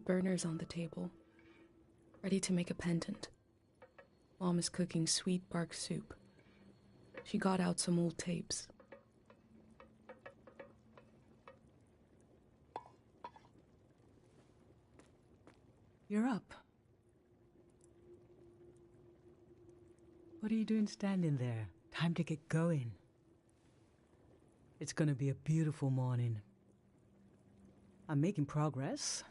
burners on the table, ready to make a pendant. Mom is cooking sweet bark soup. She got out some old tapes. You're up. What are you doing standing there? Time to get going. It's gonna be a beautiful morning. I'm making progress.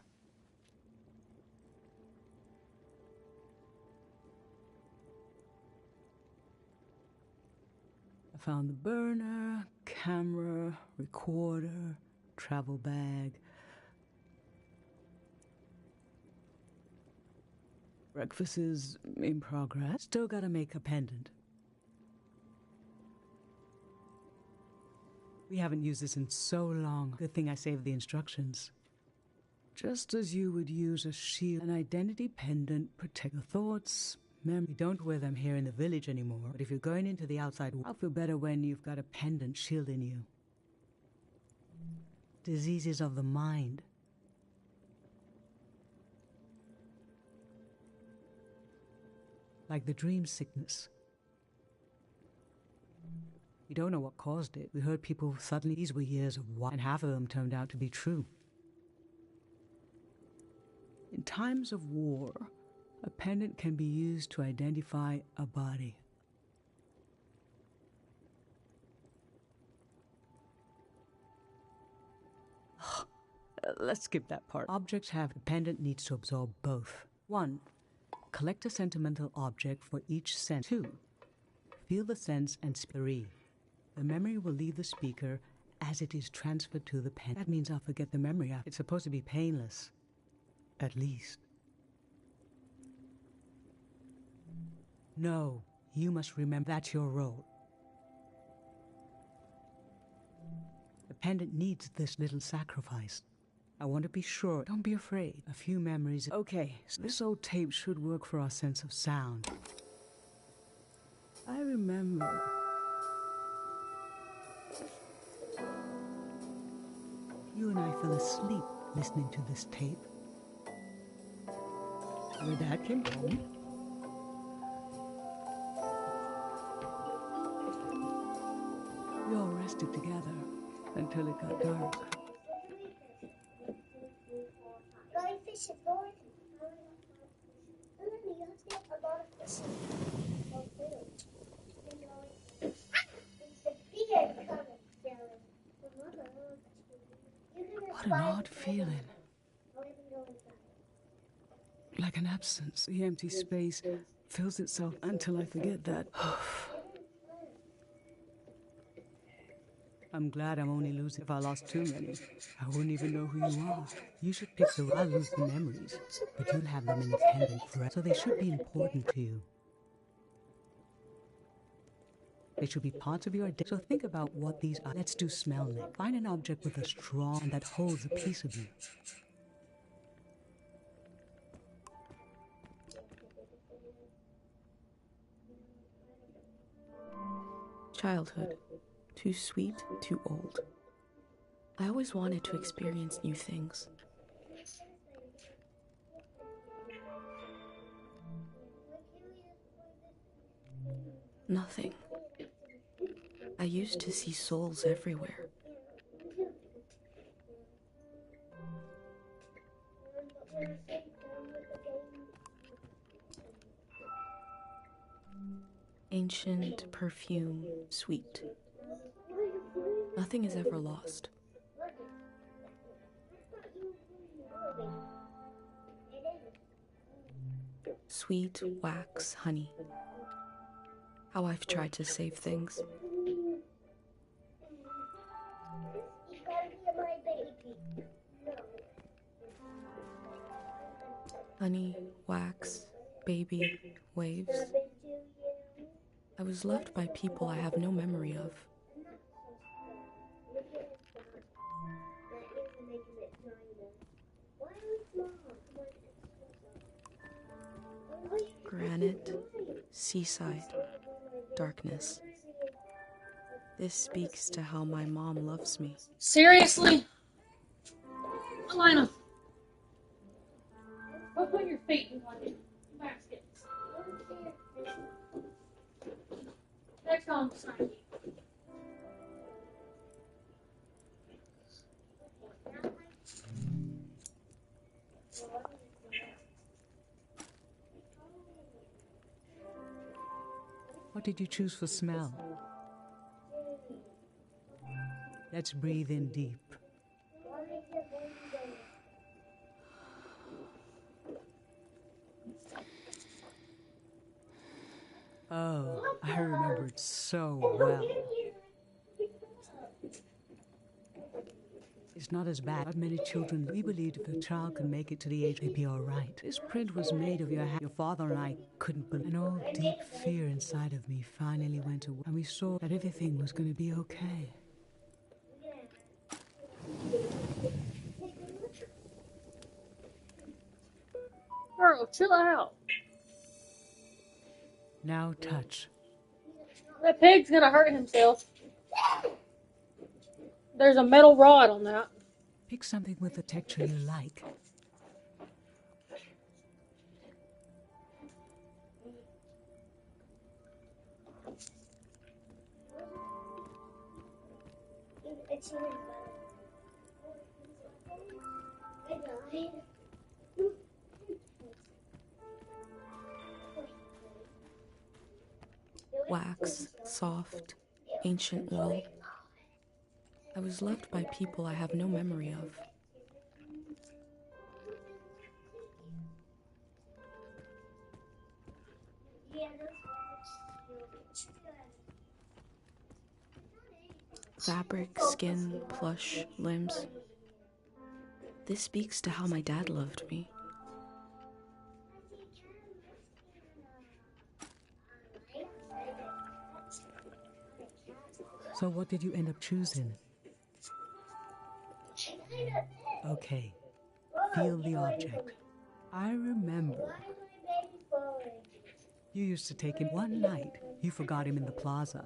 I found the burner, camera, recorder, travel bag. Breakfast is in progress. Still gotta make a pendant. We haven't used this in so long. Good thing I saved the instructions. Just as you would use a shield, an identity pendant, protect your thoughts, memory. We don't wear them here in the village anymore, but if you're going into the outside world, I'll feel better when you've got a pendant shielding you. Diseases of the mind. Like the dream sickness. We don't know what caused it. We heard people suddenly, these were years of war, and half of them turned out to be true. In times of war, a pendant can be used to identify a body. Let's skip that part. Objects have, the pendant needs to absorb both. 1. Collect a sentimental object for each sense. 2. Feel the sense and speak. 3. The memory will leave the speaker as it is transferred to the pen. That means I'll forget the memory. It's supposed to be painless. At least. No, you must remember that's your role. The pendant needs this little sacrifice. I want to be sure. Don't be afraid. A few memories. Okay, so this old tape should work for our sense of sound. I remember. You and I fell asleep listening to this tape. Your dad came home. We all rested together until it got dark. What an odd feeling. Like an absence. The empty space fills itself until I forget that. I'm glad I'm only losing. If I lost too many, I wouldn't even know who you are. You should pick the right. I'll lose the memories, but you'll have them in the pendant forever. So they should be important to you. They should be parts of your identity. So think about what these are. Let's do smell next. Find an object with a strong and that holds a piece of you. Childhood. Too sweet, too old. I always wanted to experience new things. Nothing. I used to see souls everywhere. Ancient, perfume, sweet. Nothing is ever lost. Sweet wax, honey. How I've tried to save things. Honey, wax, baby, waves. I was loved by people I have no memory of. Granite, seaside, darkness. This speaks to how my mom loves me. Seriously? Alina. Go put your feet in one basket. Next on beside you. What did you choose for smell? Let's breathe in deep. Oh, I remember it so well. It's not as bad. Not many children. We believed if a child could make it to the age, they'd be all right. This print was made of your hand. Your father and I couldn't believe. An old deep fear inside of me finally went away, and we saw that everything was going to be okay. Girl, chill out. Now touch. That pig's gonna hurt himself. There's a metal rod on that. Pick something with a texture you like. Wax, soft, ancient wool. I was loved by people I have no memory of. Fabric, skin, plush, limbs. This speaks to how my dad loved me. So what did you end up choosing? Okay, feel the object. I remember. You used to take him one night. You forgot him in the plaza.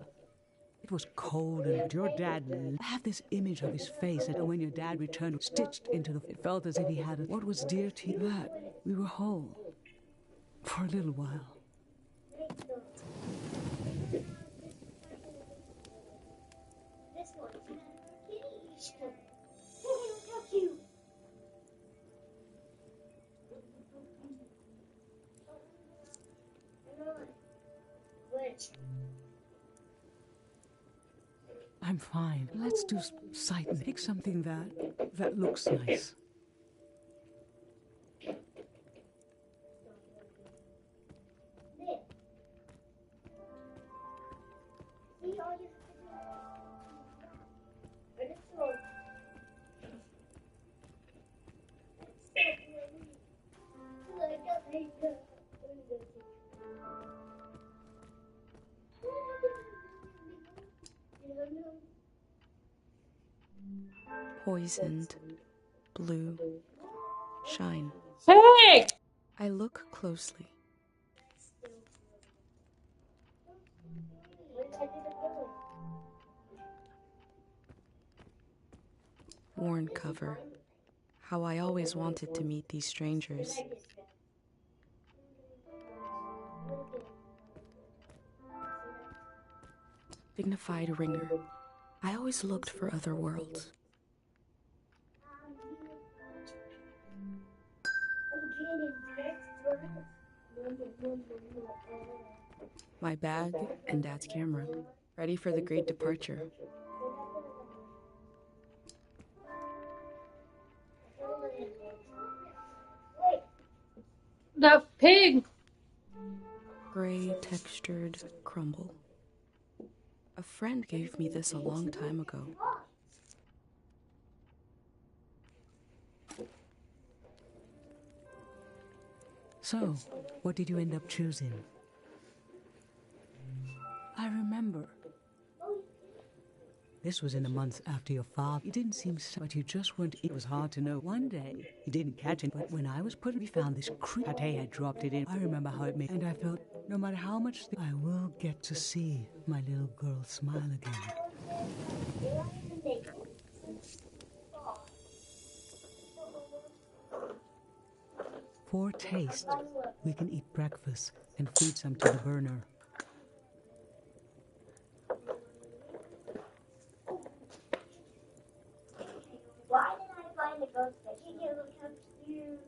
It was cold and your dad I have this image of his face, and when your dad returned, stitched into the... It felt as if he had what was dear to you. That we were whole. For a little while. I'm fine. Let's do sight. Pick something that looks nice. Poisoned, blue, shine. Hey! I look closely. Worn cover. How I always wanted to meet these strangers. Dignified ringer. I always looked for other worlds. My bag and Dad's camera, ready for the great departure. The pig! Gray textured crumble. A friend gave me this a long time ago. So, what did you end up choosing? I remember. This was in the months after your father. He didn't seem so, but you just weren't. It was hard to know. One day, he didn't catch it, but when I was put, we found this creep. Tate had dropped it in. I remember how it made, and I felt, no matter how much, I will get to see my little girl smile again. For taste, we can eat breakfast and feed some to the burner. Why did I find the ghost fish? You look how cute.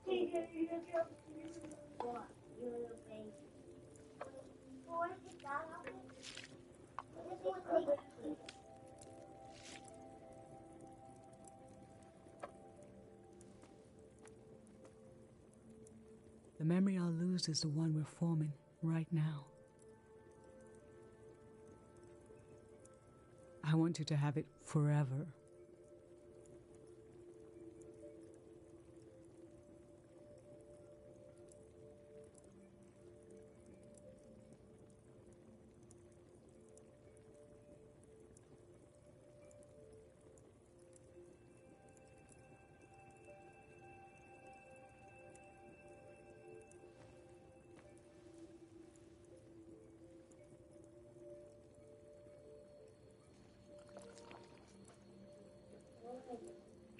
You look how cute. What? You little baby. Why did that happen? This was like cute. The memory I'll lose is the one we're forming right now. I want you to have it forever.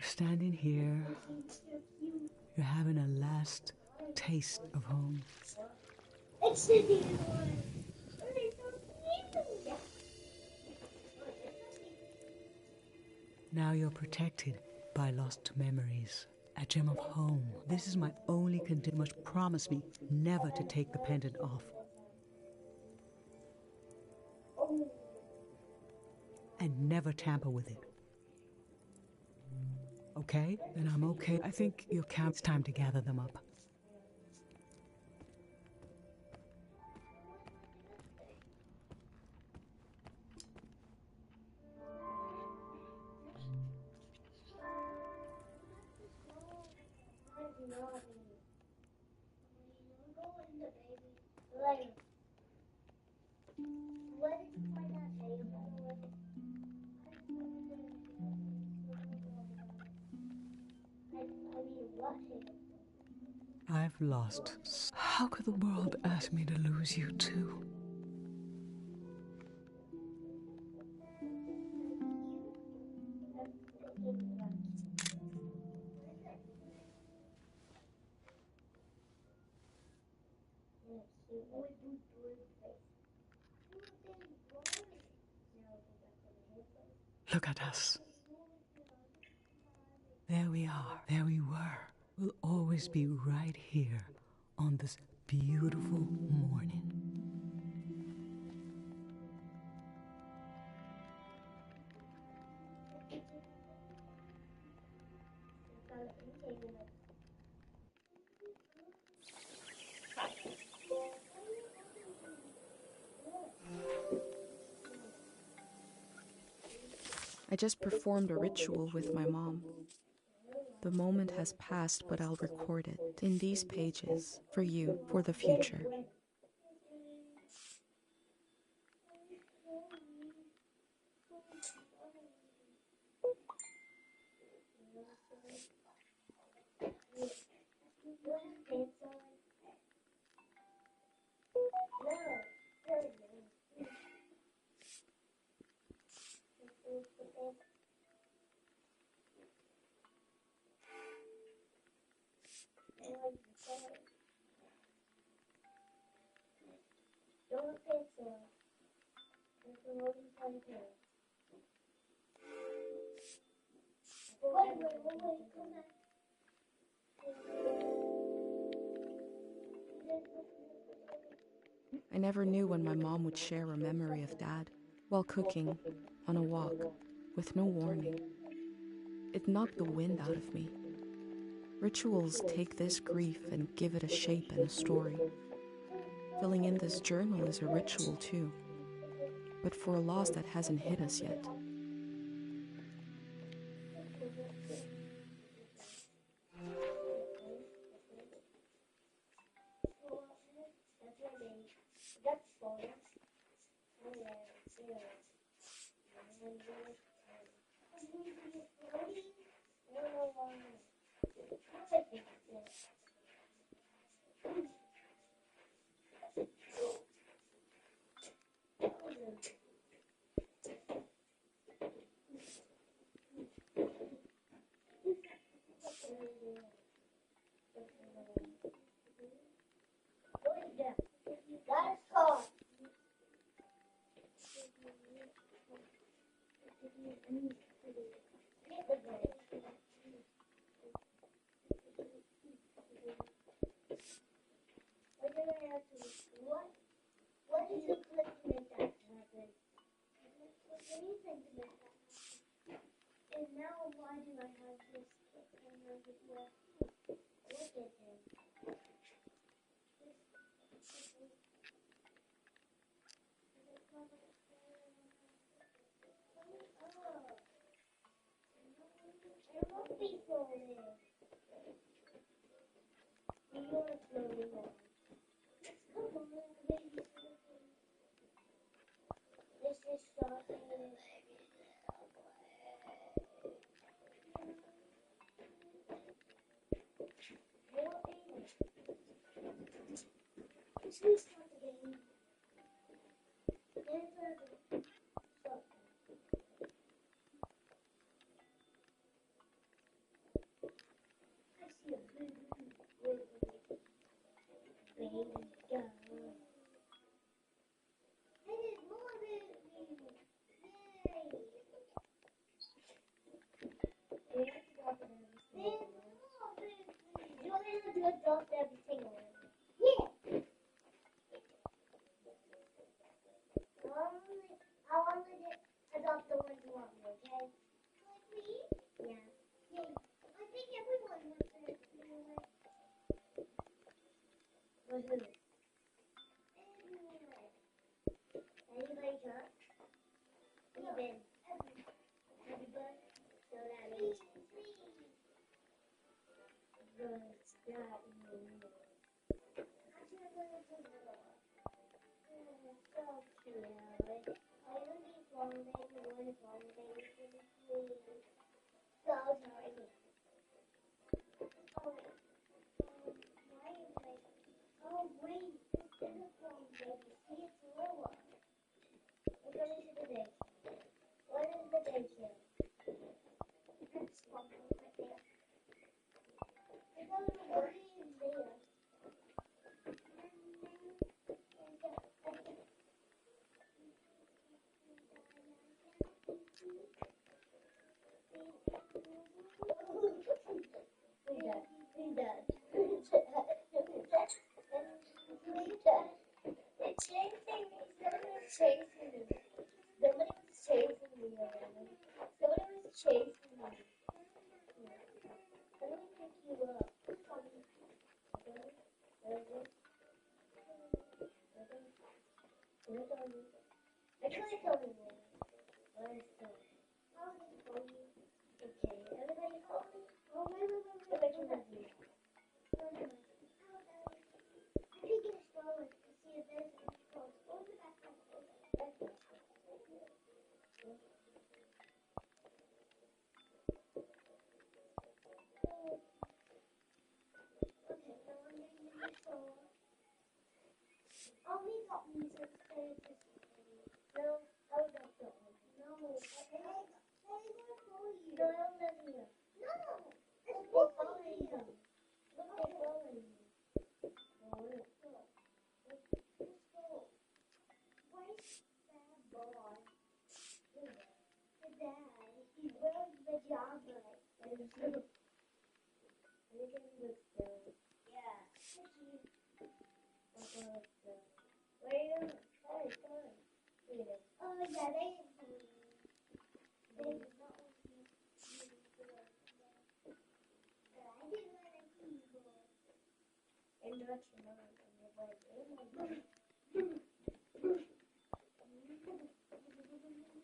Standing here, you're having a last taste of home. It's the new one. It's so cute. Now you're protected by lost memories. A gem of home. This is my only condition. You must promise me never to take the pendant off. And never tamper with it. Okay? Then I'm okay. I think your camp, it's time to gather them up. What did you find that video, by the way? I mean, what video? I've lost. How could the world ask me to lose you too? Look at us. There we are. There we were. We'll always be right here on this beautiful morning. I just performed a ritual with my mom. The moment has passed, but I'll record it in these pages for you, for the future. I never knew when my mom would share a memory of Dad while cooking, on a walk, with no warning. It knocked the wind out of me. Rituals take this grief and give it a shape and a story. Filling in this journal is a ritual too, but for a loss that hasn't hit us yet. That's called. Get the bed. What did you click to make that happen? What do you think to make that happen? And now why do I have this click on over here? Look at him. There won't be falling. You're floating on. Come on, baby. This is starting. This is start the game. Then stop. I see a baby girl. And there's more babies. Yay! There's more babies. Juliana just dropped everything already. Yeah. I want to adopt the ones you want me, okay? Like me? Yeah. Yeah. I think everyone wants to do it. But who? Anybody got? Even. Everybody? So that means God's got you. So cute. I don't need one baby, one baby, please. So sorry. Oh, wait, this is a phone, baby. See, it's a little one. We're going to the daycare. What is the daycare? That's one right there. I don't know what is there. Who's that? It's chasing me. Someone's chasing me. Somebody was chasing me already. Somebody was chasing me. Let me pick you up. Actually, tell me more. What is that? I'll just call you. Okay, everybody call me. Oh, wait. Which one is you? I could get a stroller to see if there's any clothes. Or the backpack. Okay, now I'm getting in the stroller. Oh, we got music. No, I would not go. No, no, I'm not here. No, it's following you. Look, they're following you. Oh, let's go. Let's go. Where's that boy? The dad. He wears pajamas. And he's going to look good. Yeah. Okay, let's go. Where are you? Sorry. Oh, yeah, they didn't believe me. They did not want me to do it. But I didn't want to see you. And not your mom. And you're like,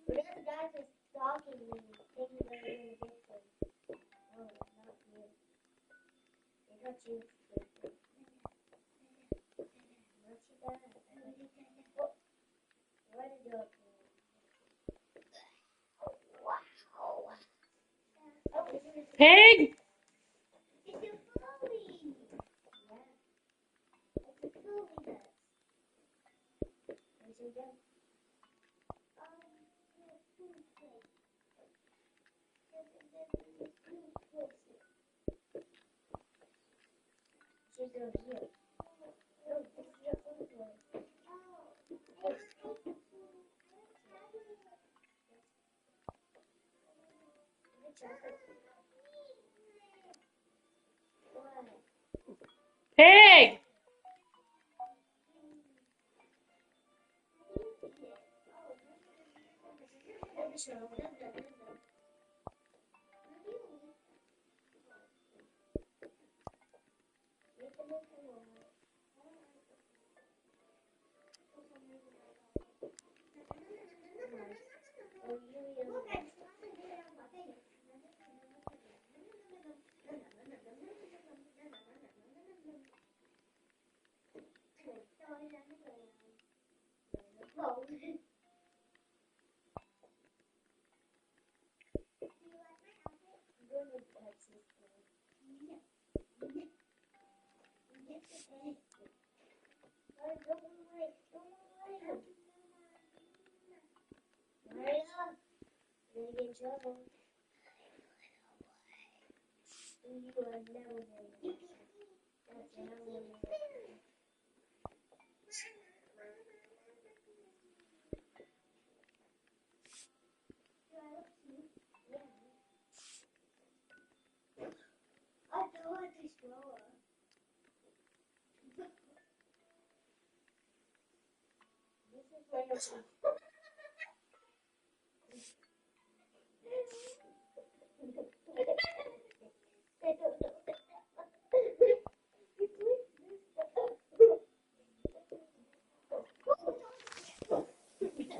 but this guy's just stalking me, thinking that I'm going to get them. Oh, not you. They got you. Not you, Dad. What did you do? Pig! It's a bully! Yeah. It's a bully that. Where's your gun? Pig!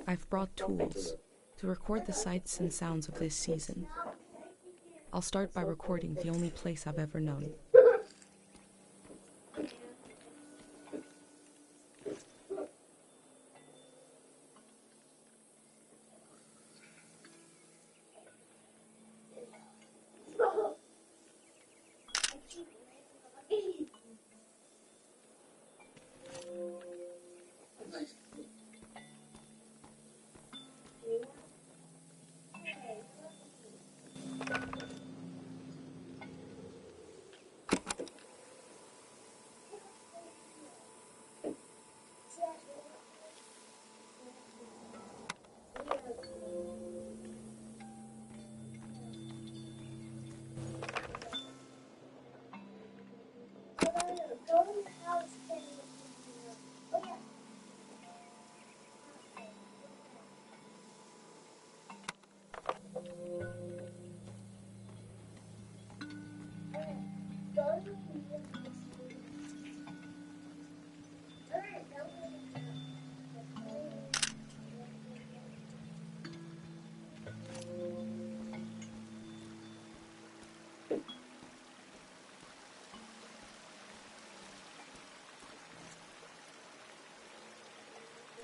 I've brought tools to record the sights and sounds of this season. I'll start by recording the only place I've ever known.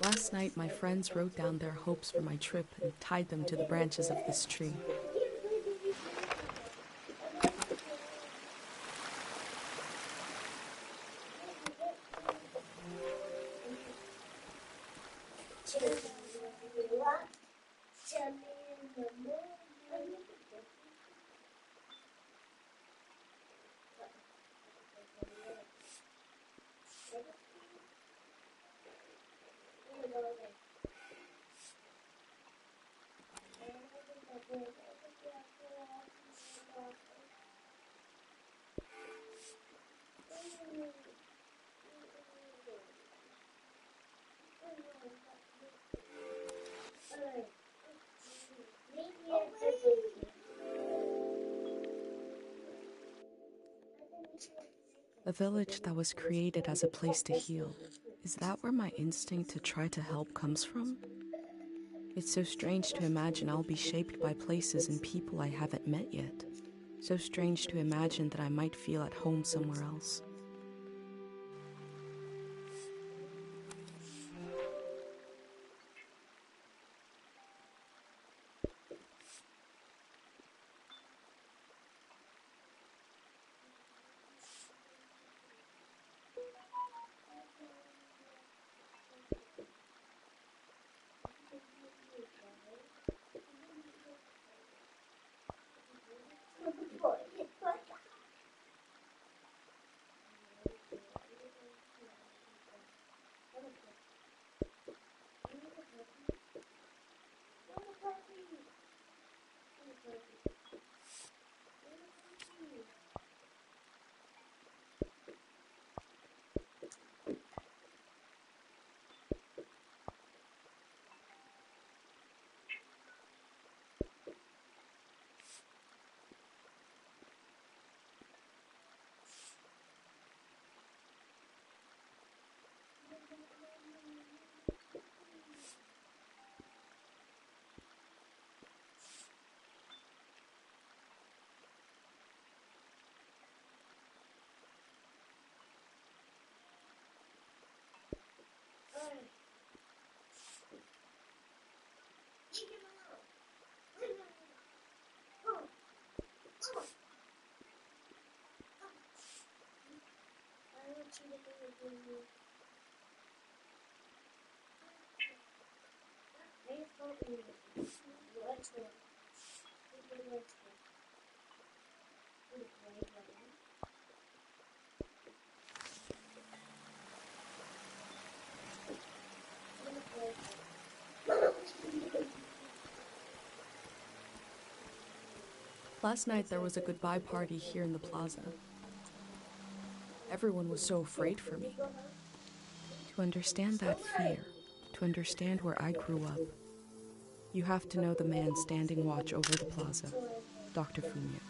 Last night, my friends wrote down their hopes for my trip and tied them to the branches of this tree. A village that was created as a place to heal. Is that where my instinct to try to help comes from? It's so strange to imagine I'll be shaped by places and people I haven't met yet. So strange to imagine that I might feel at home somewhere else. Last night there was a goodbye party here in the plaza. Everyone was so afraid for me. To understand that fear, to understand where I grew up, you have to know the man standing watch over the plaza, Dr. Fumio.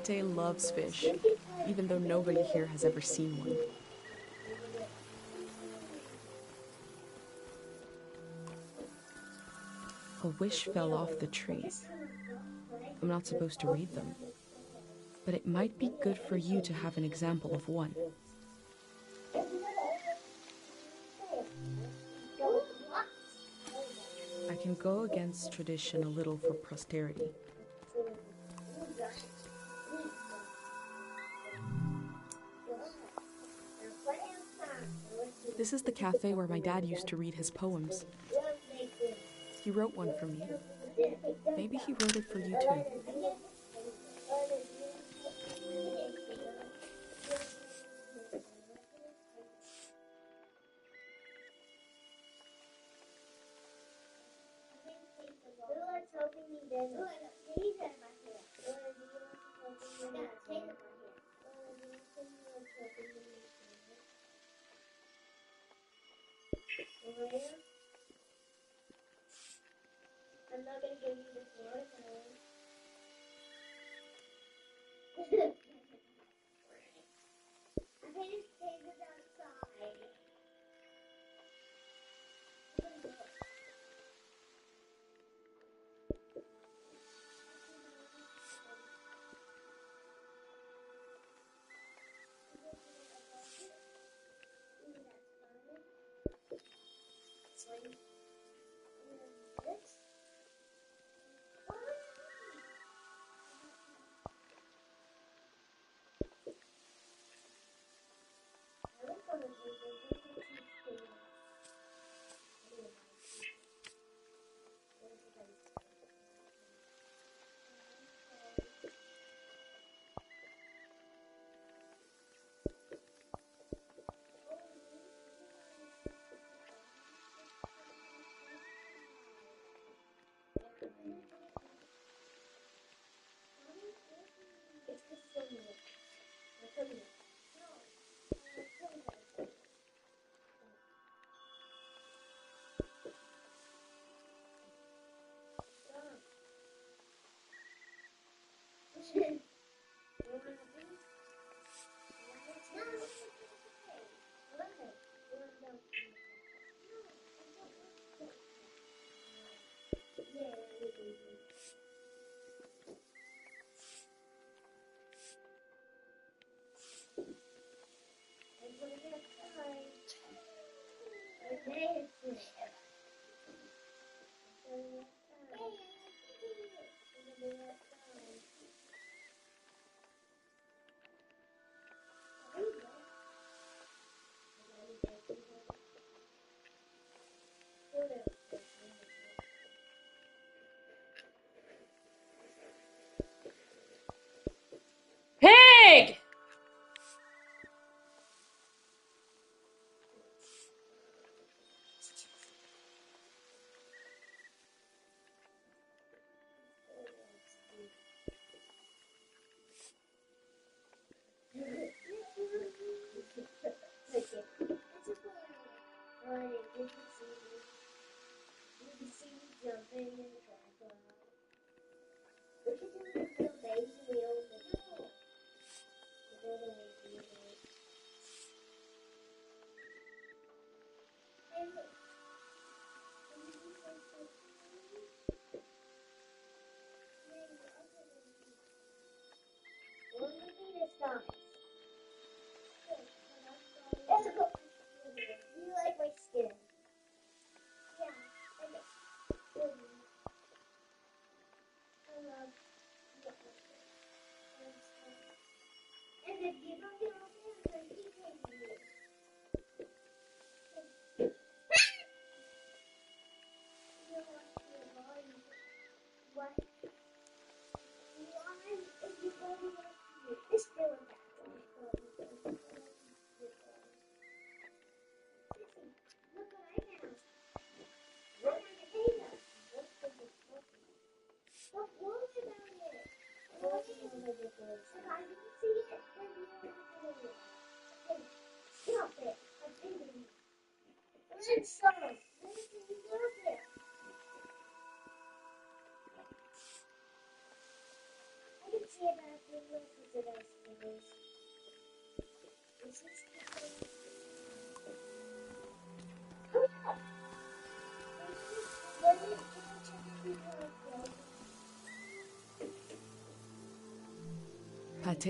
Pate loves fish, even though nobody here has ever seen one. A wish fell off the tree. I'm not supposed to read them, but it might be good for you to have an example of one. I can go against tradition a little for posterity. This is the cafe where my dad used to read his poems. He wrote one for me. Maybe he wrote it for you too. I'm not gonna give you the floor. I can just take it outside.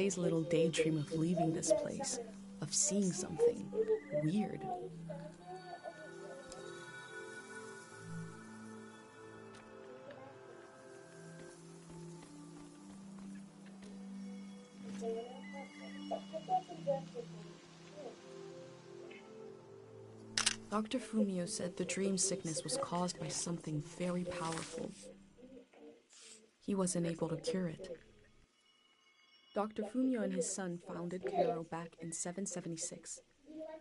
Pate's little daydream of leaving this place, of seeing something weird. Dr. Fumio said the dream sickness was caused by something very powerful. He wasn't able to cure it. Dr. Fumio and his son founded Cairo back in 776.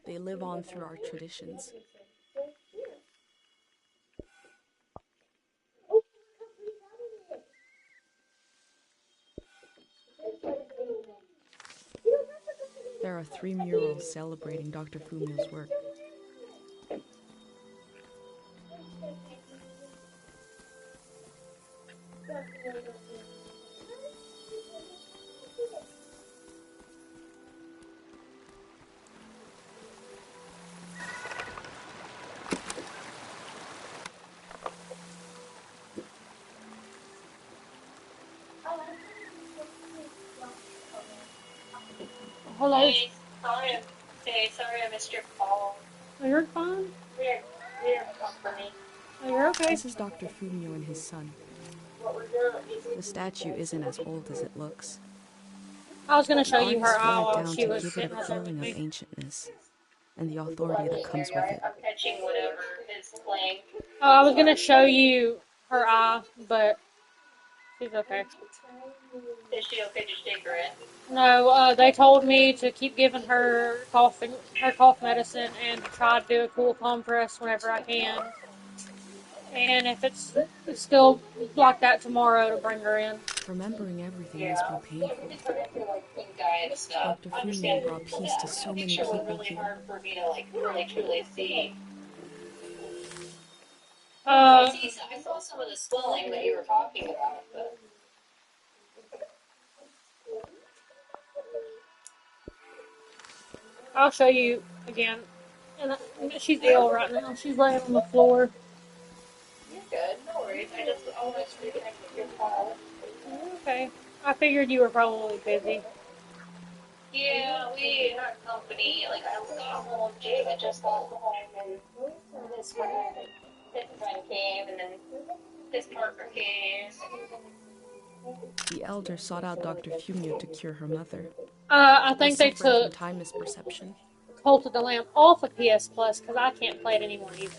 They live on through our traditions. There are 3 murals celebrating Dr. Fumio's work. Hello. Hey, sorry I missed your call. Oh, you're fine. We're company. Oh, you're okay. This is Dr. Fumio and his son. The statue isn't as old as it looks. I was going to show you her Artists eye wore it while down she to was give it sitting a on top of feeling of me. ancientness and the authority that comes with it. I'm catching whatever is playing. Oh, I was going to show you her eye, but she's okay. Is she okay? Did you take her in? No, they told me to keep giving her cough medicine and to try to do a cool compress whenever I can. And if it's still like that tomorrow, to bring her in. Remembering everything must be painful. It's hard to like pink eye and stuff. Dr. Fumio brought peace to so many Picture was people really here. hard for me to like really truly see. Uh, I saw some of the swelling that you were talking about, but I'll show you again. And she's ill right now. She's laying on the floor. you're good. No worries. I just always reconnect with your call. Okay. I figured you were probably busy. Yeah, we had company. Like I got home, Jake just got home, and his friend came, and then his partner came. The elder sought out Dr. Fumio to cure her mother. I think they Suffering from took time misperception. Cult of the Lamb off of PS Plus because I can't play it anymore either.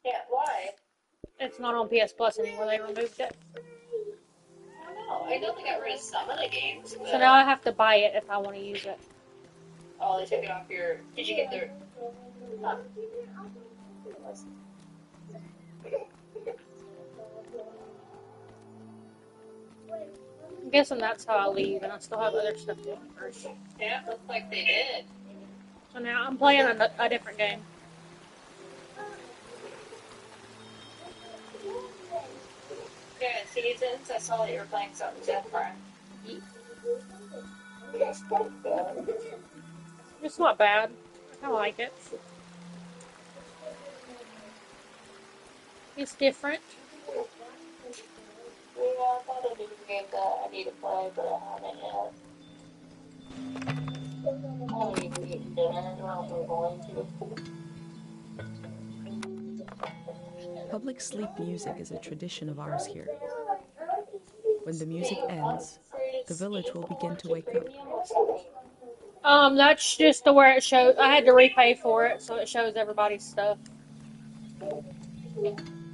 Yeah, why? It's not on PS Plus anymore. They removed it. I don't know. I know they got rid of some of the games, but So now I have to buy it if I want to use it. oh, they took it off your. Did you get their? Huh. I'm guessing that's how I leave, and I still have other stuff to do first. Yeah, it looks like they did. So now I'm playing a different game. Yeah, seasons. I saw that you were playing something different. It's not bad. I like it. It's different. Yeah, I thought it was a game that I need to play, but I haven't yet. I haven't even eaten dinner. I don't know if I'm going to. Public sleep music is a tradition of ours here. When the music ends, the village will begin to wake up. That's just the where it shows. I had to repay for it, so it shows everybody's stuff.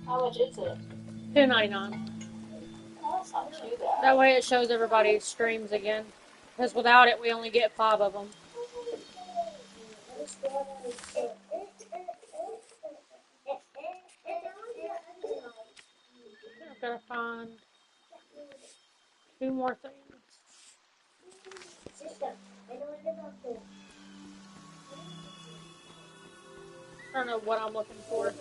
How much is it? $2.99. Oh, that's not too bad. That way it shows everybody's streams again. Because without it, we only get 5 of them. I've got to find 2 more things. I don't know what I'm looking for.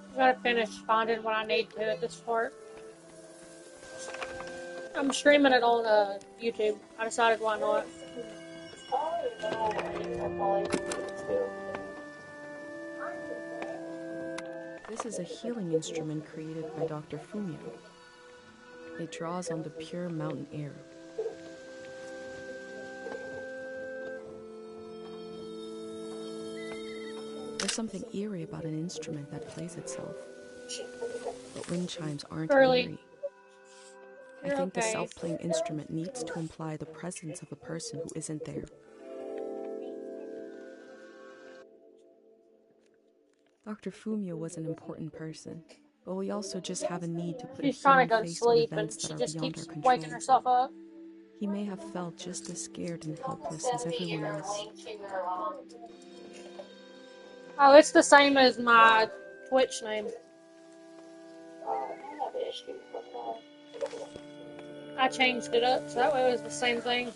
I gotta finish finding what I need to at this part. I'm streaming it on YouTube. I decided why not. This is a healing instrument created by Dr. Fumio. It draws on the pure mountain air. There's something eerie about an instrument that plays itself. But wind chimes aren't eerie. I think the self-playing instrument needs to imply the presence of a person who isn't there. Dr. Fumio was an important person, but we also just have a need to put a human face on events that are beyond our control. Waking herself up. He may have felt just as scared and helpless as everyone else. Oh, it's the same as my Twitch name. I changed it up so that way it was the same thing.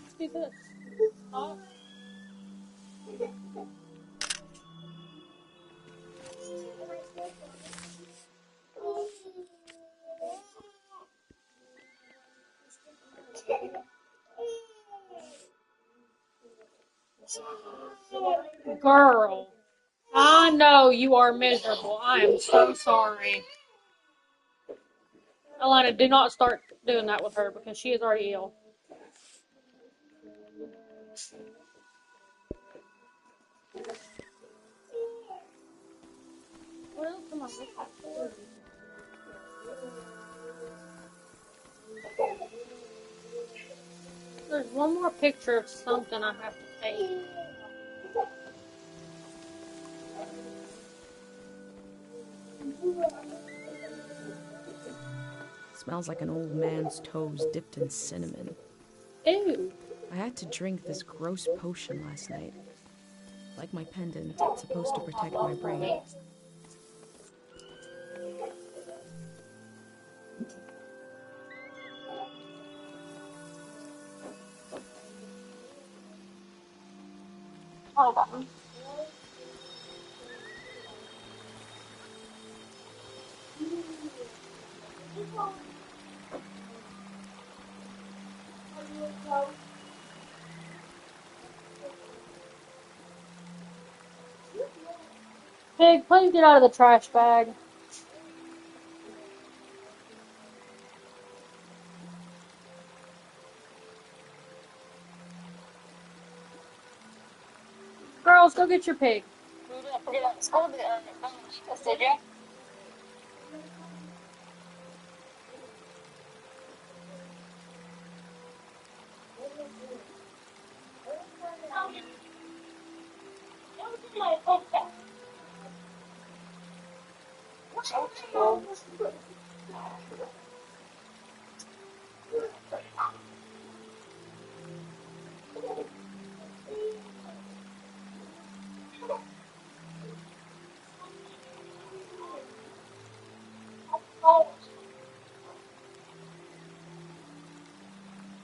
Let's do this. Oh. Girl, I know you are miserable. I am so sorry. Alana, do not start doing that with her because she is already ill. What else am I looking for? There's one more picture of something I have to take. Smells like an old man's toes dipped in cinnamon. Ew. I had to drink this gross potion last night. Like my pendant, it's supposed to protect my brain. Hold on. Pig, please get out of the trash bag. Girls, go get your pig. We didn't forget at school did you?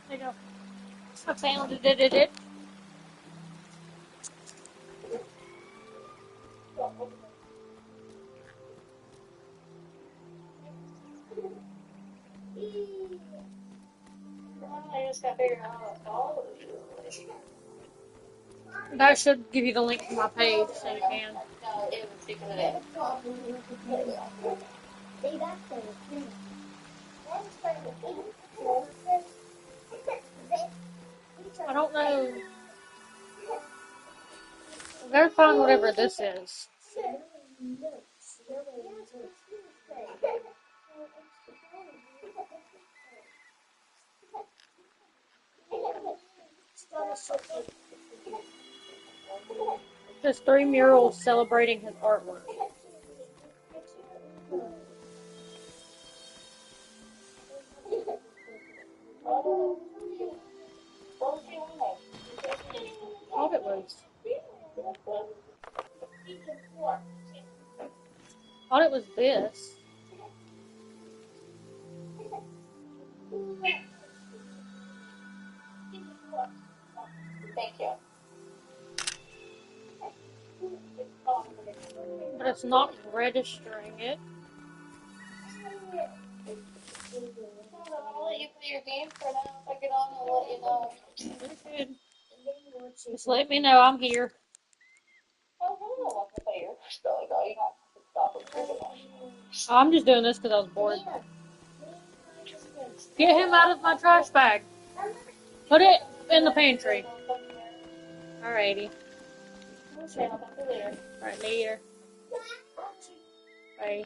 There you go. I found it. I just gotta figure out how to follow you. That should give you the link to my page so you can. No, it was because of it. I don't know. I gotta find whatever this is. Just 3 murals celebrating his artwork. Thought it was. Thought it was this. Thank you. But it's not registering it. I'll let you play your game for now. If I get on, I'll let you know. You're good. Just let me know I'm here. Oh, no, I'll play your spelling. No, you don't have to stop recording. Oh, I'm just doing this because I was bored. Get him out of my trash bag. Put it in the pantry. Alrighty. Okay, I'll talk to you later. Alright, later. Bye.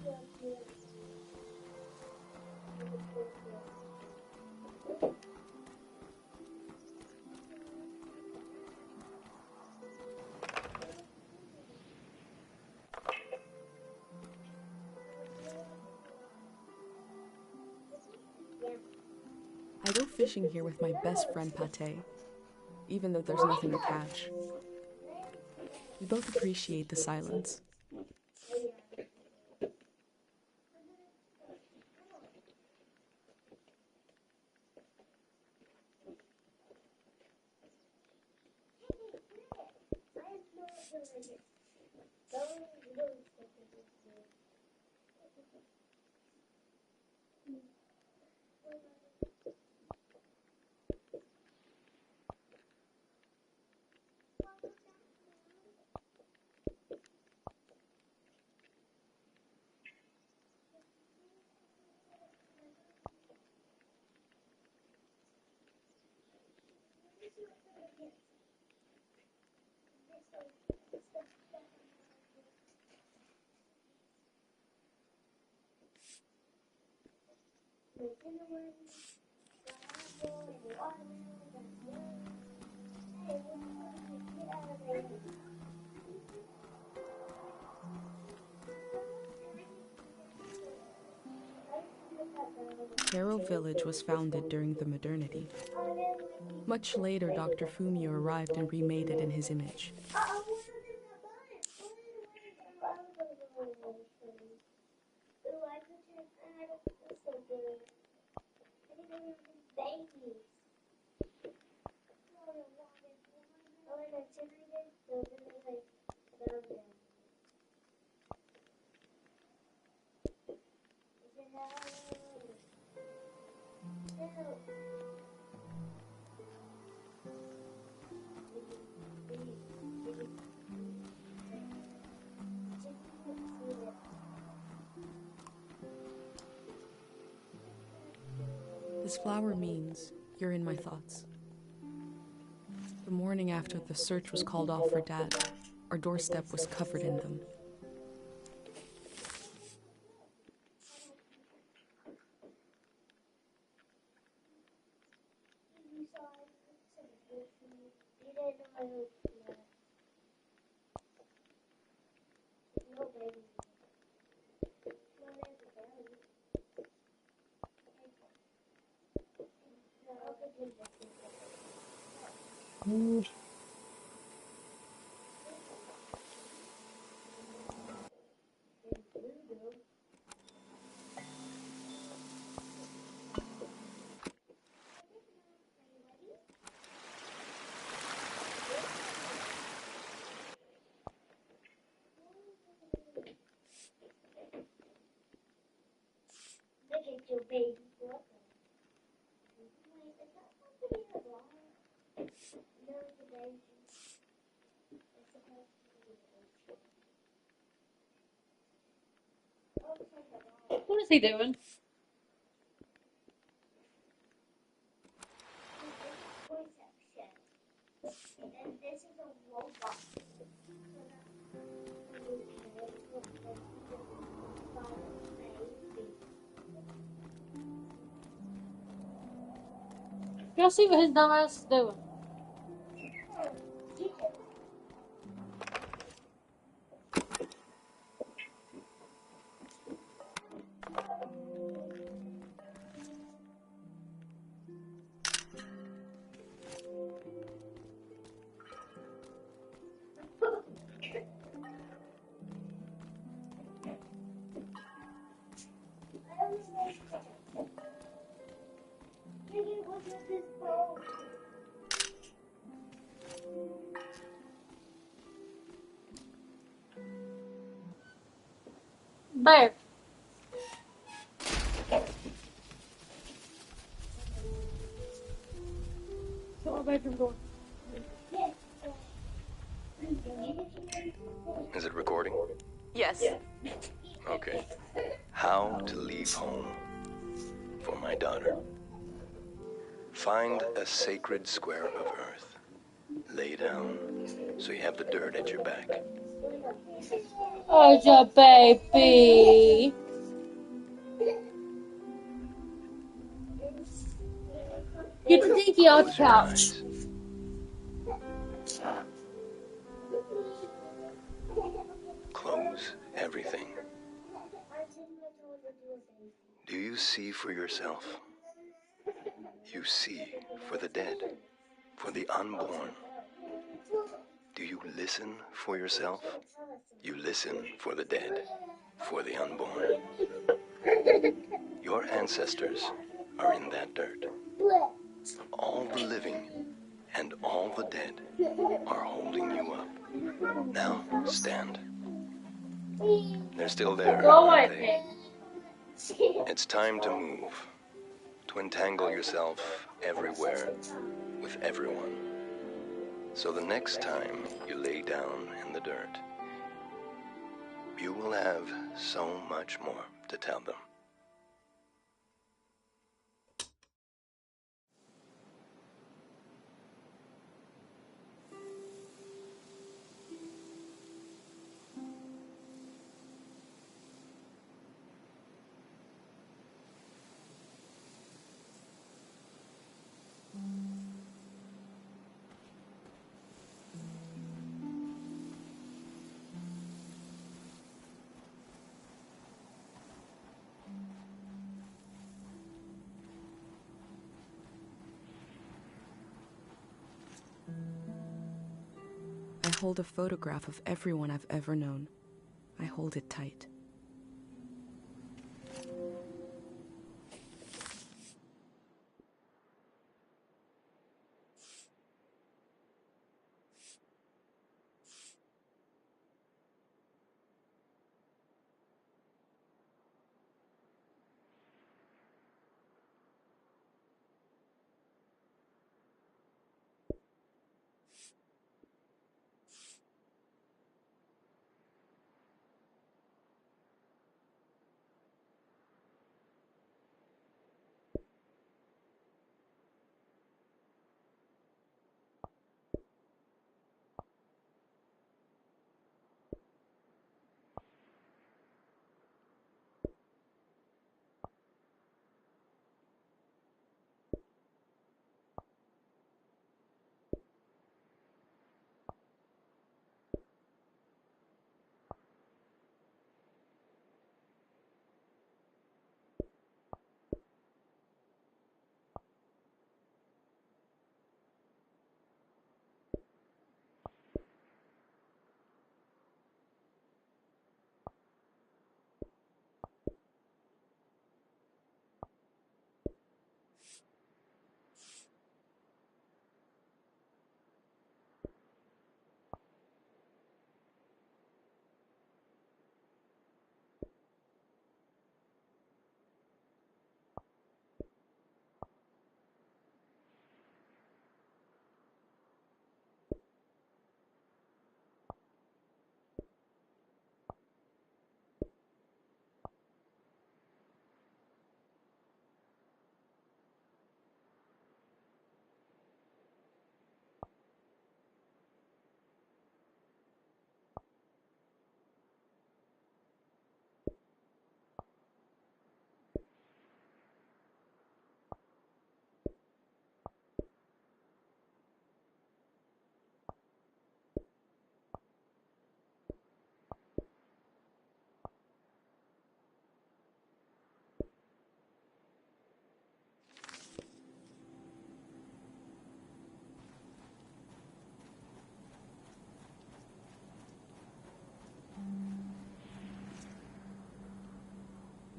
I go fishing here with my best friend Pate, even though there's nothing to catch. We both appreciate the silence. Caro Village was founded during the modernity. Much later, Dr. Fumio arrived and remade it in his image. This flower means you're in my thoughts. The morning after the search was called off for Dad, our doorstep was covered in them. What is he doing? Y'all see what his dumb ass is doing? There. Shut my bedroom door. Is it recording? Yes. Okay. How to leave home for my daughter. Find a sacred square of earth. Lay down so you have the dirt at your back. Oh, your baby. Get the dinky off the Close your couch. eyes. Close everything. Do you see for yourself? You see for the dead, for the unborn. Do you listen for yourself? You listen for the dead, for the unborn. Your ancestors are in that dirt. All the living and all the dead are holding you up. Now, stand. They're still there, Go aren't away, they? pig. It's time to move, to entangle yourself everywhere with everyone. So the next time you lay down in the dirt, you will have so much more to tell them. I hold a photograph of everyone I've ever known. I hold it tight.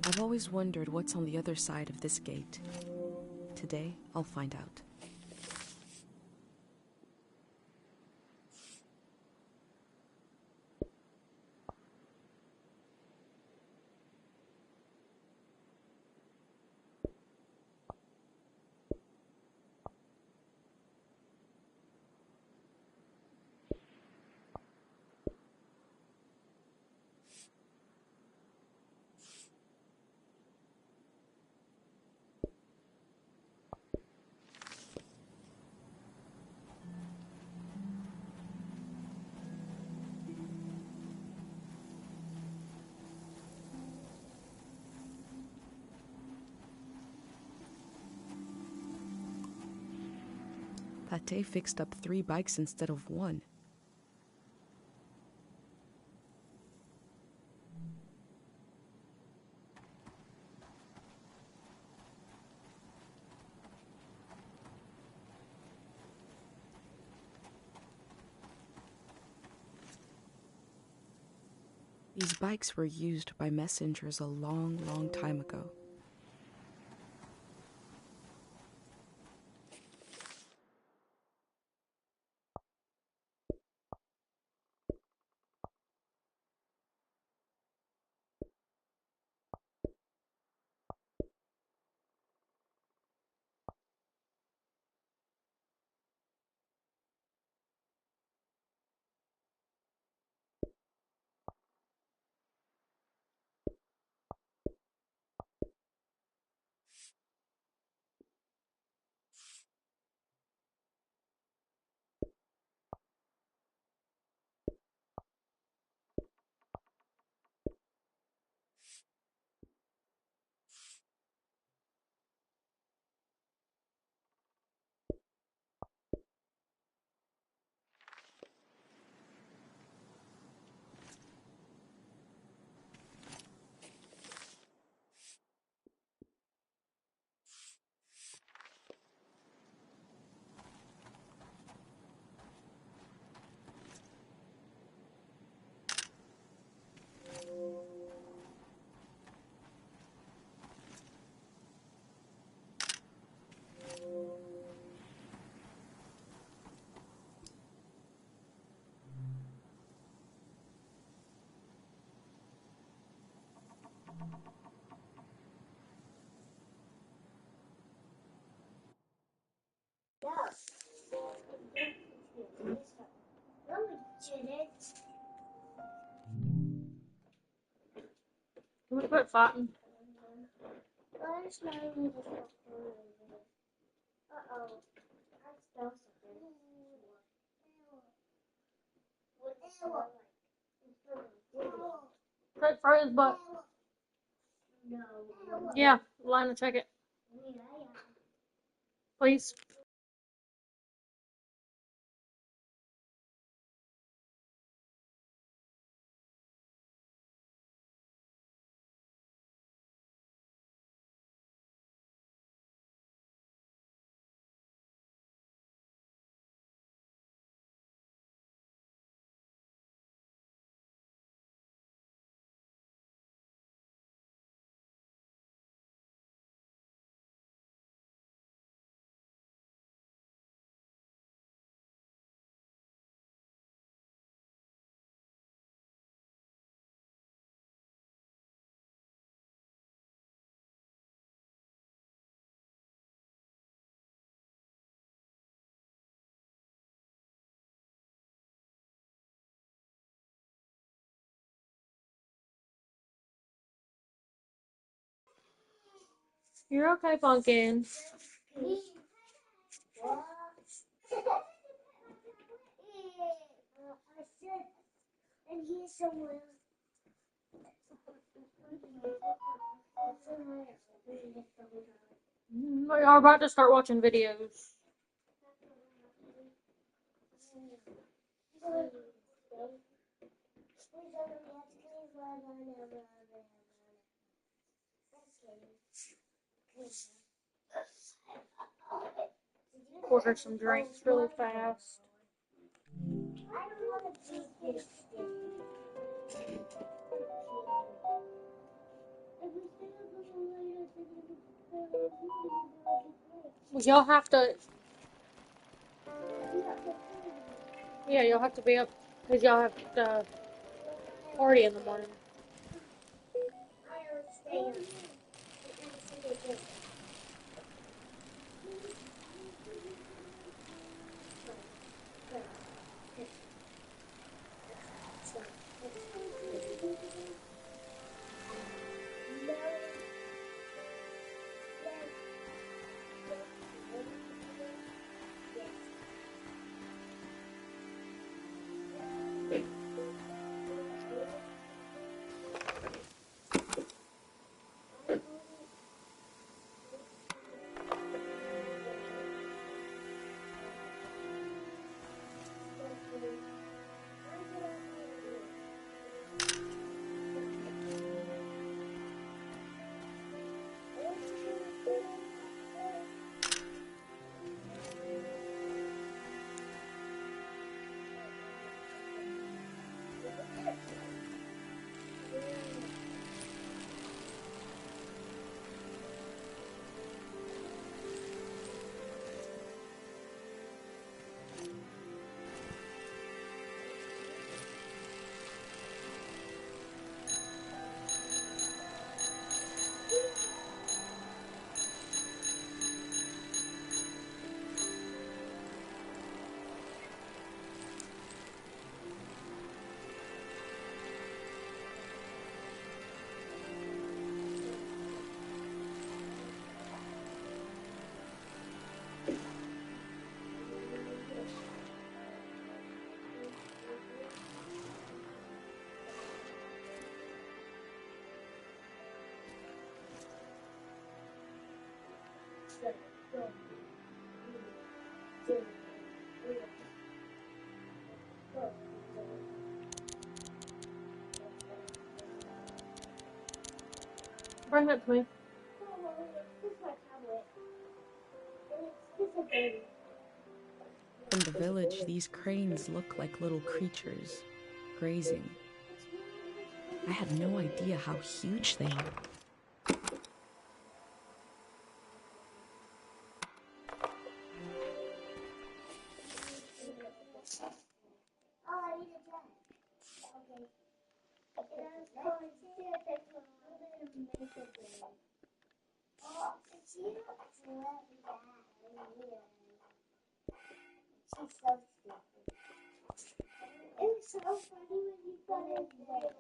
I've always wondered what's on the other side of this gate. Today, I'll find out. Pate fixed up 3 bikes instead of 1. These bikes were used by messengers a long, long time ago. Can we quit fighting? Uh-oh. I spelled something. Quit for his butt. No. Yeah, Lana, check it. Please. You're okay, Pumpkin. And he's somewhere. We are about to start watching videos. Order some drinks really fast. Y'all have to. Yeah, you'll have to be up because y'all have to party in the morning. Bring that to me. From the village, these cranes look like little creatures, grazing. I had no idea how huge they are. It's so funny when you put it there.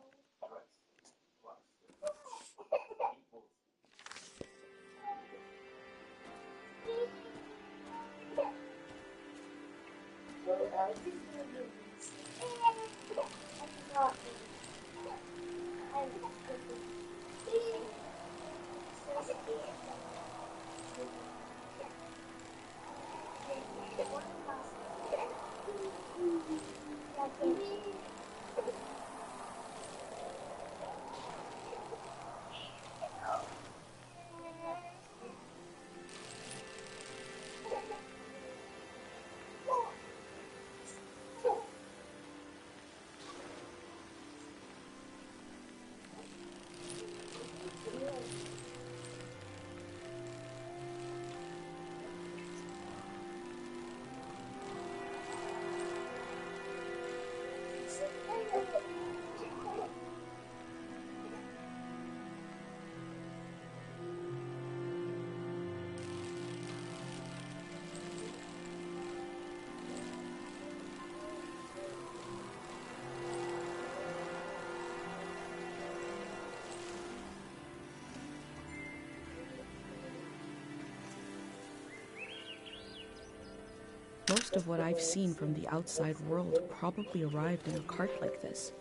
Most of what I've seen from the outside world probably arrived in a cart like this.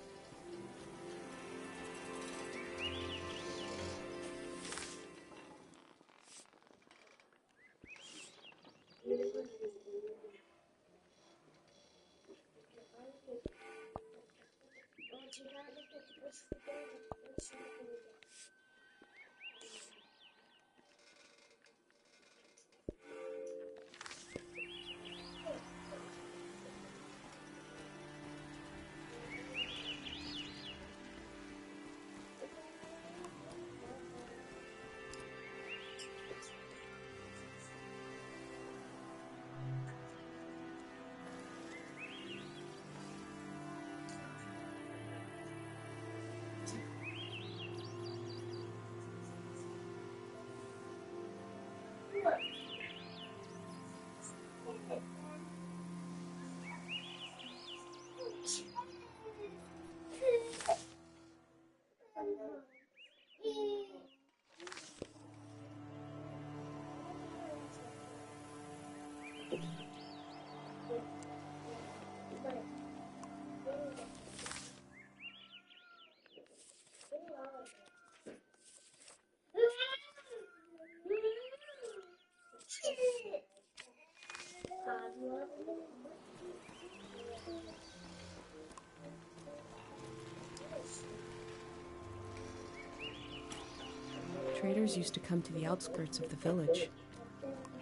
Traders used to come to the outskirts of the village.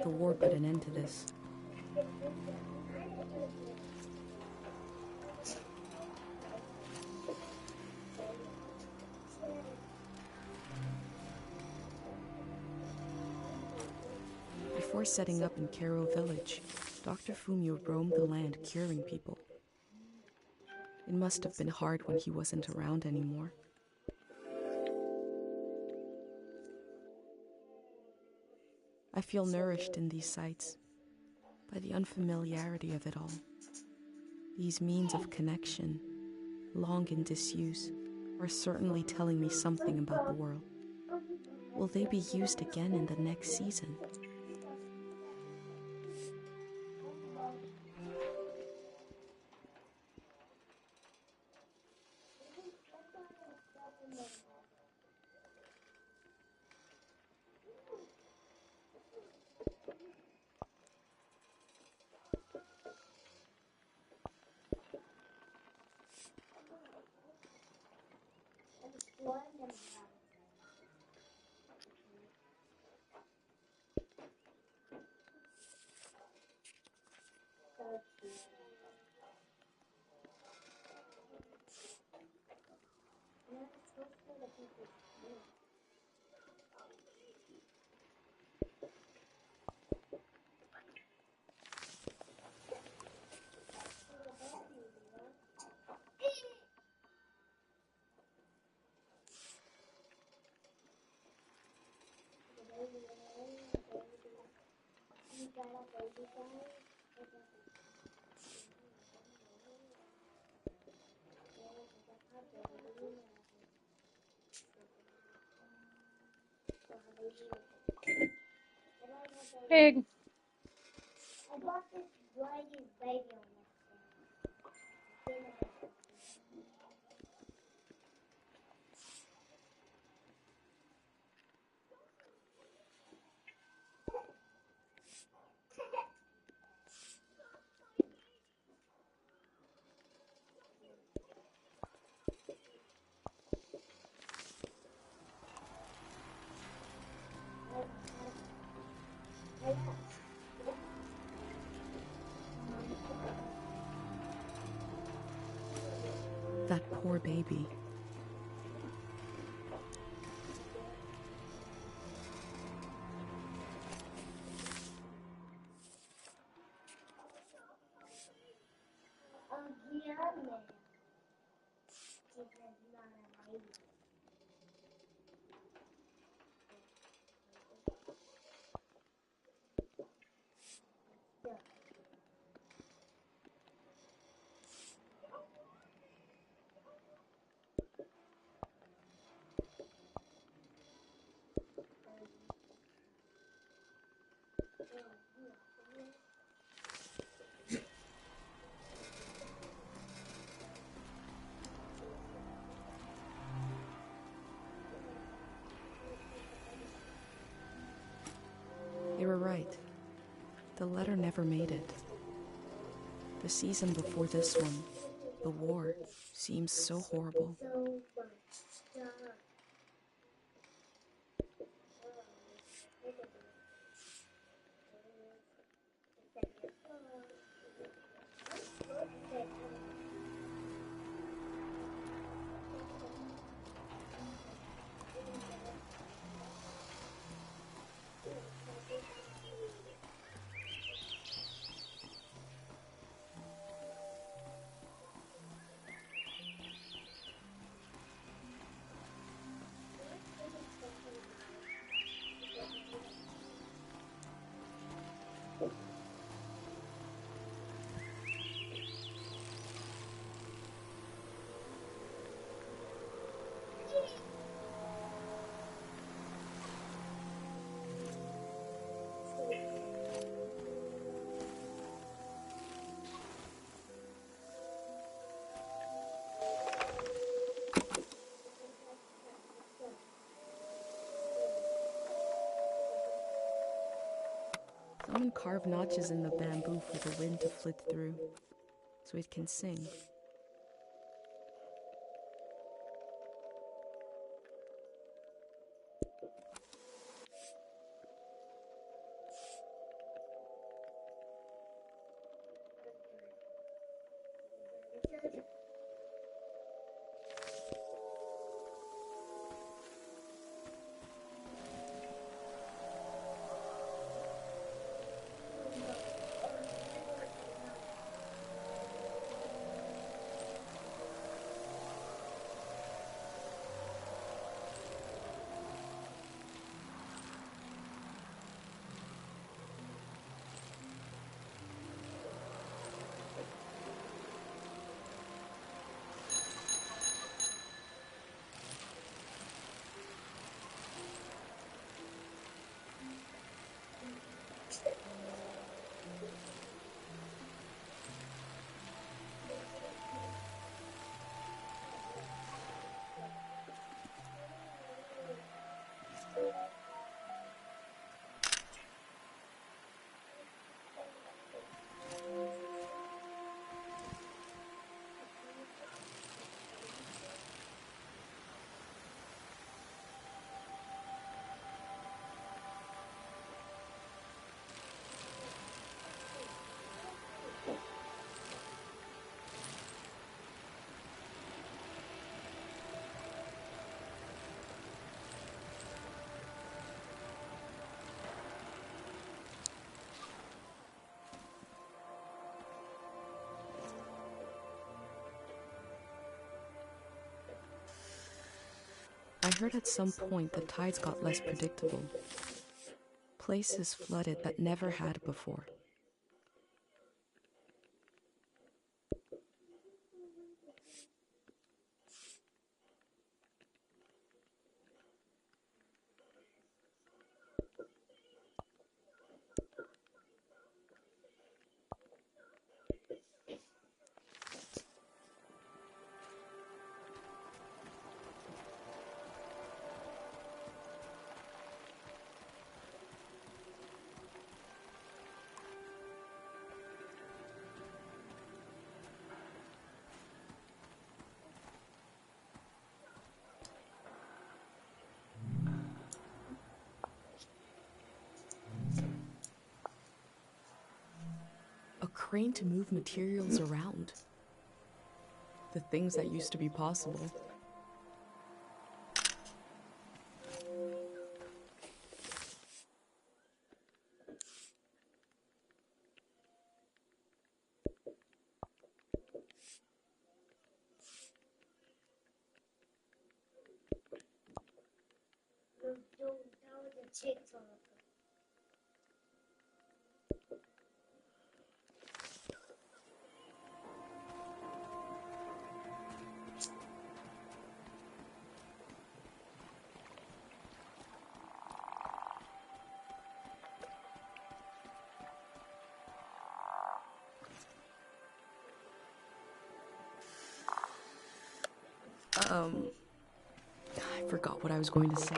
The war put an end to this. Before setting up in Cairo village, Dr. Fumio roamed the land curing people. It must have been hard when he wasn't around anymore. I feel nourished in these sights by the unfamiliarity of it all. These means of connection, long in disuse, are certainly telling me something about the world. Will they be used again in the next season? so cute. No, it's supposed to be the people's food. You got a baby guy? Pig. I bought this lady's baby on this thing. That poor baby. They were right. The letter never made it. The season before this one, the war, seems so horrible. So much stuff. Someone carved notches in the bamboo for the wind to flit through, so it can sing. I heard at some point the tides got less predictable. Places flooded that never had before. A crane to move materials around. The things that used to be possible. I forgot what I was going to say.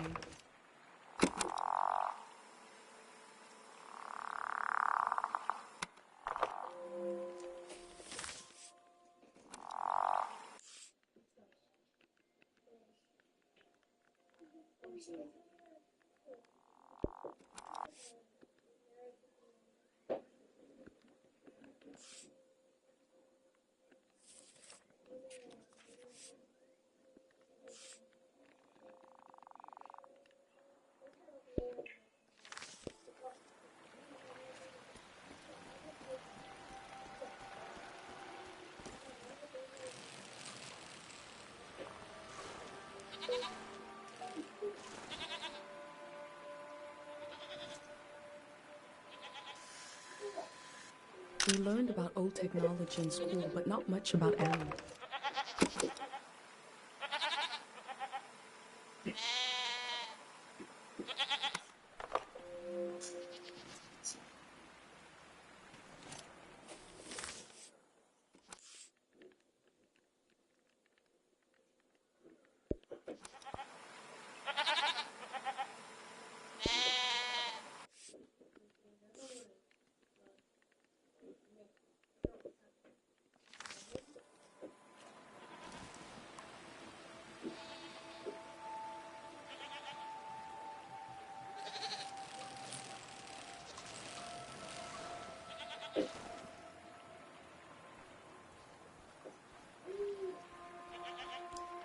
We learned about old technology in school, but not much about animals.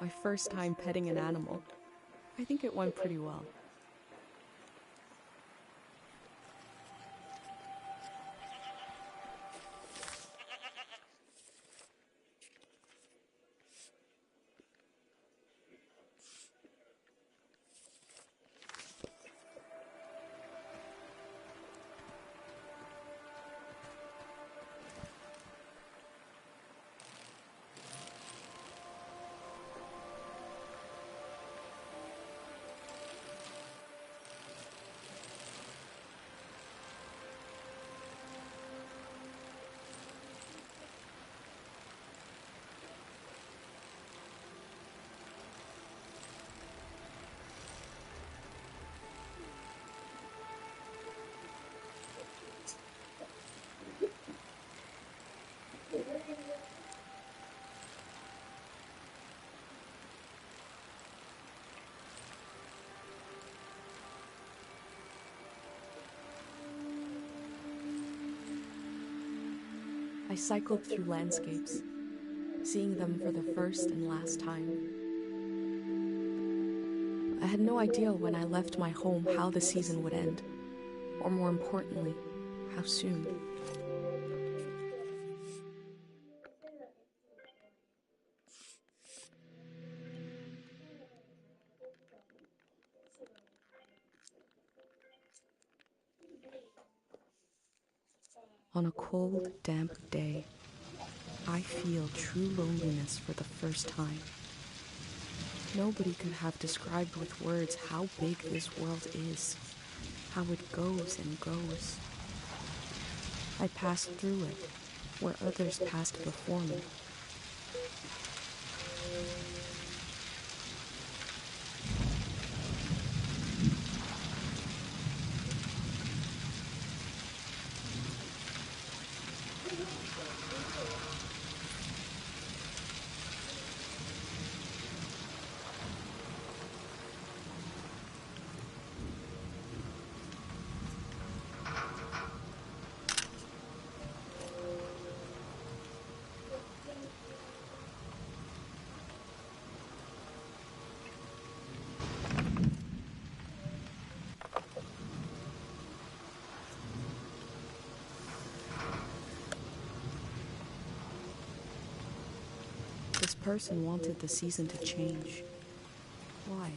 My first time petting an animal. I think it went pretty well. I cycled through landscapes, seeing them for the first and last time. I had no idea when I left my home how the season would end, or more importantly, how soon. On a cold, damp day, I feel true loneliness for the first time. Nobody could have described with words how big this world is, how it goes and goes. I passed through it, where others passed before me. This person wanted the season to change. Why?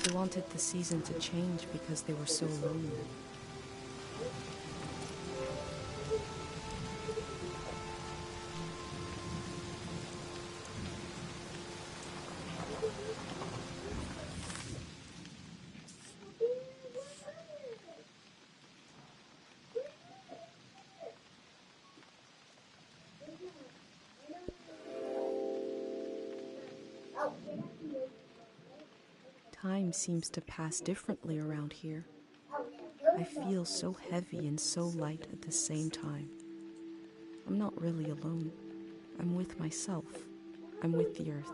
They wanted the season to change because they were so lonely. Time seems to pass differently around here. I feel so heavy and so light at the same time. I'm not really alone. I'm with myself. I'm with the earth.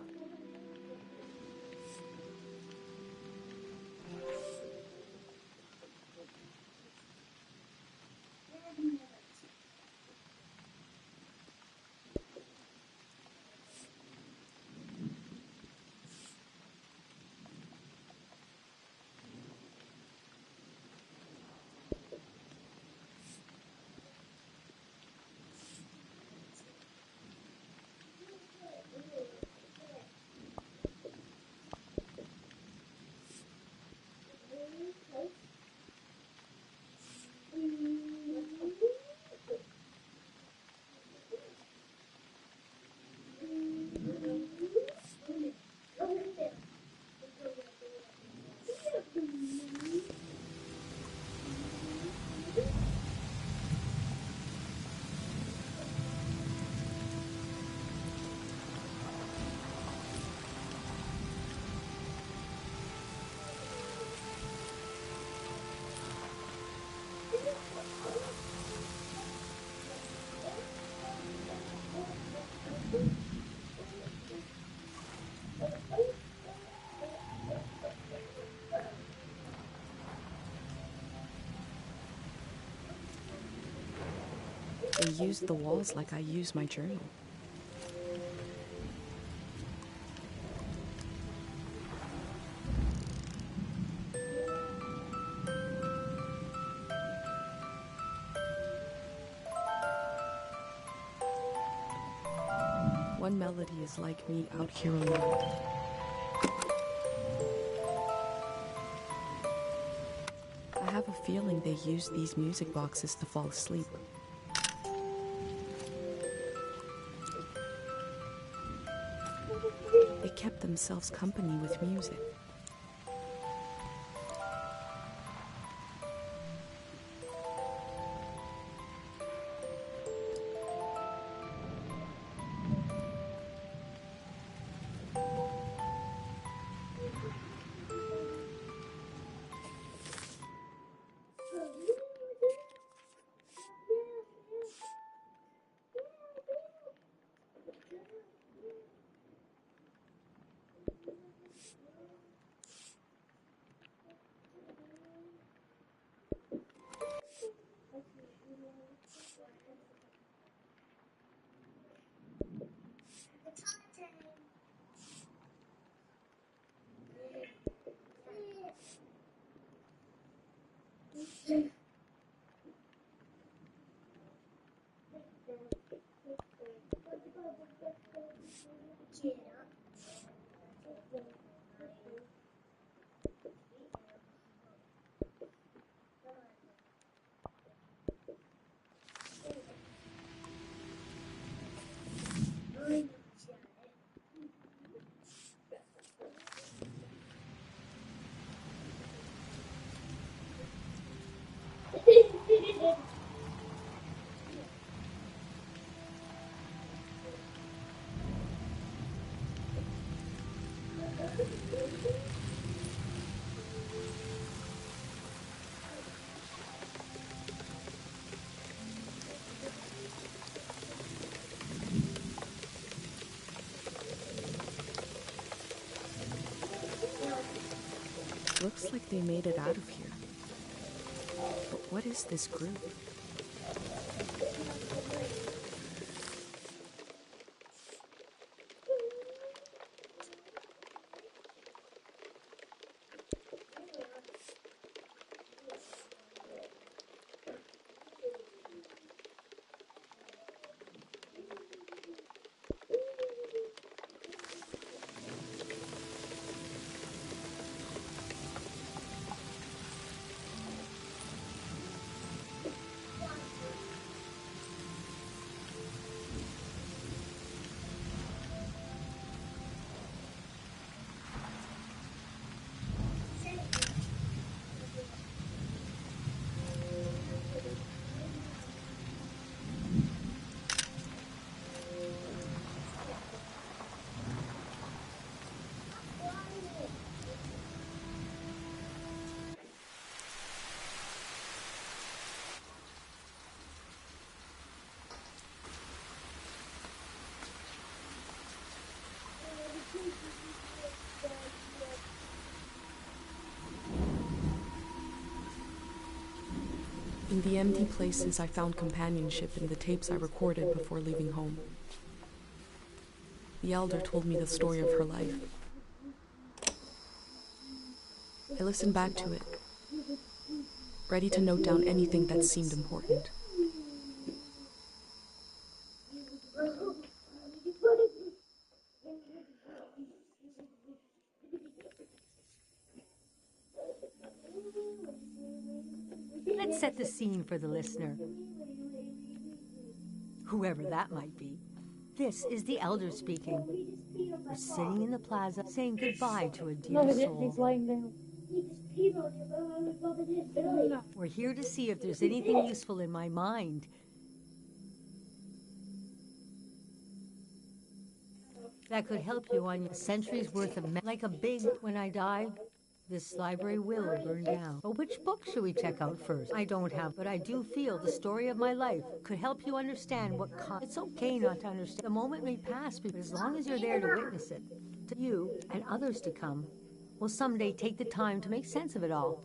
They used the walls like I use my journal. One melody is like me out here alone. I have a feeling they use these music boxes to fall asleep. They kept themselves company with music. Looks like they made it out of here. But what is this group? In the empty places, I found companionship in the tapes I recorded before leaving home. The elder told me the story of her life. I listened back to it, ready to note down anything that seemed important. Let's set the scene for the listener, whoever that might be. This is the elder speaking. We're sitting in the plaza saying goodbye to a dear He's soul. laying down. We're here to see if there's anything useful in my mind. That could help you on your centuries worth of like a big when I die. This library will burn down. But which book should we check out first? I don't have, but I do feel the story of my life could help you understand what it's okay not to understand. The moment may pass, but as long as you're there to witness it, to you and others to come, will someday take the time to make sense of it all.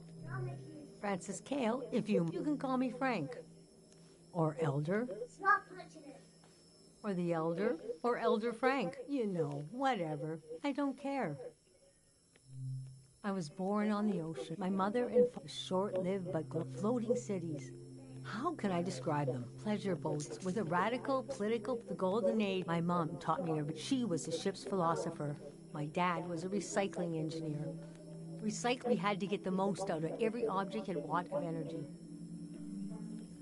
Francis Cale, if you can call me Frank. Or Elder. Or the Elder. Or Elder Frank. You know, whatever. I don't care. I was born on the ocean. My mother and father, short-lived but floating cities. How can I describe them? Pleasure boats with a radical, political, the golden age. My mom taught me to. She was a ship's philosopher. My dad was a recycling engineer. We had to get the most out of every object and watt of energy.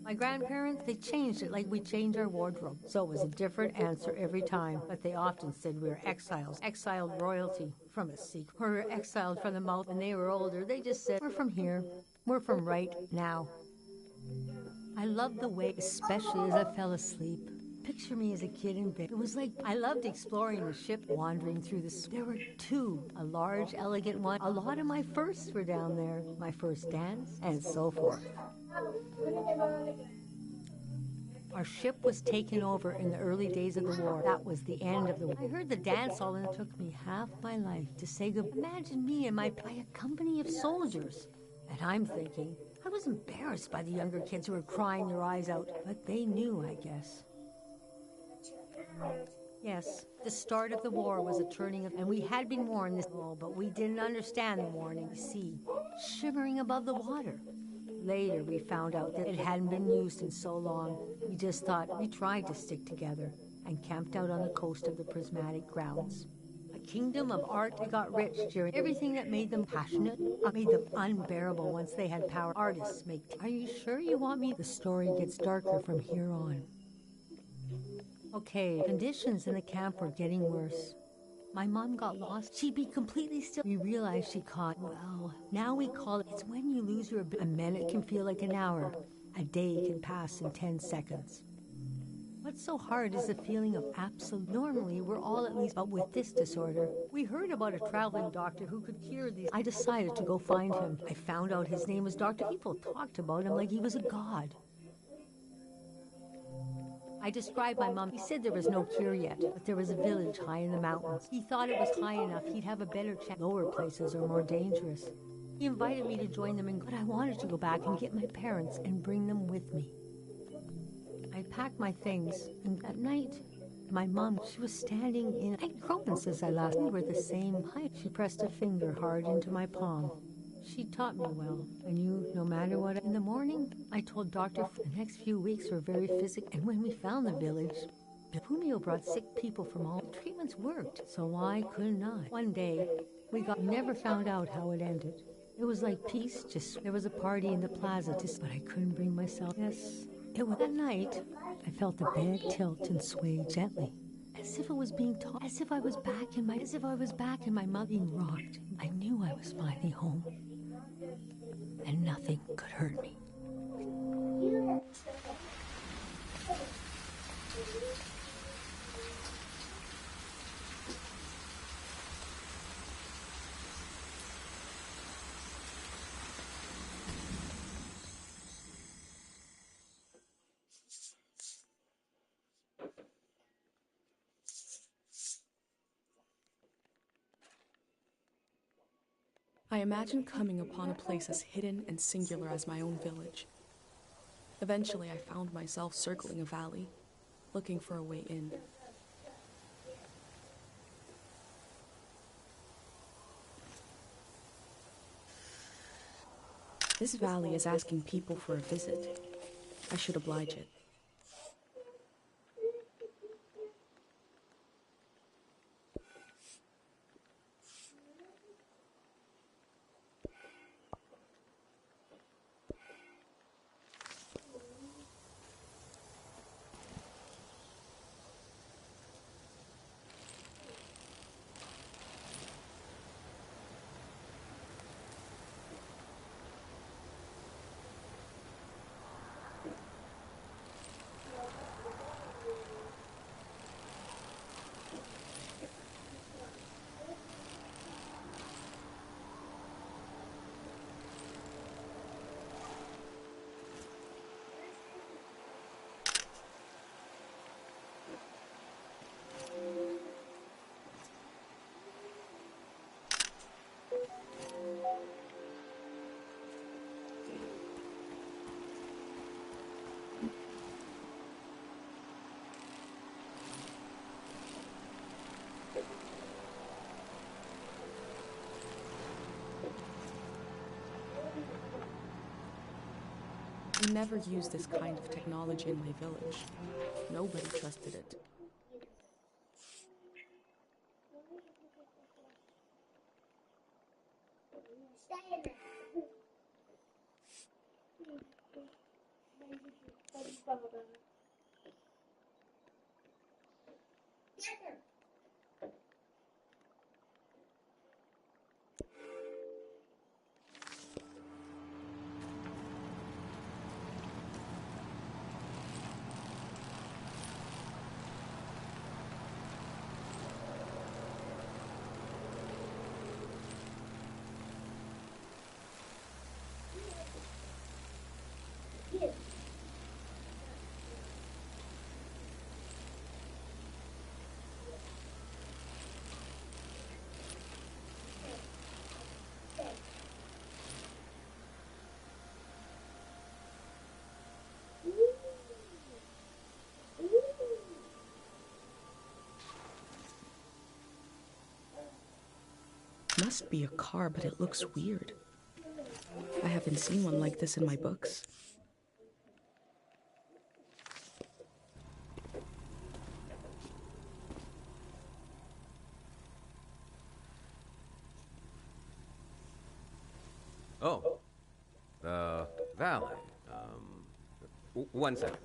My grandparents, they changed it like we change our wardrobe. So it was a different answer every time. But they often said we were exiles, exiled royalty from a secret. We were exiled from the mouth. When they were older, they just said, we're from here. We're from right now. I loved the way, especially as I fell asleep. Picture me as a kid in bed. It was like I loved exploring the ship, wandering through the. There were two, a large, elegant one. A lot of my firsts were down there. My first dance, and so forth. Our ship was taken over in the early days of the war. That was the end of the war. I heard the dance hall and it took me half my life to say goodbye. Imagine me and by a company of soldiers. And I'm thinking, I was embarrassed by the younger kids who were crying their eyes out. But they knew, I guess. Yes, the start of the war was a turning of, and we had been warned this all, but we didn't understand the warning. You see, shimmering above the water. Later, we found out that it hadn't been used in so long. We just thought we tried to stick together and camped out on the coast of the prismatic grounds. A kingdom of art that got rich during everything that made them passionate, made them unbearable once they had power. Artists make. Are you sure you want me? The story gets darker from here on. Okay, conditions in the camp were getting worse. My mom got lost. She'd be completely still. We realized she caught, well, now we call it, it's when you lose your ability. A minute can feel like an hour. A day can pass in 10 seconds. What's so hard is the feeling of absolute. Normally, we're all at least, but with this disorder, we heard about a traveling doctor who could cure these. I decided to go find him. I found out his name was Dr. People talked about him like he was a god. I described my mom. He said there was no cure yet, but there was a village high in the mountains. He thought it was high enough he'd have a better chance. Lower places are more dangerous. He invited me to join them, but I wanted to go back and get my parents and bring them with me. I packed my things, and at night, my mom, she was standing in. I'd grown since I last. We were the same height. She pressed a finger hard into my palm. She taught me well. I knew no matter what. In the morning, I told Doctor the next few weeks were very physical. And when we found the village, Pumio brought sick people from all. The treatments worked, so why couldn't I? One day, we never found out how it ended. It was like peace, just there was a party in the plaza, but I couldn't bring myself. Yes, it was that night. I felt the bed tilt and sway gently. As if it was being taught, as if I was back in my mother being rocked. I knew I was finally home. And nothing could hurt me. I imagined coming upon a place as hidden and singular as my own village. Eventually, I found myself circling a valley, looking for a way in. This valley is asking people for a visit. I should oblige it. never used this kind of technology in my village. Nobody trusted it. Must be a car, but it looks weird. I haven't seen one like this in my books. Oh, the valley. One second.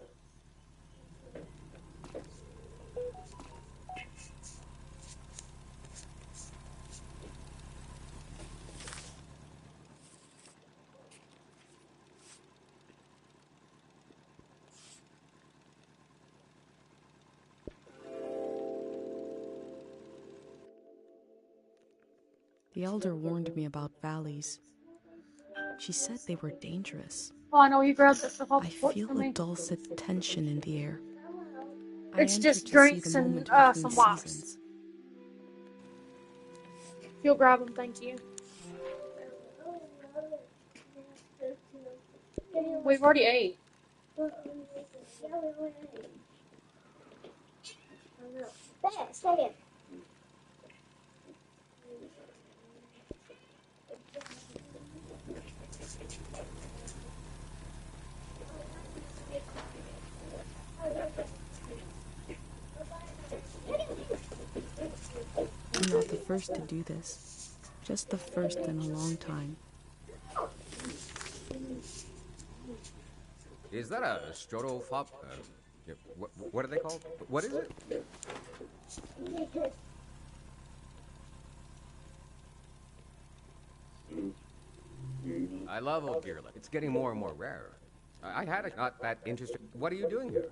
The elder warned me about valleys. She said they were dangerous. Oh, I know you grabbed this stuff off I the porch for feel a me. dulcet tension in the air. It's I just entered to see drinks the and moment between some wipes. seasons. You'll grab them, thank you. We've already ate. Stay there. I'm not the first to do this. Just the first in a long time. Is that a strotopop? What are they called? What is it? I love old gear. It's getting more and more rare. I had it not that interesting. What are you doing here?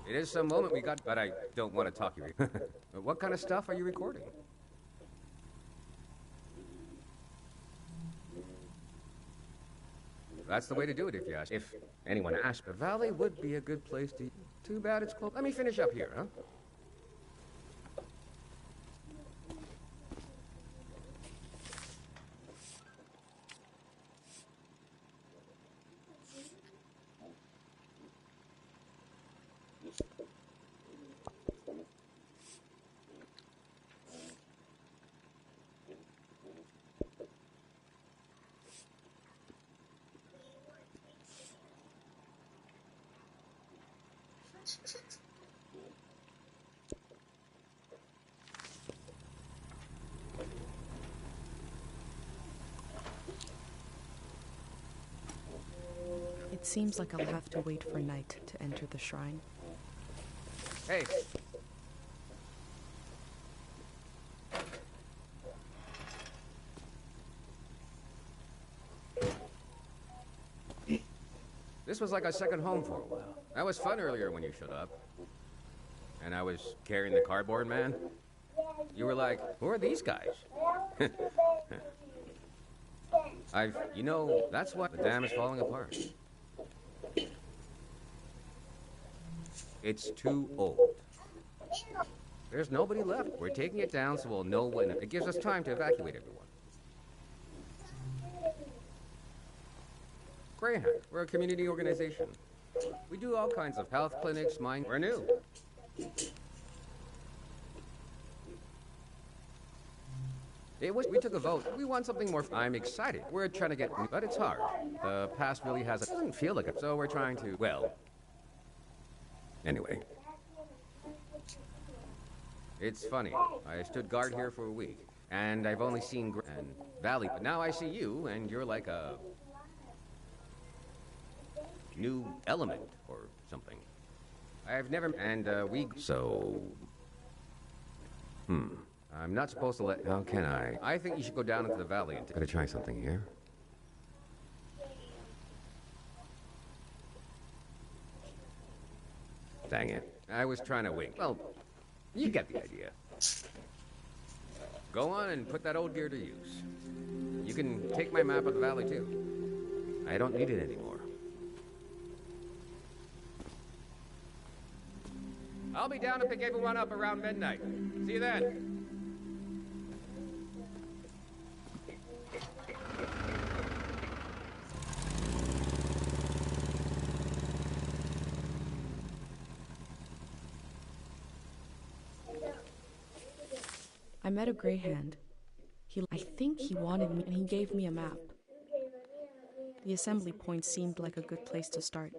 It is some moment we got, but I don't want to talk you. What kind of stuff are you recording? That's the way to do it if you ask. If anyone asks, the valley would be a good place to... Too bad it's close. Let me finish up here, huh? It seems like I'll have to wait for night to enter the shrine. Hey. This was like a second home for a while. That was fun earlier when you showed up. And I was carrying the cardboard man. You were like, who are these guys? That's why the dam is falling apart. It's too old. There's nobody left. We're taking it down so we'll know when. It gives us time to evacuate everyone. Greyhound, we're a community organization. We do all kinds of health clinics, mine. We're new. We took a vote. We want something more. I'm excited. We're trying to get, but it's hard. The past really it doesn't feel like it. So we're trying to, well, anyway. It's funny. I stood guard here for a week, and I've only seen and Valley, but now I see you, and you're like a new element or something. I've never, and so, I'm not supposed to let, how can I? I think you should go down into the valley and gotta try something here. Dang it. I was trying to wink. Well, you get the idea. Go on and put that old gear to use. You can take my map of the valley, too. I don't need it anymore. I'll be down to pick everyone up around midnight. See you then. I met a greyhound. I think he wanted me, and he gave me a map. The assembly point seemed like a good place to start.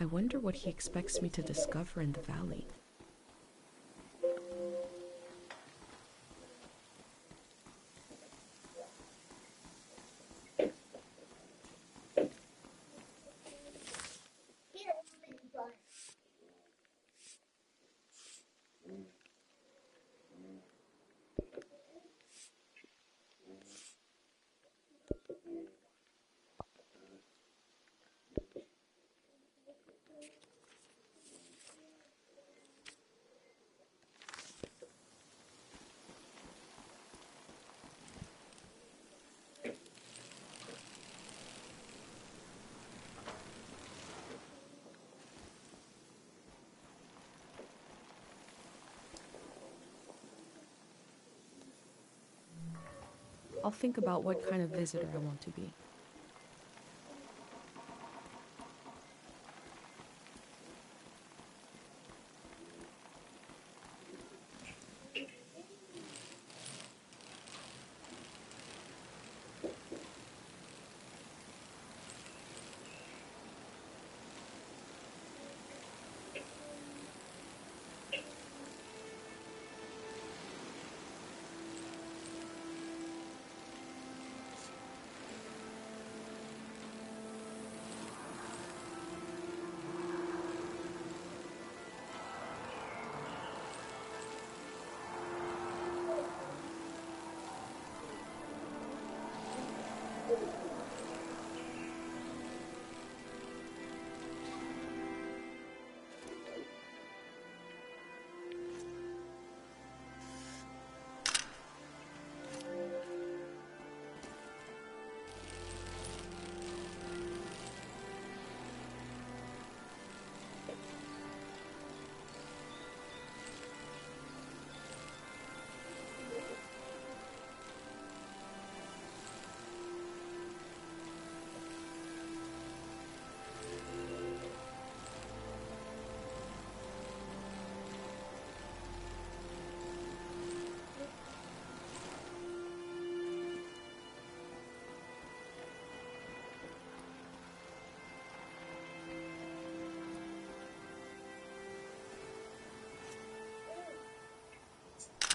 I wonder what he expects me to discover in the valley. I'll think about what kind of visitor I want to be.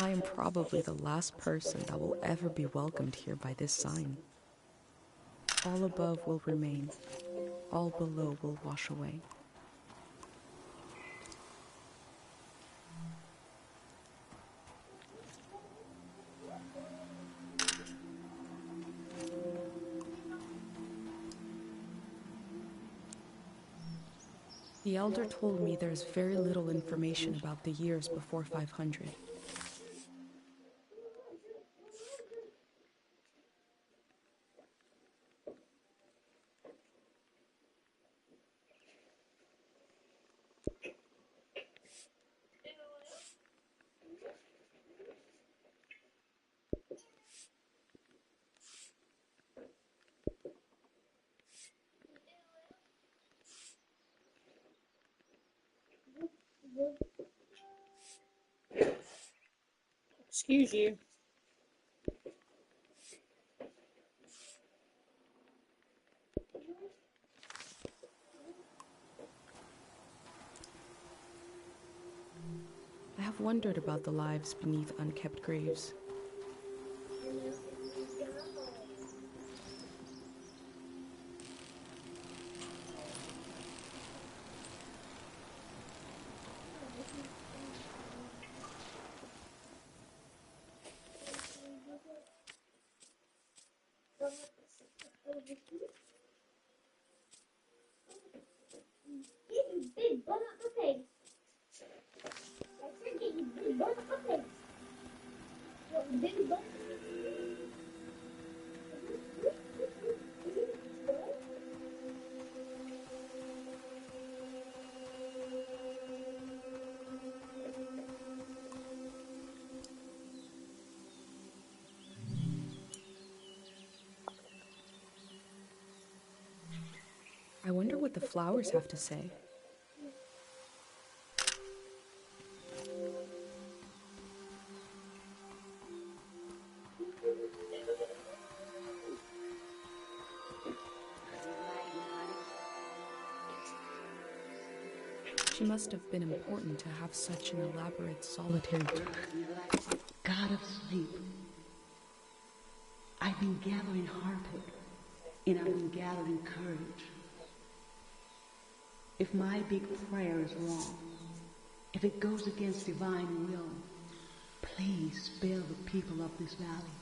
I am probably the last person that will ever be welcomed here by this sign. All above will remain, all below will wash away. The elder told me there is very little information about the years before 500. Excuse you. I have wondered about the lives beneath unkept graves. Big bun up the face. I said get you big bun up the face. What, big bun? I wonder what the flowers have to say. She must have been important to have such an elaborate solitary God of sleep. I've been gathering heartache, and I've been gathering courage. If my big prayer is wrong, if it goes against divine will, please spare the people of this valley.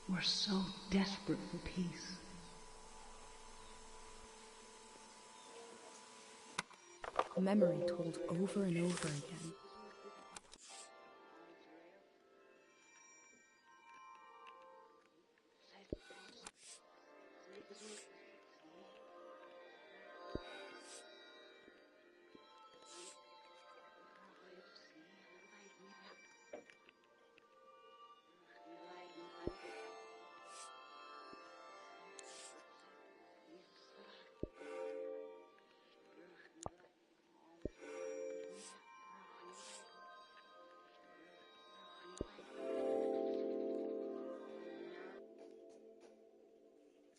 We're so desperate for peace. A memory told over and over again.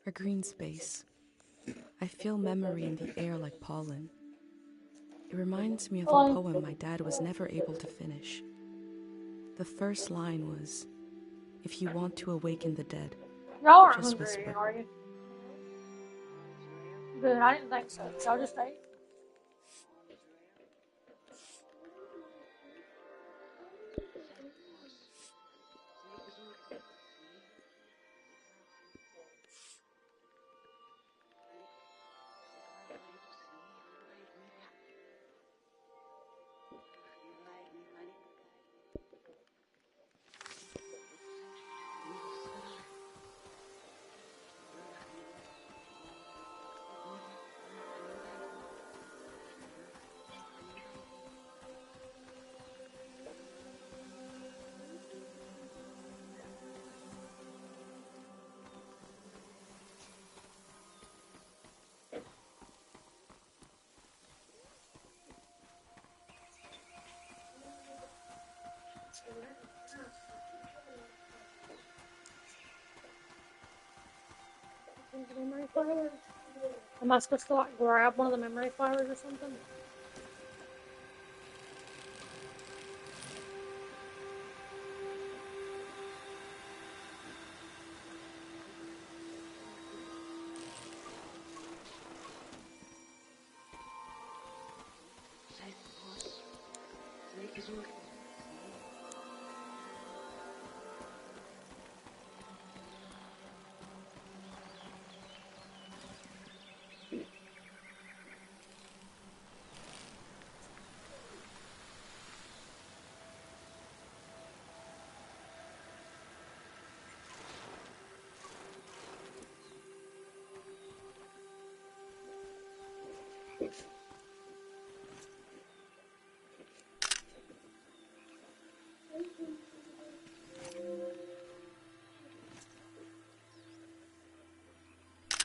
A green space. I feel memory in the air like pollen. It reminds me of a poem my dad was never able to finish. The first line was, "If you want to awaken the dead, Y'all aren't just hungry, whisper." are you? Good, I didn't think so. Y'all just ate. Memory flowers? Am I supposed to like grab one of the memory flowers or something?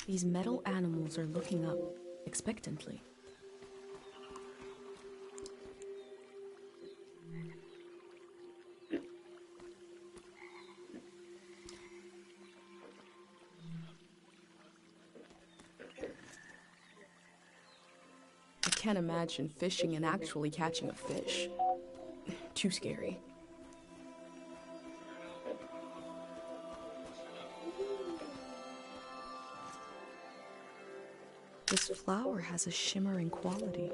These metal animals are looking up, expectantly. can't imagine fishing and actually catching a fish. Too scary. This flower has a shimmering quality.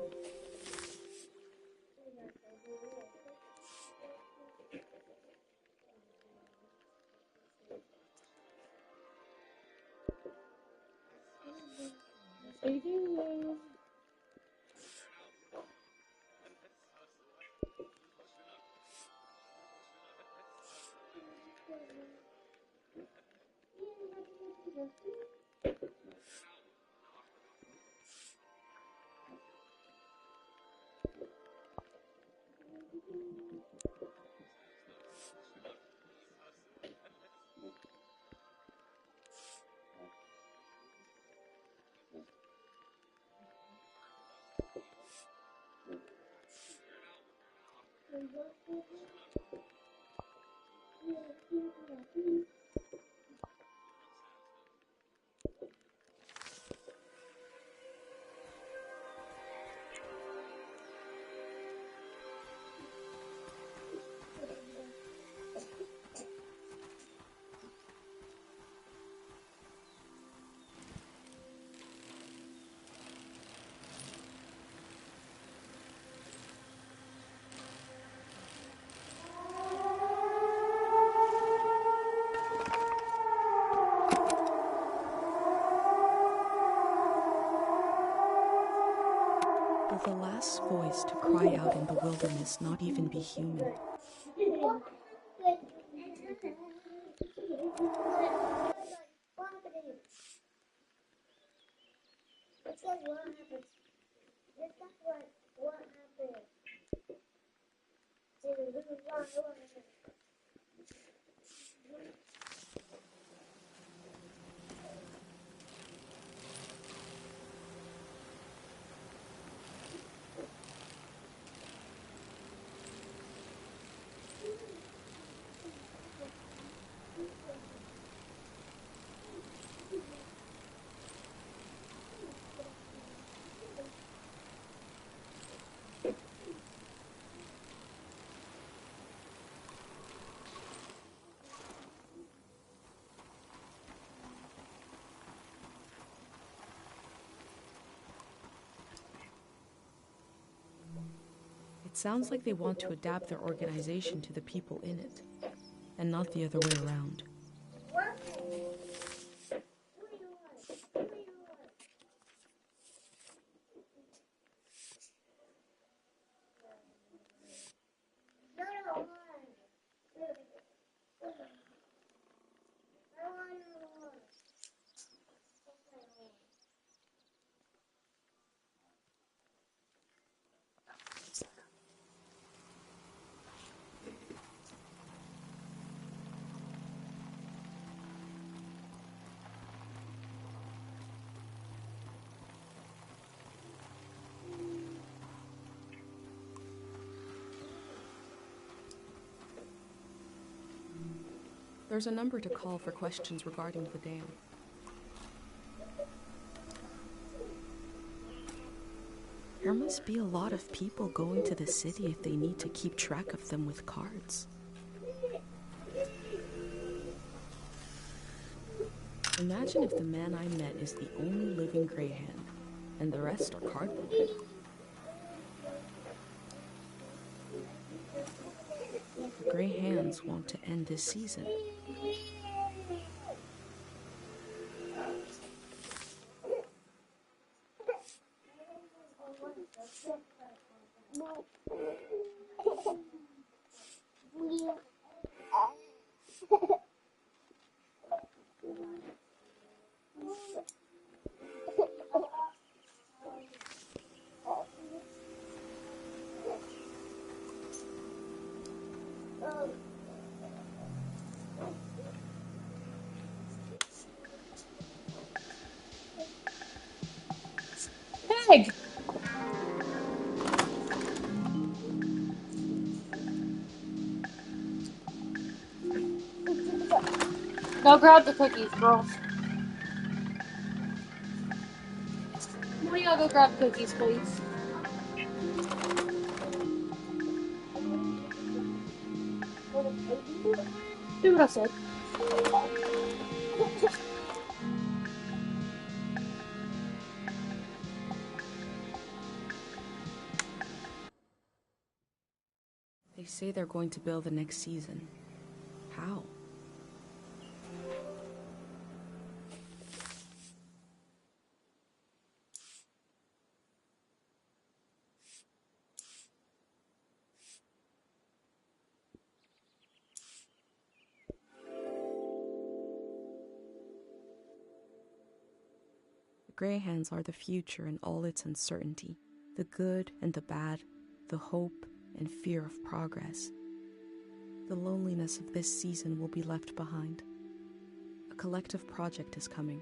Will the last voice to cry out in the wilderness not even be human? It sounds like they want to adapt their organization to the people in it, and not the other way around. There's a number to call for questions regarding the dam. There must be a lot of people going to the city if they need to keep track of them with cards. Imagine if the man I met is the only living greyhound, and the rest are cardboard. The greyhounds want to end this season. Peg! Go grab the cookies, girls. One of y'all go grab cookies, please. Do what I said. They say they're going to build the next season. How? The Greyhands are the future in all its uncertainty, the good and the bad, the hope and fear of progress. The loneliness of this season will be left behind. A collective project is coming.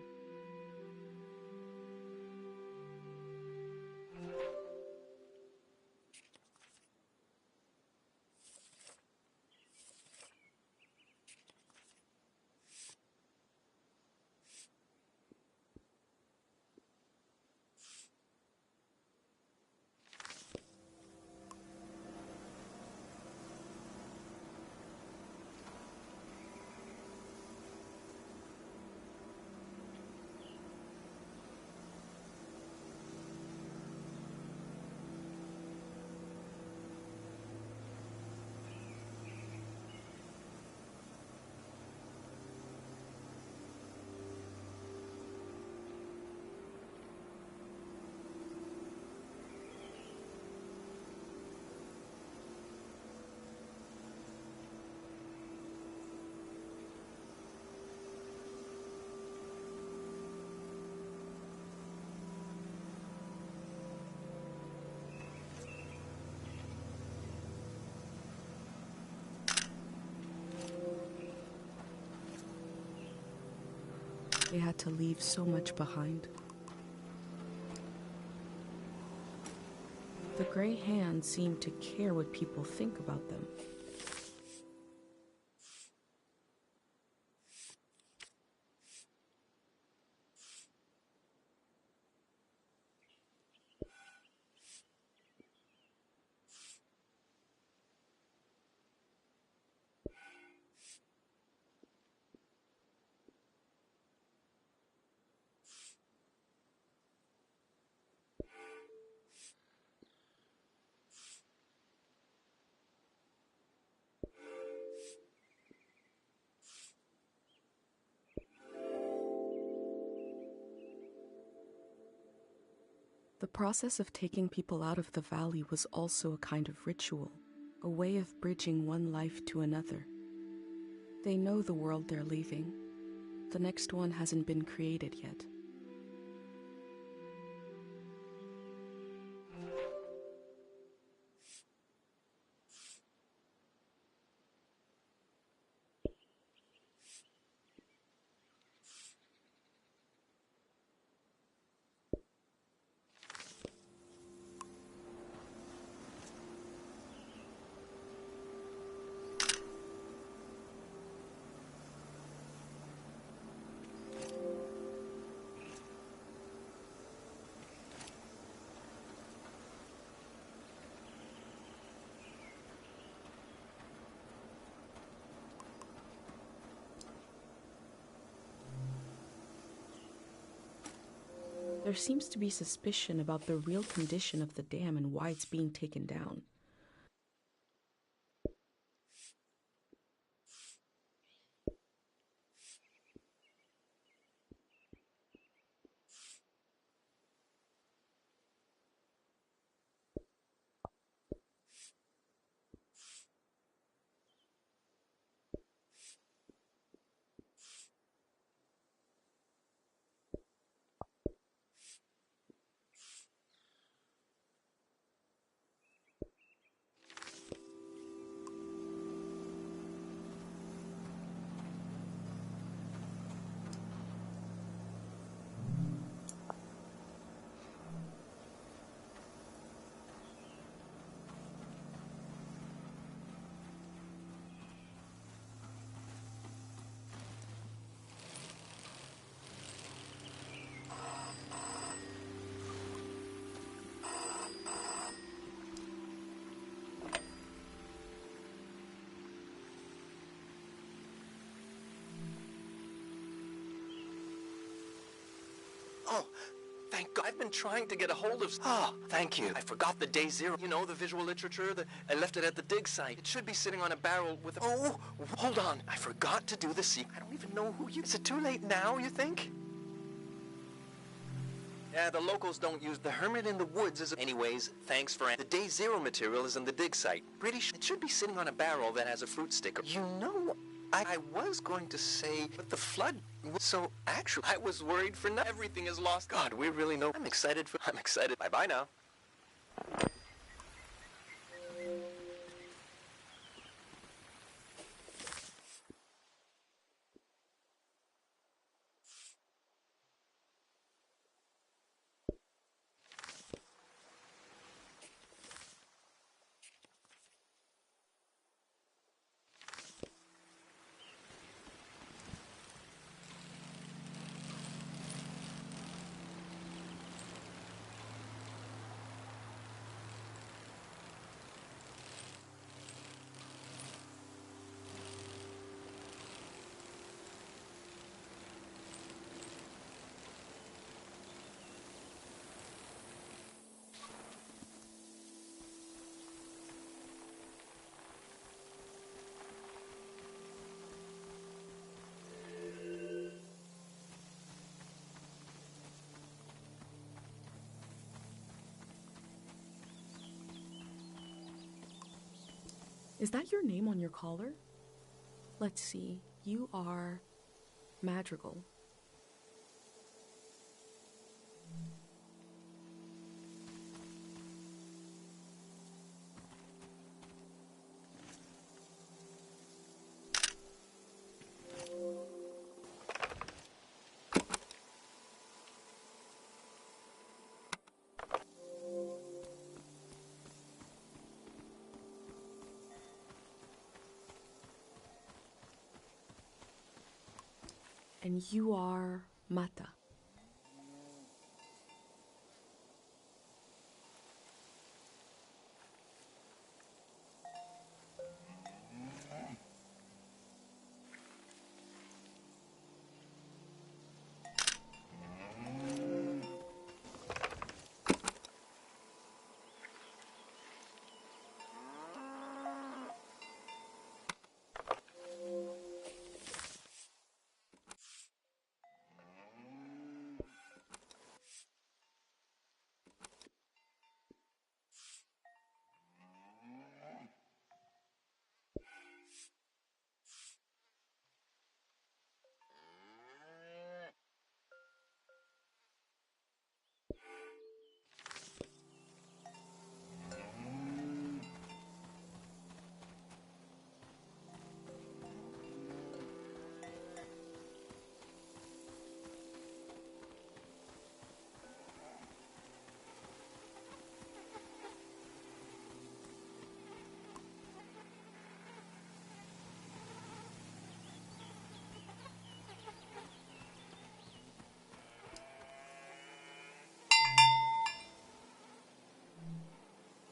They had to leave so much behind. The Grey Hands seem to care what people think about them. The process of taking people out of the valley was also a kind of ritual, a way of bridging one life to another. They know the world they're leaving. The next one hasn't been created yet. There seems to be suspicion about the real condition of the dam and why it's being taken down. Oh, thank God. I've been trying to get a hold of... Oh, thank you. I forgot the day zero. You know, the visual literature. I left it at the dig site. It should be sitting on a barrel with a... Oh, hold on. I forgot to do the secret. I don't even know who you... Is it too late now, you think? Yeah, the locals don't use the hermit in the woods as... Anyways, thanks for... The day zero material is in the dig site. British... It should be sitting on a barrel that has a fruit sticker. You know... I was going to say, but the flood... So, actually, I was worried for now. Everything is lost. God, we really know. I'm excited. Bye-bye now. Is that your name on your collar? Let's see. You are Madrigal. And you are Mata.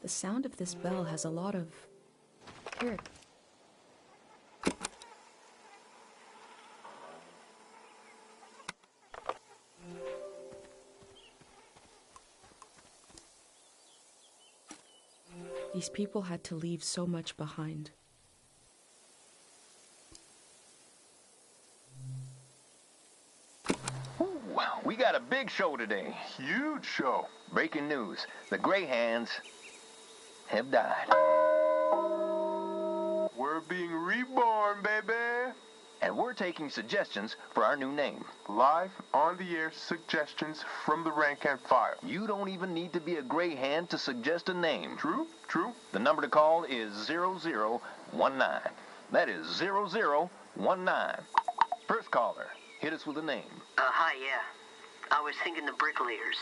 The sound of this bell has a lot of character. These people had to leave so much behind. Wow, we got a big show today. Huge show. Breaking news. The Grey Hands have died. We're being reborn, baby. And we're taking suggestions for our new name. Live on the air suggestions from the rank and file. You don't even need to be a Grey Hand to suggest a name. True, true. The number to call is 0019. That is 0019. First caller, hit us with a name. Hi, yeah. I was thinking the bricklayers.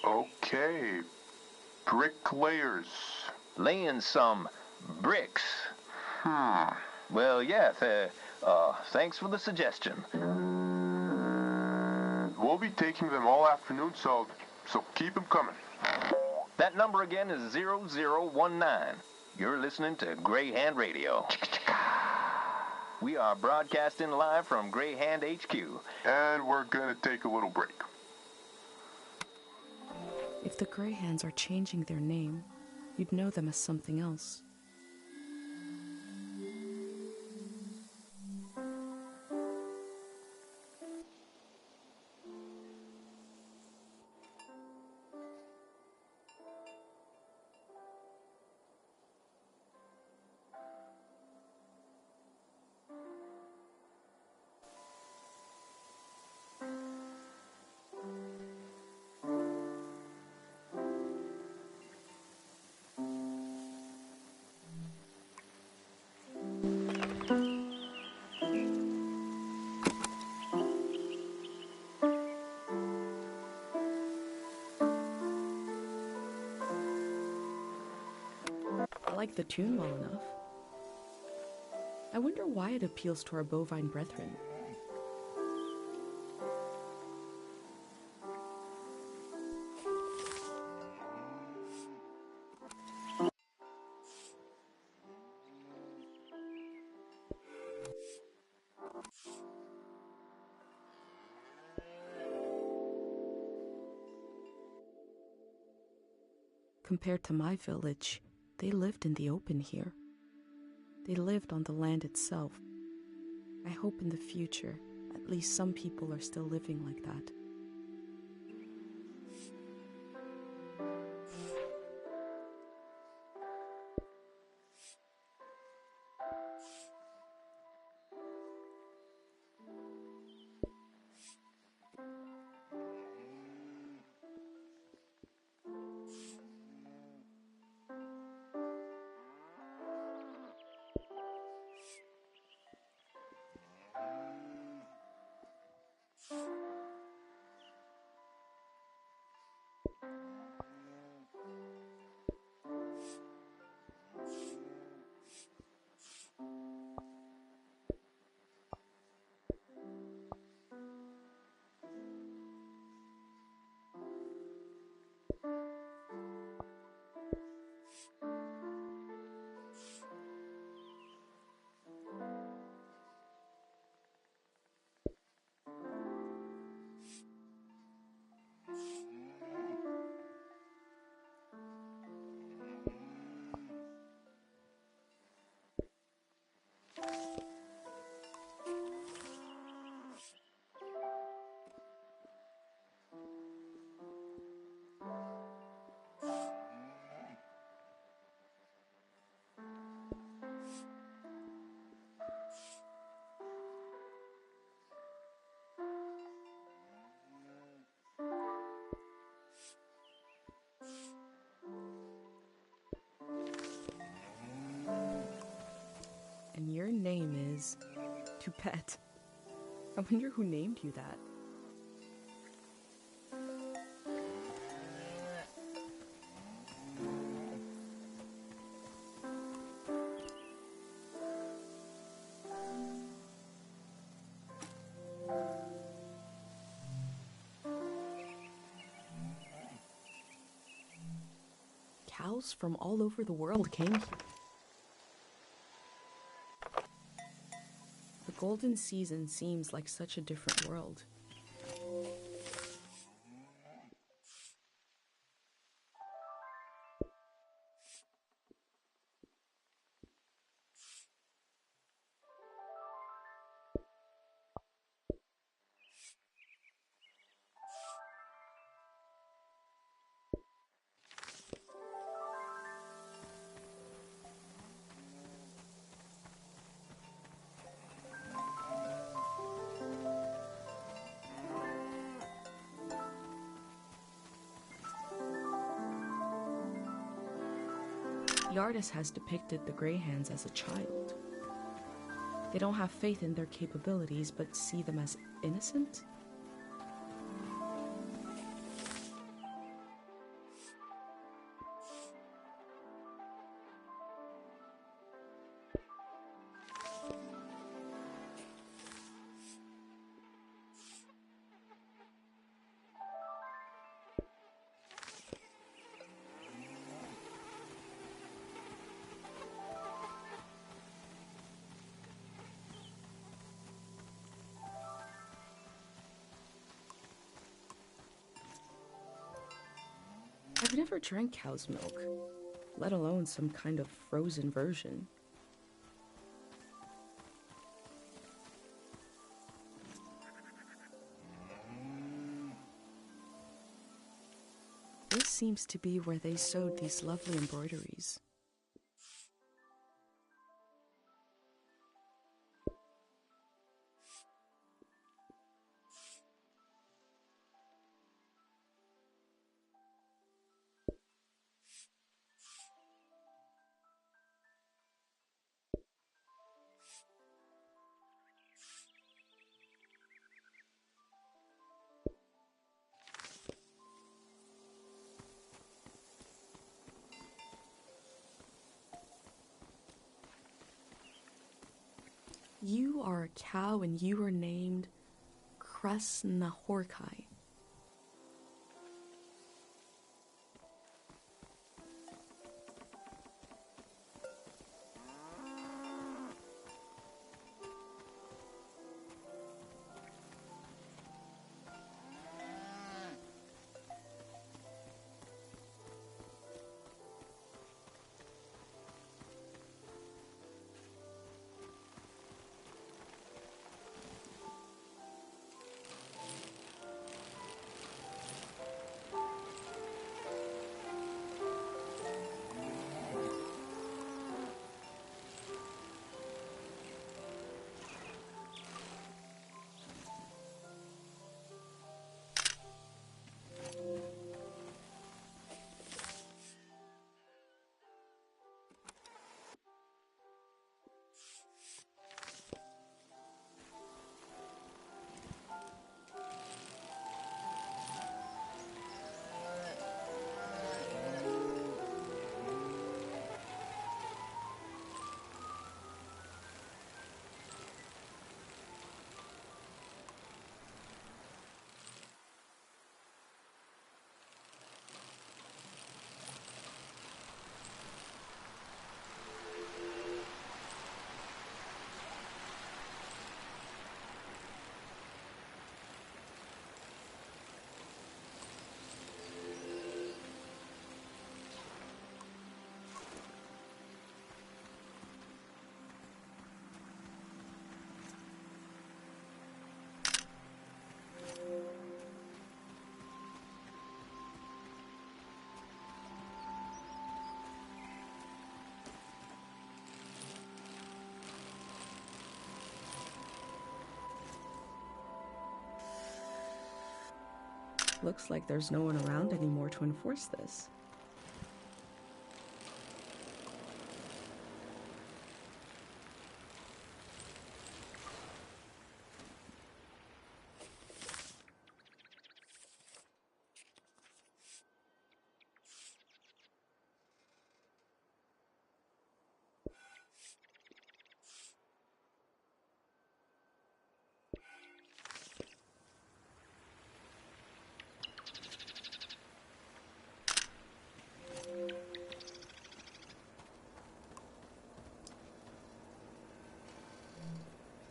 Okay. Bricklayers. Laying some bricks. Well, yeah, thanks for the suggestion. We'll be taking them all afternoon, so keep them coming. That number again is 0019. You're listening to Grey Hand Radio. We are broadcasting live from Grey Hand HQ. And we're going to take a little break. If the greyhounds are changing their name, you'd know them as something else. I like the tune well enough. I wonder why it appeals to our bovine brethren. Compared to my village, they lived in the open here. They lived on the land itself. I hope in the future, at least some people are still living like that. And your name is Toupette. I wonder who named you that. Cows from all over the world came here. The golden season seems like such a different world. The artist has depicted the greyhounds as a child. They don't have faith in their capabilities, but see them as innocent? never drank cow's milk, let alone some kind of frozen version. This seems to be where they sewed these lovely embroideries. You are a cow and you are named Kresnahorkai. Looks like there's no one around anymore to enforce this.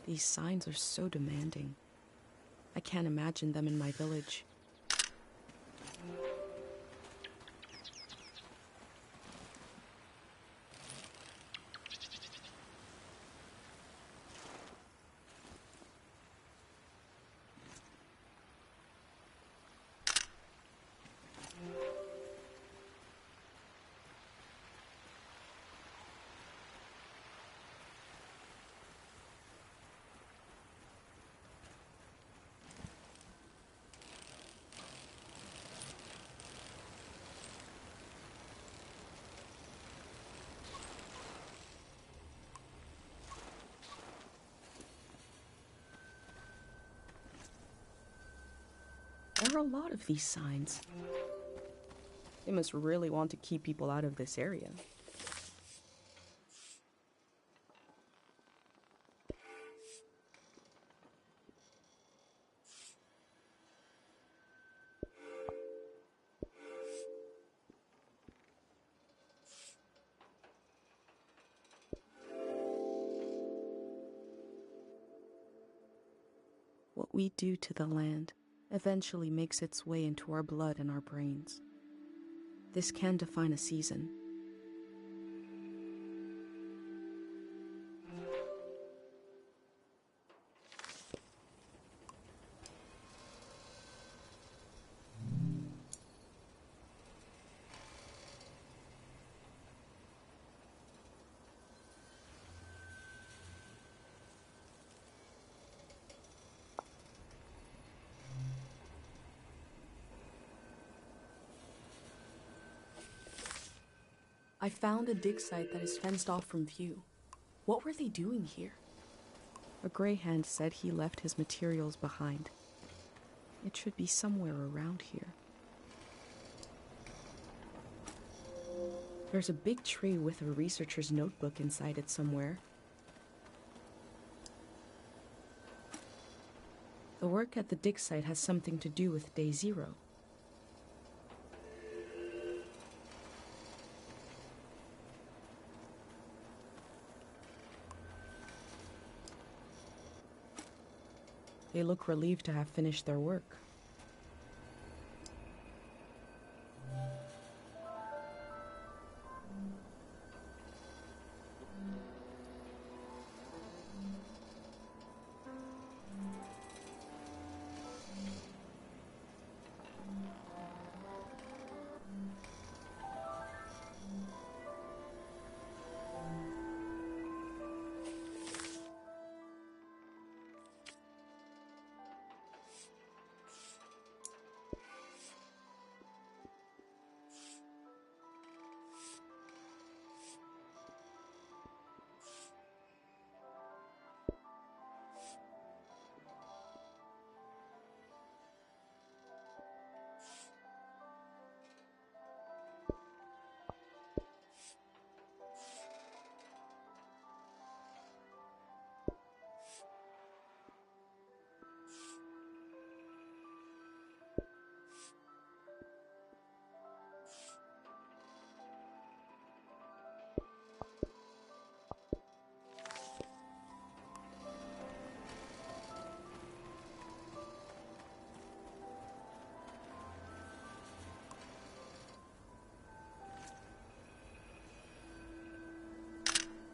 These signs are so demanding. I can't imagine them in my village. There are a lot of these signs. They must really want to keep people out of this area. What we do to the land eventually makes its way into our blood and our brains. This can define a season. I found a dig site that is fenced off from view. What were they doing here? A greyhound said he left his materials behind. It should be somewhere around here. There's a big tree with a researcher's notebook inside it somewhere. The work at the dig site has something to do with Day Zero. They look relieved to have finished their work.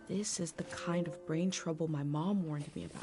This is the kind of brain trouble my mom warned me about.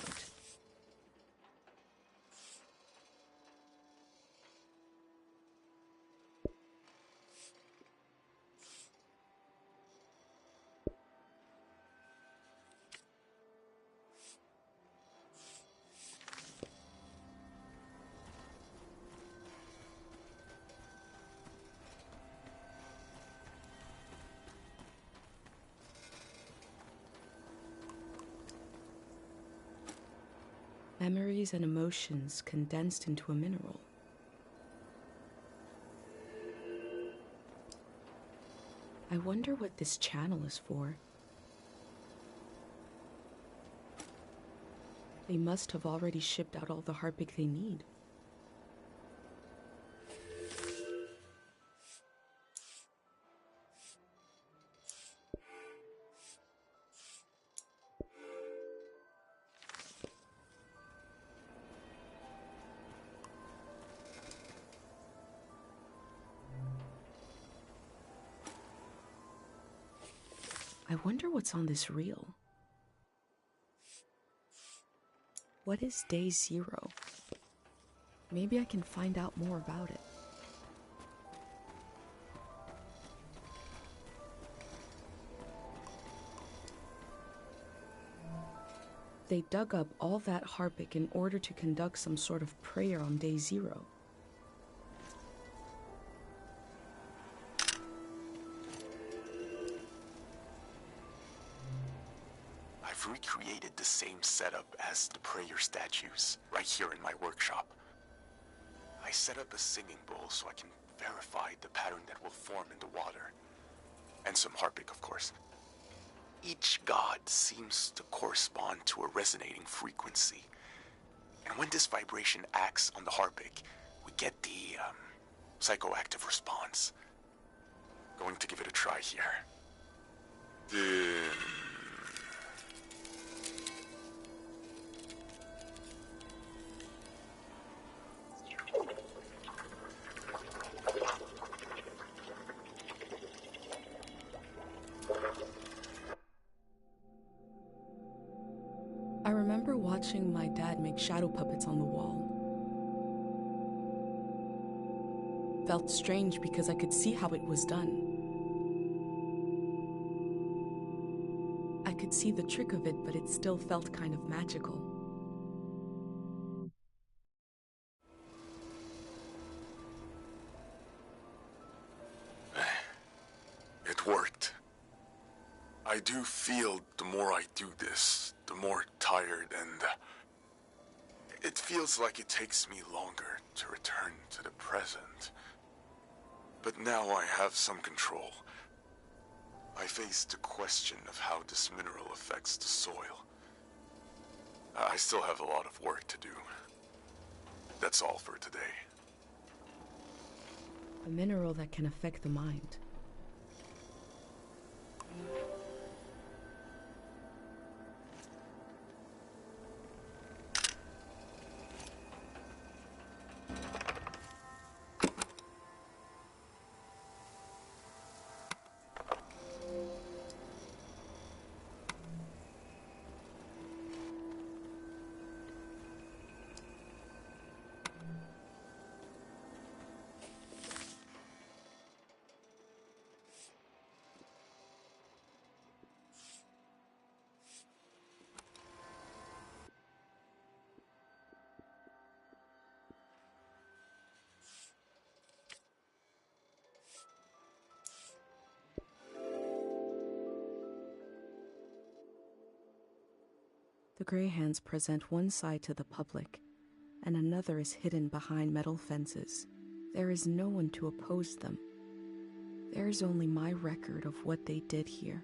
Memories and emotions condensed into a mineral. I wonder what this channel is for. They must have already shipped out all the harpic they need. I wonder what's on this reel. What is Day Zero? Maybe I can find out more about it. They dug up all that harpic in order to conduct some sort of prayer on Day Zero. I've recreated the same setup as the prayer statues right here in my workshop. I set up a singing bowl so I can verify the pattern that will form in the water. And some harpic, of course. Each god seems to correspond to a resonating frequency. And when this vibration acts on the harpic, we get the psychoactive response. Going to give it a try here. watching my dad make shadow puppets on the wall. Felt strange because I could see how it was done. I could see the trick of it, but it still felt kind of magical. It worked. I do feel the more I do this, the more tired, and it feels like it takes me longer to return to the present. But now I have some control. I face the question of how this mineral affects the soil. I still have a lot of work to do. That's all for today. A mineral that can affect the mind. The Greyhands present one side to the public, and another is hidden behind metal fences. There is no one to oppose them. There is only my record of what they did here.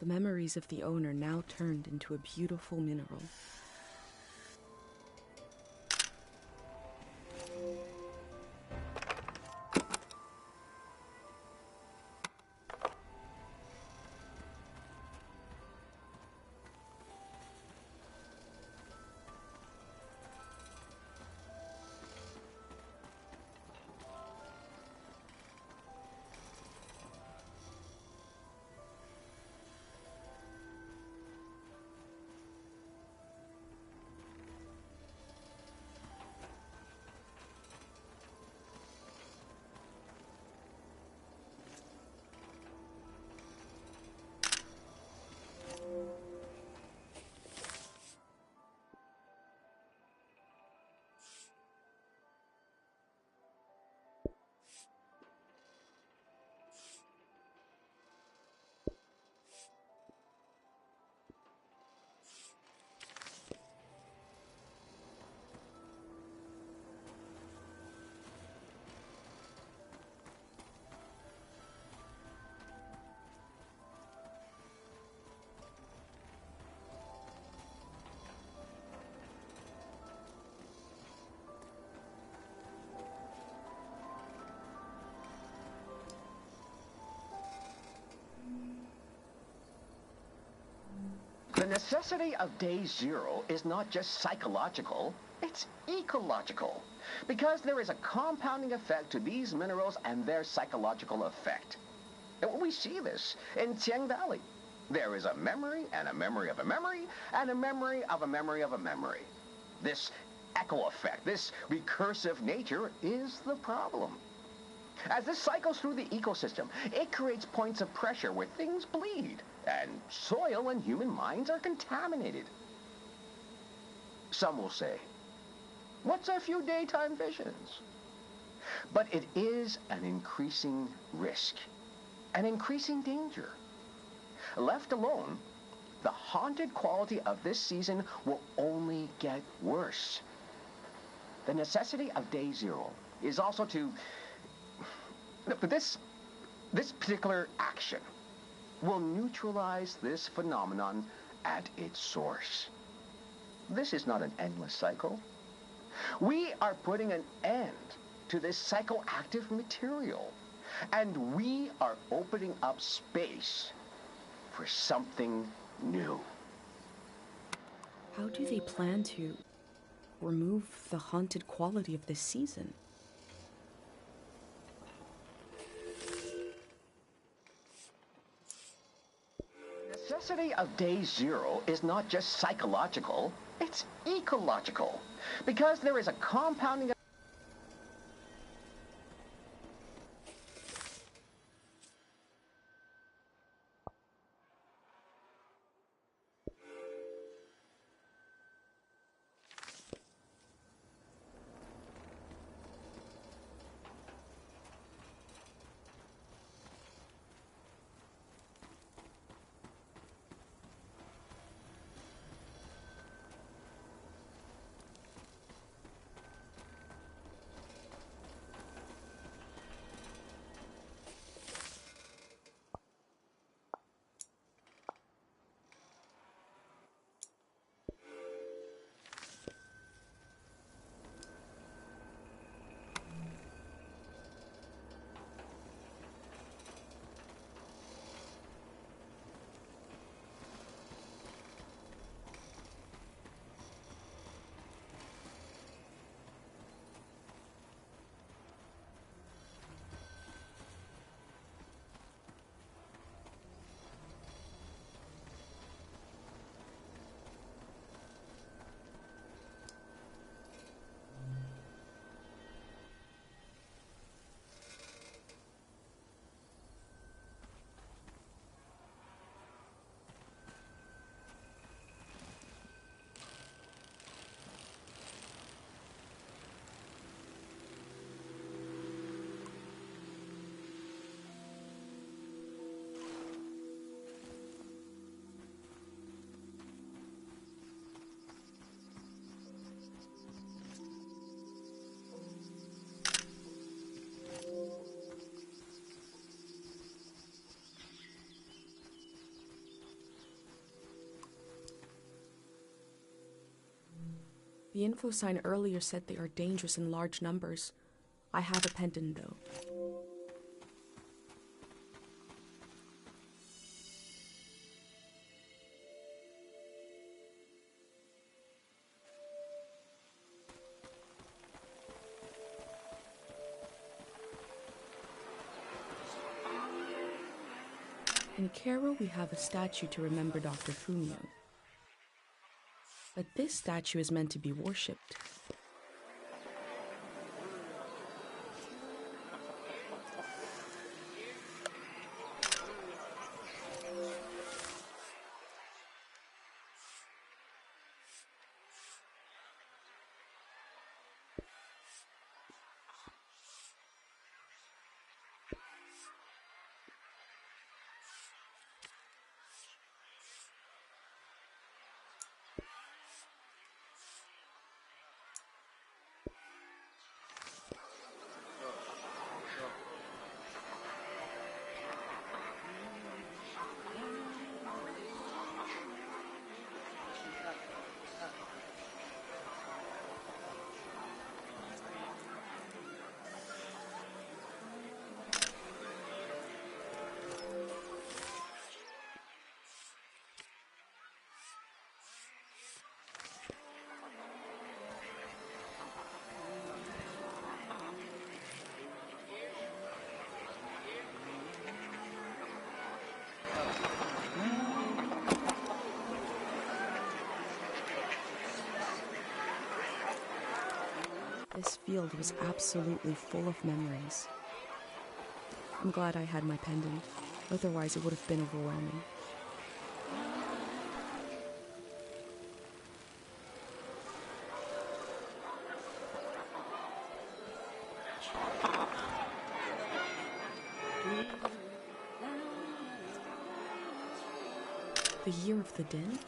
The memories of the owner now turned into a beautiful mineral. The necessity of day zero is not just psychological, it's ecological. Because there is a compounding effect to these minerals and their psychological effect. And we see this in Tiang Valley. There is a memory and a memory of a memory and a memory of a memory of a memory. This echo effect, this recursive nature is the problem. As this cycles through the ecosystem, it creates points of pressure where things bleed, and soil and human minds are contaminated. Some will say, what's a few daytime visions? But it is an increasing risk, an increasing danger. Left alone, the haunted quality of this season will only get worse. The necessity of day zero is also to... This particular action will neutralize this phenomenon at its source. This is not an endless cycle. We are putting an end to this psychoactive material, and we are opening up space for something new. How do they plan to remove the haunted quality of this season? The necessity of day zero is not just psychological, it's ecological, because there is a compounding. The info sign earlier said they are dangerous in large numbers. I have a pendant, though. In Cairo, we have a statue to remember Dr. Fumio. But this statue is meant to be worshipped. This field was absolutely full of memories. I'm glad I had my pendant, otherwise it would have been overwhelming. The Year of the Din?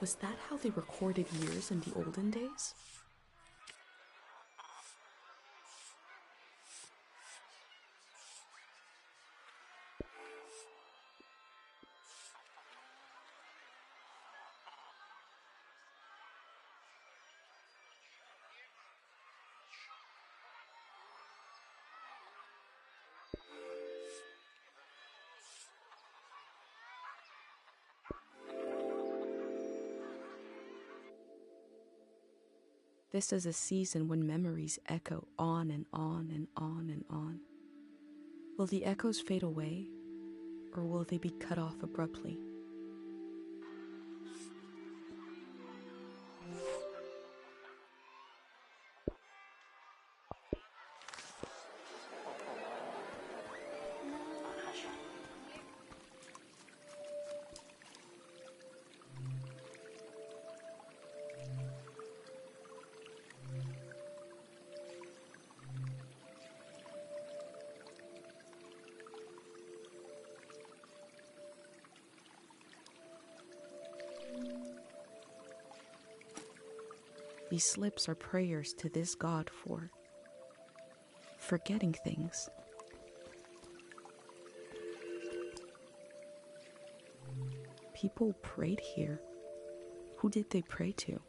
Was that how they recorded years in the olden days? This is a season when memories echo on and on and on and on. Will the echoes fade away, or will they be cut off abruptly? These slips are prayers to this god for forgetting things. People prayed here. Who did they pray to?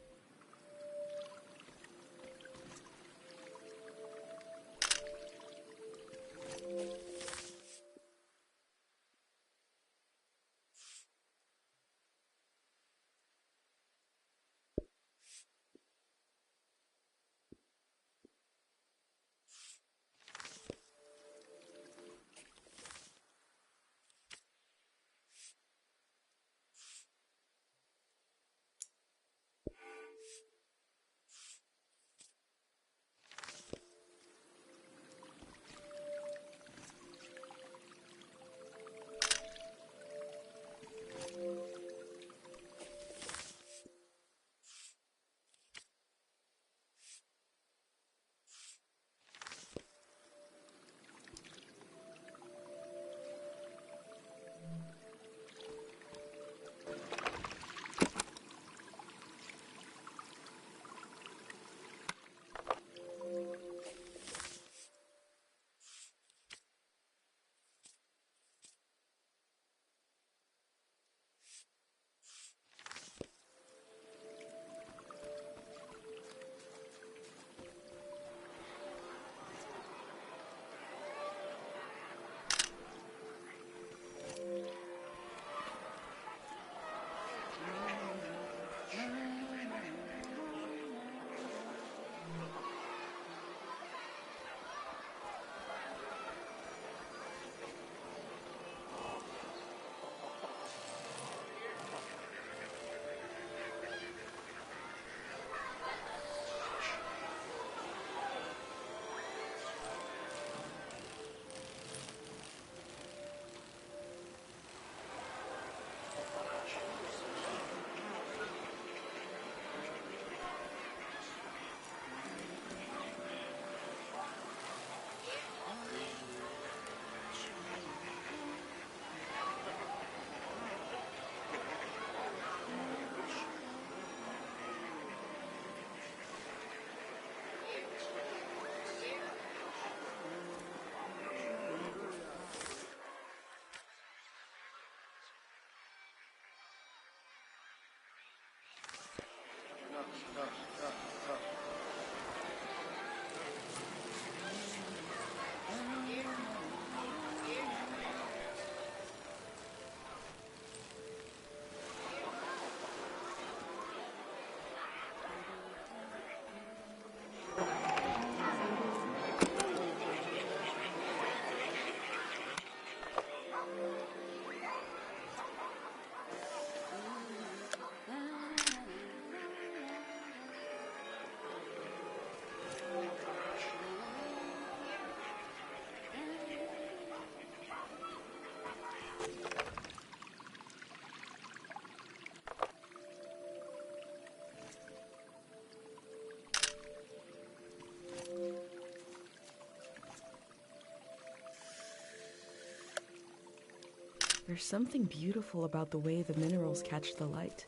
There's something beautiful about the way the minerals catch the light.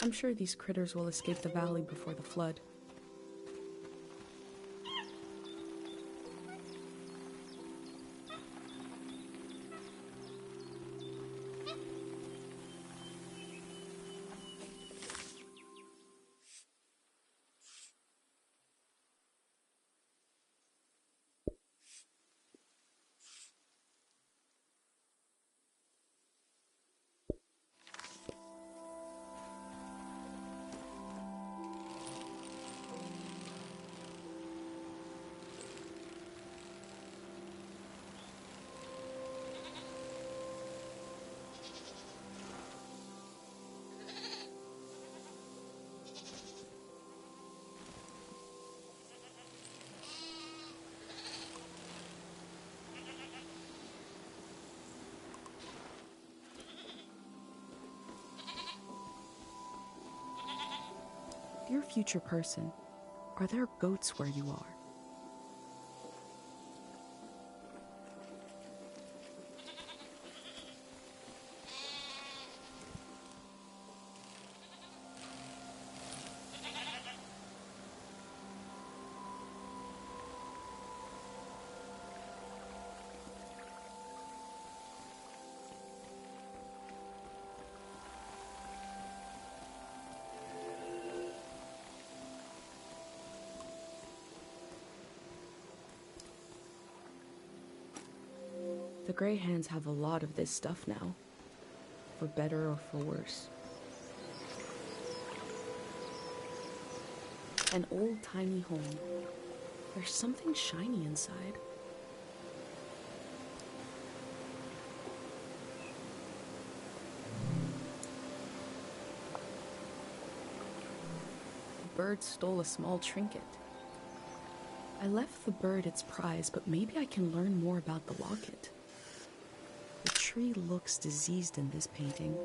I'm sure these critters will escape the valley before the flood. Dear future person, are there goats where you are? The Greyhands have a lot of this stuff now, for better or for worse. An old tiny home. There's something shiny inside. The bird stole a small trinket. I left the bird its prize, but maybe I can learn more about the locket. The tree looks diseased in this painting.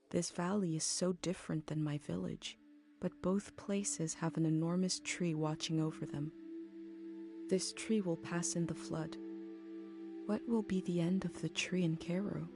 This valley is so different than my village, but both places have an enormous tree watching over them. This tree will pass in the flood. What will be the end of the tree in Cairo?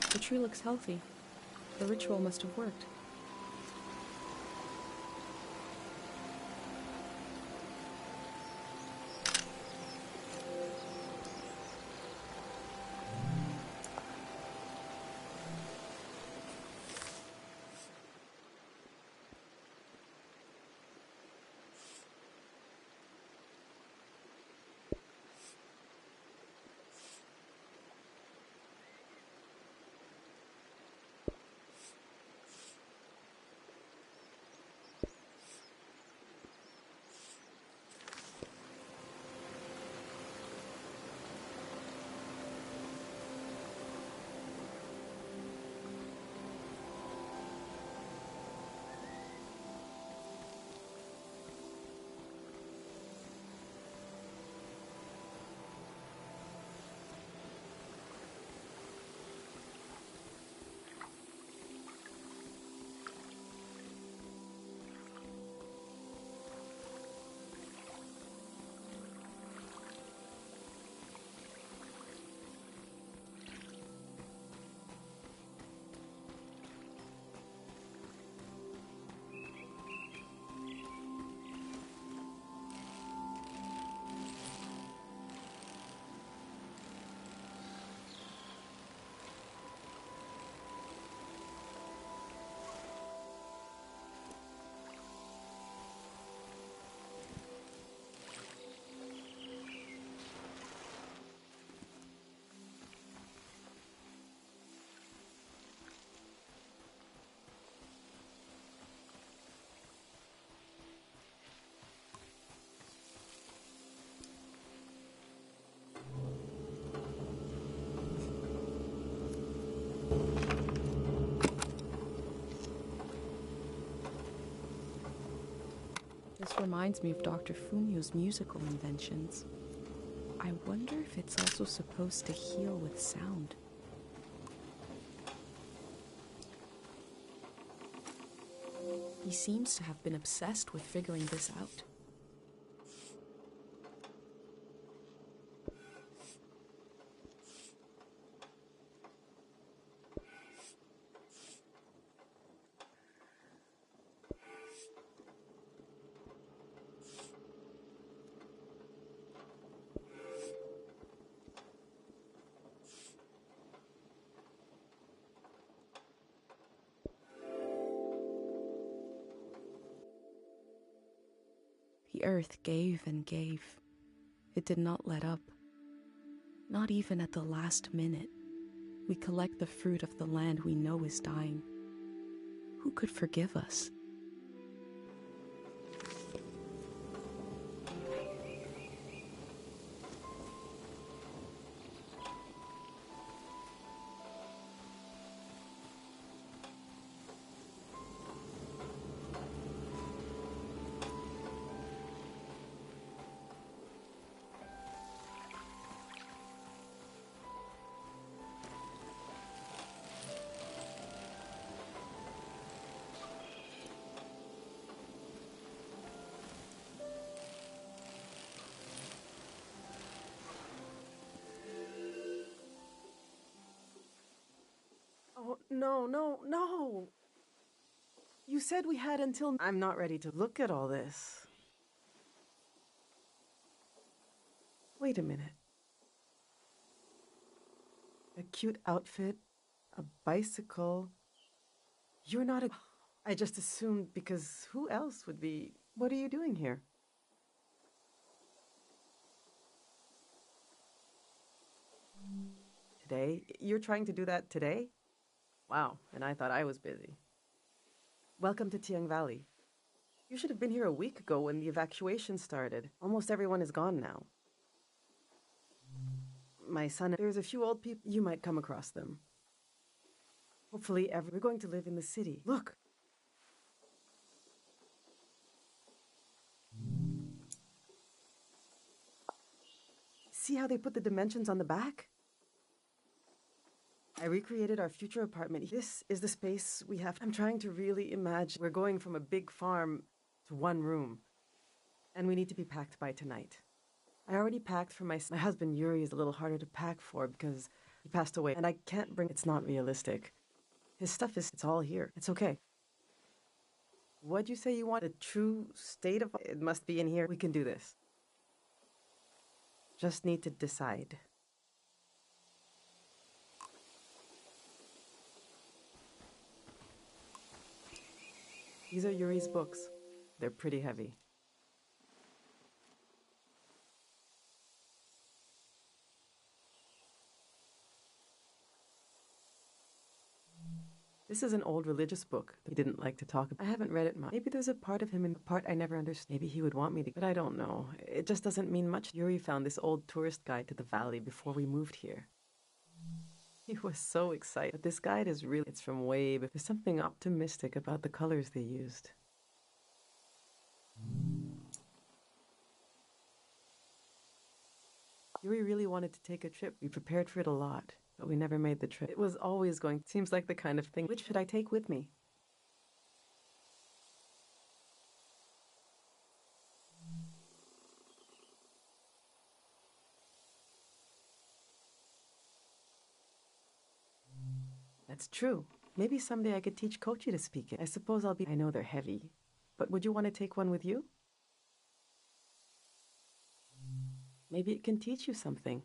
The tree looks healthy. The ritual must have worked. This reminds me of Dr. Fumio's musical inventions. I wonder if it's also supposed to heal with sound. He seems to have been obsessed with figuring this out. The earth gave and gave. It did not let up. Not even at the last minute. We collect the fruit of the land we know is dying. Who could forgive us? Oh, no. You said we had until... I'm not ready to look at all this. Wait a minute. A cute outfit, a bicycle. You're not a... I just assumed because who else would be... What are you doing here? Today? You're trying to do that today? Wow, and I thought I was busy. Welcome to Tiang Valley. You should have been here a week ago when the evacuation started. Almost everyone is gone now. My son, there's a few old people. You might come across them. Hopefully, we're going to live in the city. Look! See how they put the dimensions on the back? I recreated our future apartment. This is the space we have. I'm trying to really imagine. We're going from a big farm to one room. And we need to be packed by tonight. I already packed for my husband. Yuri is a little harder to pack for because he passed away. And I can't bring... It's not realistic. His stuff it's all here. It's okay. What'd you say you want? A true state of... It must be in here. We can do this. Just need to decide. These are Yuri's books. They're pretty heavy. This is an old religious book that he didn't like to talk about. I haven't read it much. Maybe there's a part of him in the part I never understood. Maybe he would want me to, but I don't know. It just doesn't mean much. Yuri found this old tourist guide to the valley before we moved here. He was so excited. But this guide is really... It's from way back. There's something optimistic about the colors they used. Yuri really wanted to take a trip. We prepared for it a lot, but we never made the trip. It was always going... Seems like the kind of thing... Which should I take with me? That's true. Maybe someday I could teach Kochi to speak it. I suppose I'll be... I know they're heavy, but would you want to take one with you? Maybe it can teach you something,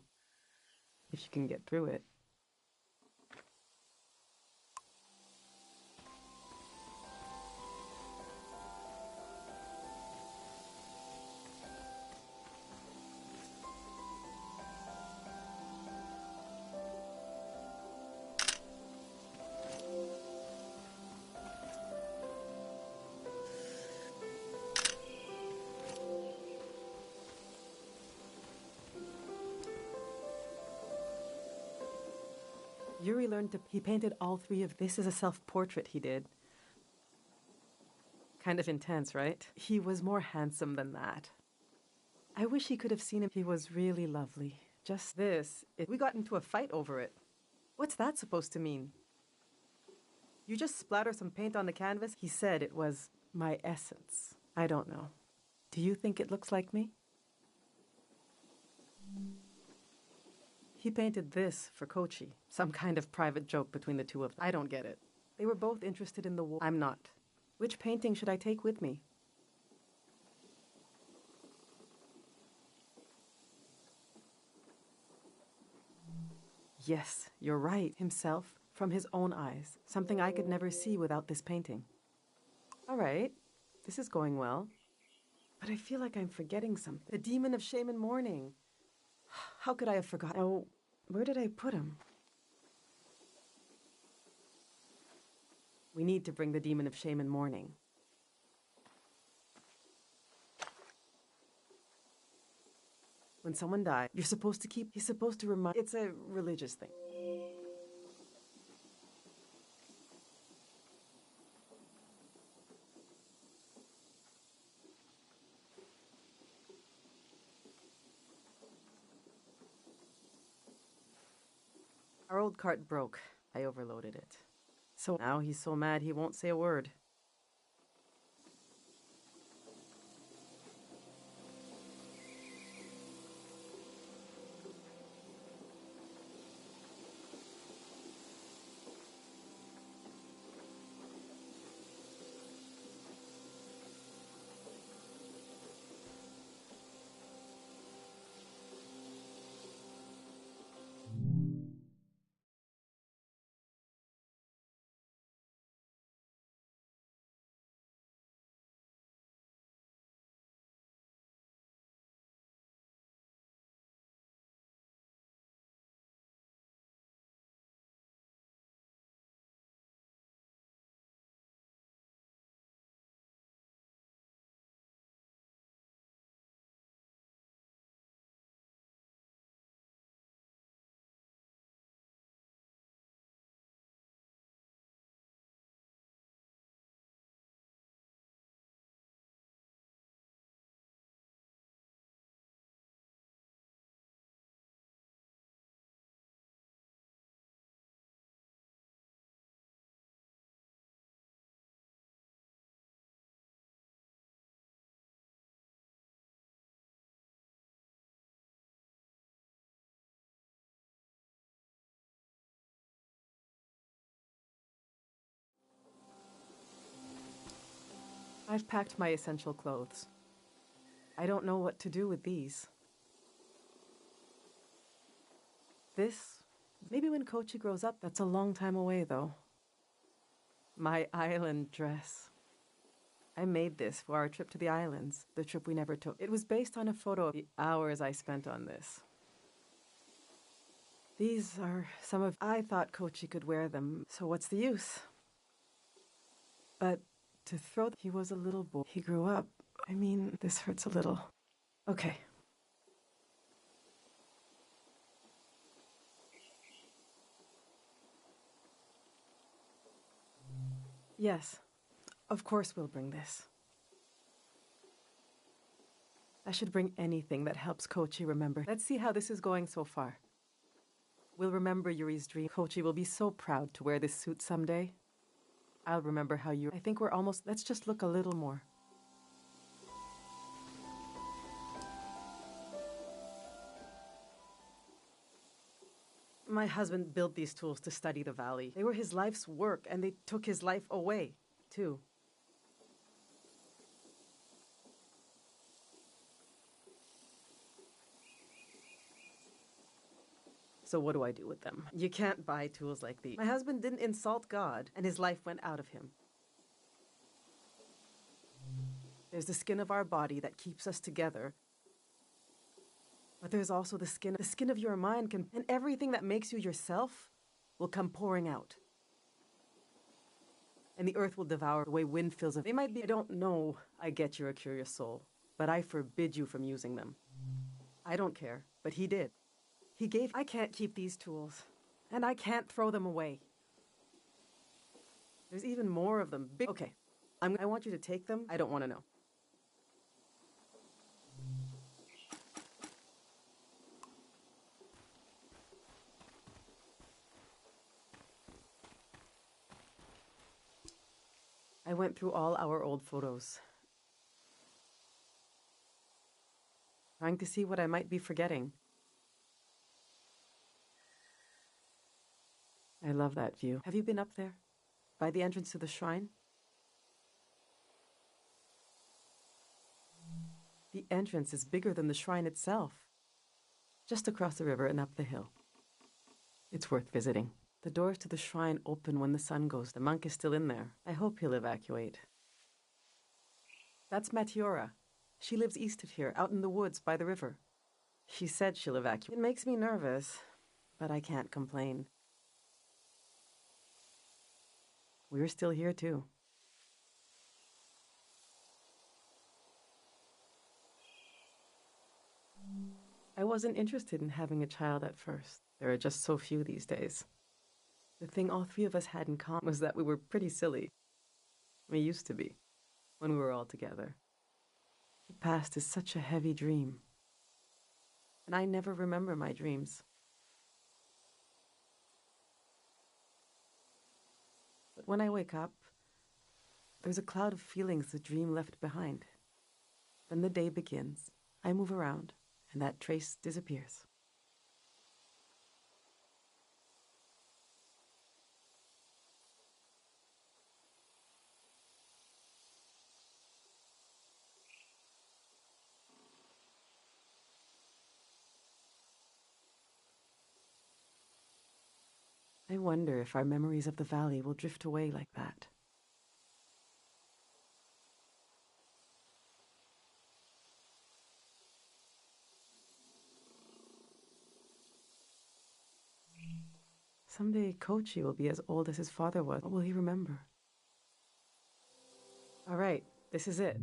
if you can get through it. Yuri learned to... He painted all three of... This is a self-portrait he did. Kind of intense, right? He was more handsome than that. I wish he could have seen him. He was really lovely. Just this. We got into a fight over it. What's that supposed to mean? You just splatter some paint on the canvas? He said it was my essence. I don't know. Do you think it looks like me? He painted this for Kochi. Some kind of private joke between the two of them. I don't get it. They were both interested in the war. I'm not. Which painting should I take with me? Yes, you're right. Himself from his own eyes. Something I could never see without this painting. All right. This is going well. But I feel like I'm forgetting something. The demon of shame and mourning. How could I have forgotten? Oh, where did I put him? We need to bring the demon of shame and mourning. When someone dies, he's supposed to remind. It's a religious thing. Our old cart broke. I overloaded it. So now he's so mad he won't say a word. I've packed my essential clothes. I don't know what to do with these. This, maybe when Kochi grows up, that's a long time away though. My island dress. I made this for our trip to the islands, the trip we never took. It was based on a photo of the hours I spent on this. These are some of... I thought Kochi could wear them, so what's the use? But to throw... He was a little boy. He grew up. I mean, this hurts a little. Okay. Yes, of course we'll bring this. I should bring anything that helps Kochi remember. Let's see how this is going so far. We'll remember Yuri's dream. Kochi will be so proud to wear this suit someday. I'll remember how you... I think we're almost... Let's just look a little more. My husband built these tools to study the valley. They were his life's work, and they took his life away, too. So what do I do with them? You can't buy tools like these. My husband didn't insult God, and his life went out of him. There's the skin of our body that keeps us together. But there's also the skin. The skin of your mind can... And everything that makes you yourself will come pouring out. And the earth will devour the way wind fills it. They might be... I don't know. I get you're a curious soul. But I forbid you from using them. I don't care. But he did. He gave... I can't keep these tools. And I can't throw them away. There's even more of them. Okay. I want you to take them. I don't want to know. I went through all our old photos, trying to see what I might be forgetting. I love that view. Have you been up there? By the entrance to the shrine? The entrance is bigger than the shrine itself. Just across the river and up the hill. It's worth visiting. The doors to the shrine open when the sun goes. The monk is still in there. I hope he'll evacuate. That's Matiora. She lives east of here, out in the woods by the river. She said she'll evacuate. It makes me nervous, but I can't complain. We're still here, too. I wasn't interested in having a child at first. There are just so few these days. The thing all three of us had in common was that we were pretty silly. We used to be, when we were all together. The past is such a heavy dream. And I never remember my dreams. But when I wake up, there's a cloud of feelings the dream left behind. Then the day begins. I move around, and that trace disappears. I wonder if our memories of the valley will drift away like that. Someday Kochi will be as old as his father was. What will he remember? All right, this is it.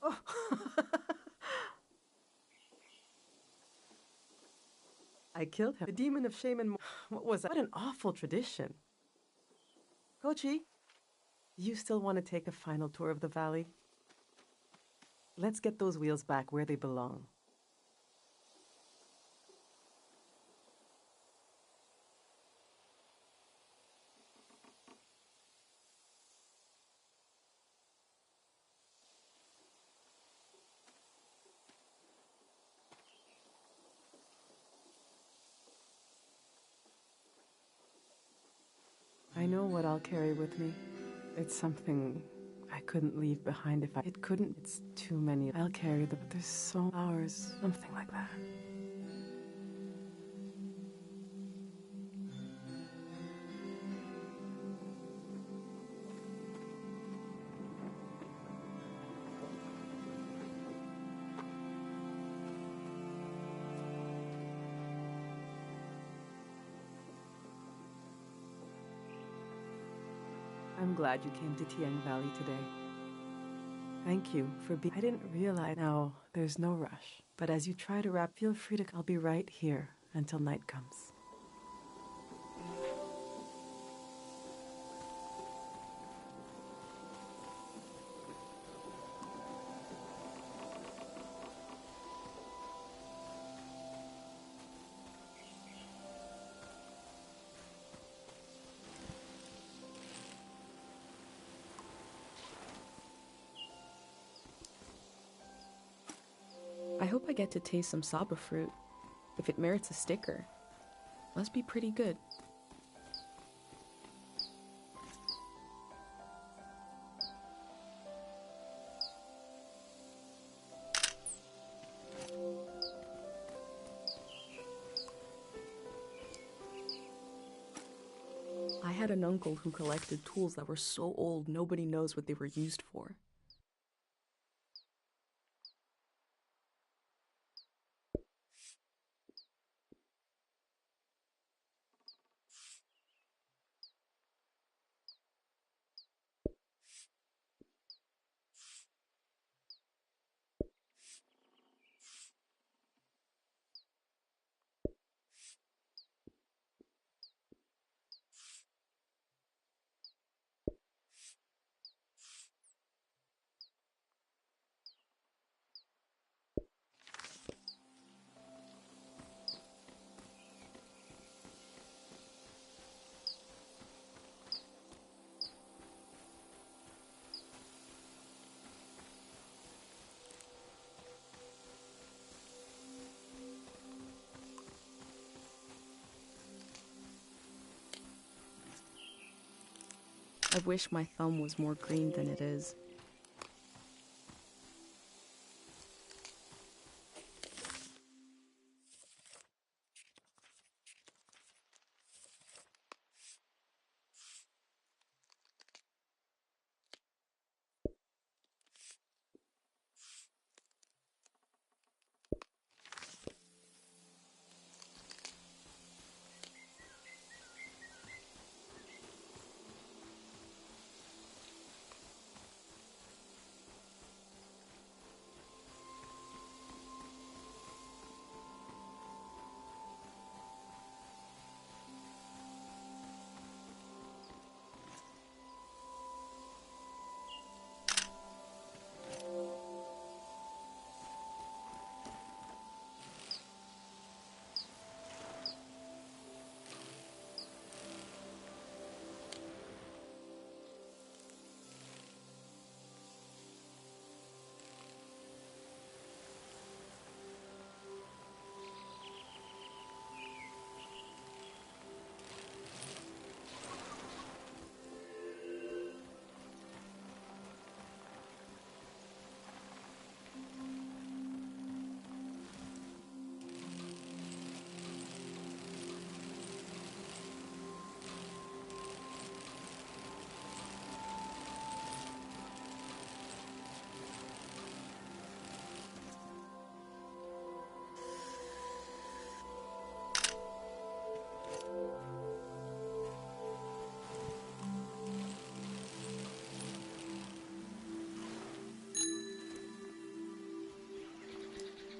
Oh. I killed him. The demon of shame and... What was that? What an awful tradition. Kochi, do you still want to take a final tour of the valley? Let's get those wheels back where they belong. I know what I'll carry with me. It's something I couldn't leave behind if I... It couldn't. It's too many. I'll carry the... But there's so... Hours. Something like that. I'm glad you came to Tiang Valley today. Thank you for being... I didn't realize... Now, there's no rush. But as you try to wrap, feel free to... I'll be right here until night comes. I hope I get to taste some saba fruit. If it merits a sticker, must be pretty good. I had an uncle who collected tools that were so old nobody knows what they were used for. I wish my thumb was more green than it is.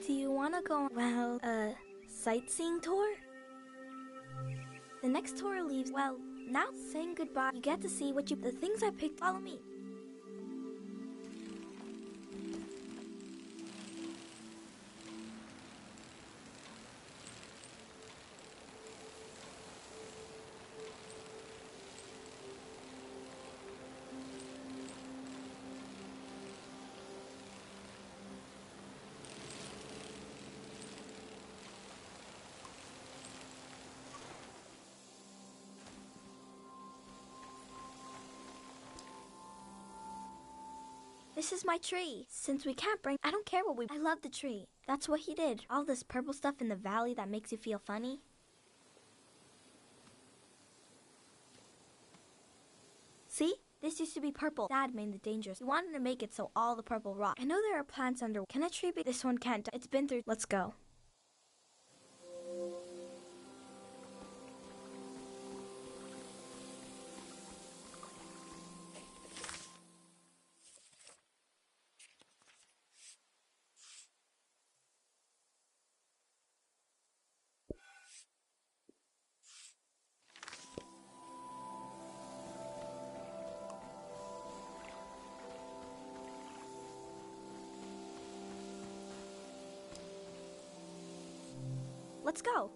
Do you want to go, well, a sightseeing tour? The next tour leaves, well, now saying goodbye. You get to see what the things I picked. Follow me. This is my tree. Since we can't bring... I don't care what we... I love the tree. That's what he did. All this purple stuff in the valley that makes you feel funny. See? This used to be purple. Dad made the dangerous. He wanted to make it so all the purple rot. I know there are plants under... Can a tree be... This one can't. It's been through... Let's go. Let's go.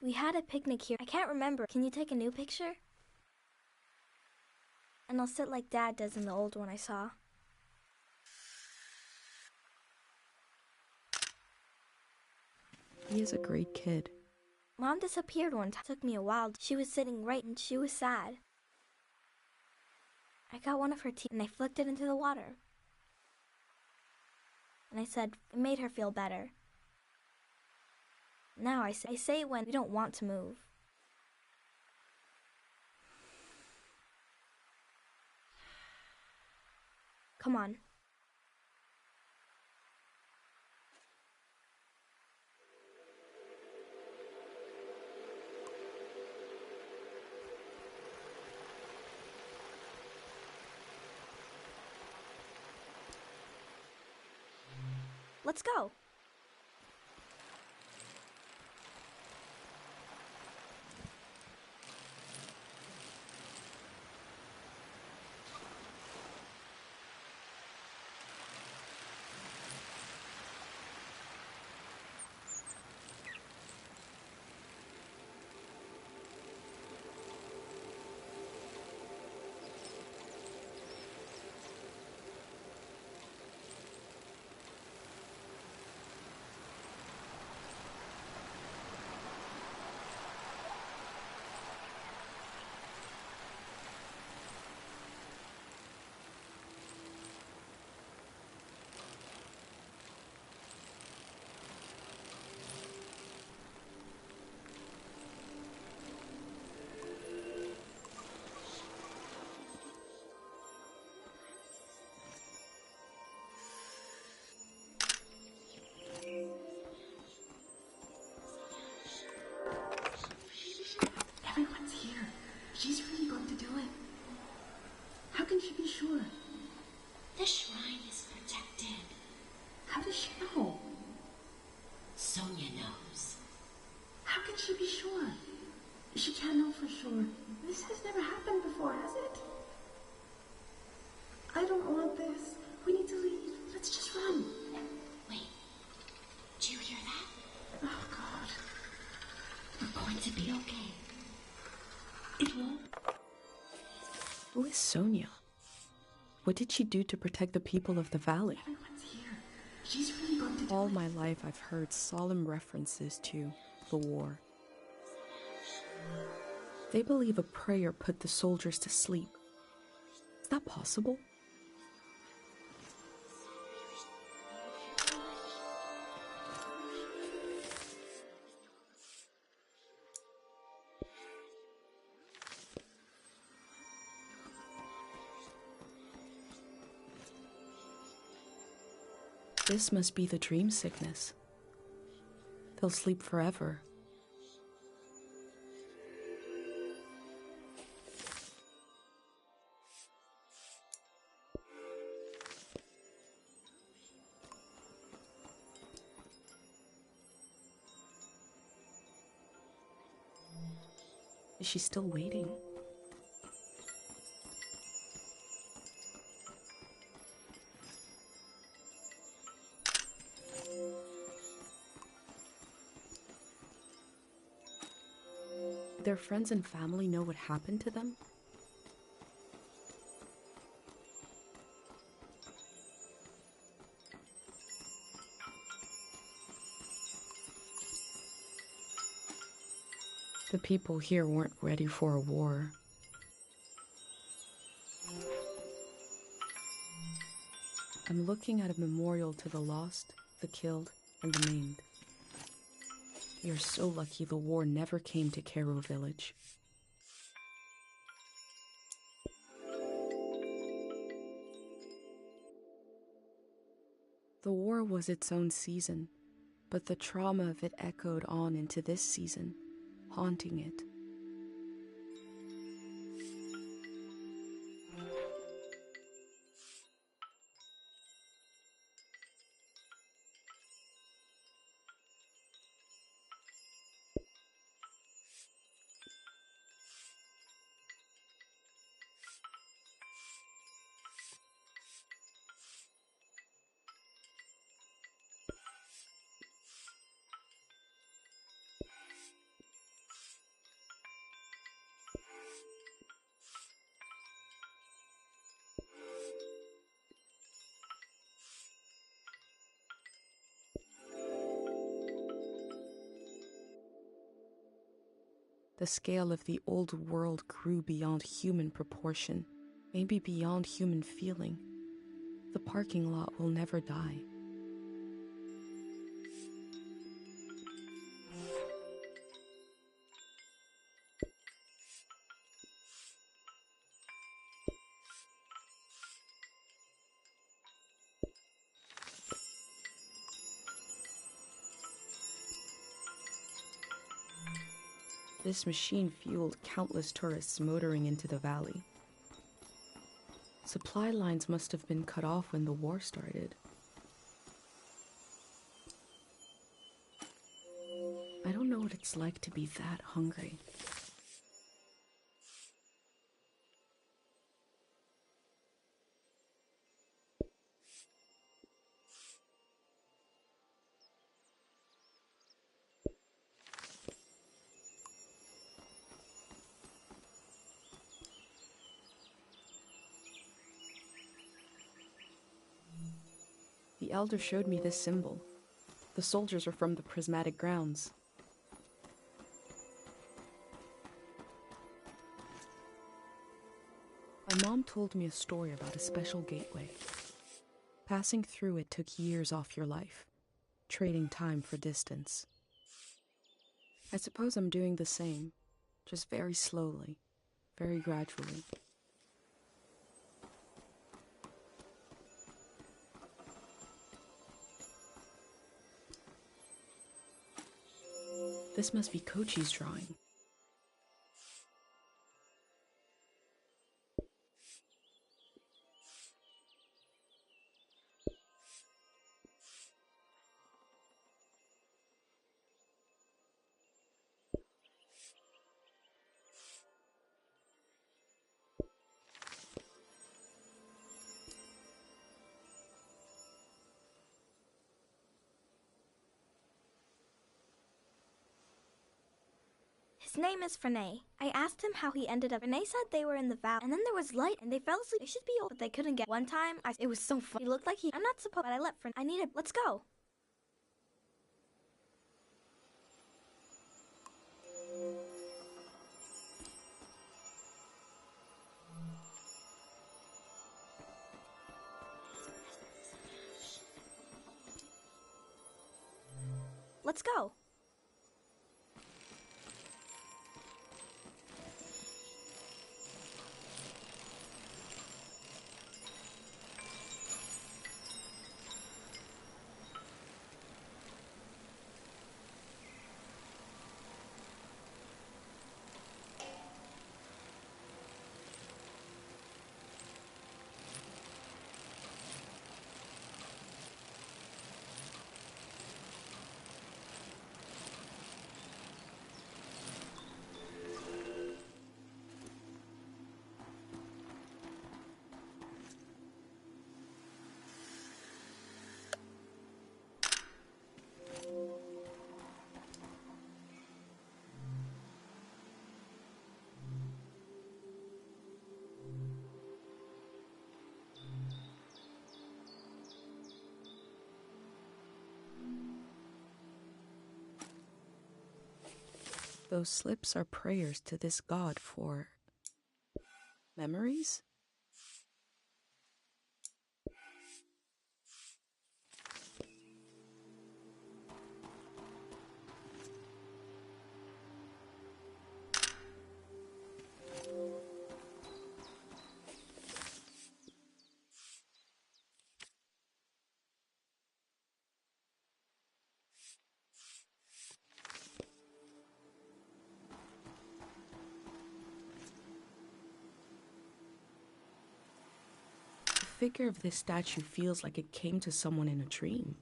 We had a picnic here. I can't remember. Can you take a new picture? And I'll sit like Dad does in the old one I saw. He is a great kid. Mom disappeared one time. It took me a while. She was sitting right and she was sad. I got one of her teeth and I flicked it into the water. And I said, it made her feel better. Now I say it when we don't want to move. Come on. Let's go. Everyone's here. She's really going to do it. How can she be sure? The shrine is protected. How does she know? Sonia knows. How can she be sure? She can't know for sure. This has never happened before, has it? I don't want this. We need to leave. Let's just run. Wait. Do you hear that? Oh, God. We're going to be okay. It won't. Who is Sonia? What did she do to protect the people of the valley? Everyone's here. She's really going to do All it. my life I've heard solemn references to the war. They believe a prayer put the soldiers to sleep. Is that possible? This must be the dream sickness. They'll sleep forever. Is she still waiting? Do their friends and family know what happened to them? The people here weren't ready for a war. I'm looking at a memorial to the lost, the killed, and the maimed. We are so lucky the war never came to Cairo village. The war was its own season, but the trauma of it echoed on into this season, haunting it. The scale of the old world grew beyond human proportion, maybe beyond human feeling. The parking lot will never die. This machine fueled countless tourists motoring into the valley. Supply lines must have been cut off when the war started. I don't know what it's like to be that hungry. The elder showed me this symbol. The soldiers are from the prismatic grounds. My mom told me a story about a special gateway. Passing through it took years off your life, trading time for distance. I suppose I'm doing the same, just very slowly, very gradually. This must be Kochi's drawing. His name is Renee. I asked him how he ended up. Renee said they were in the valley, and then there was light, and they fell asleep. They should be old, but they couldn't get. One time, it was so fun. He looked like I'm not supposed, but I let Renee. I need it. Let's go. Let's go. Those slips are prayers to this god for memories? The figure of this statue feels like it came to someone in a dream.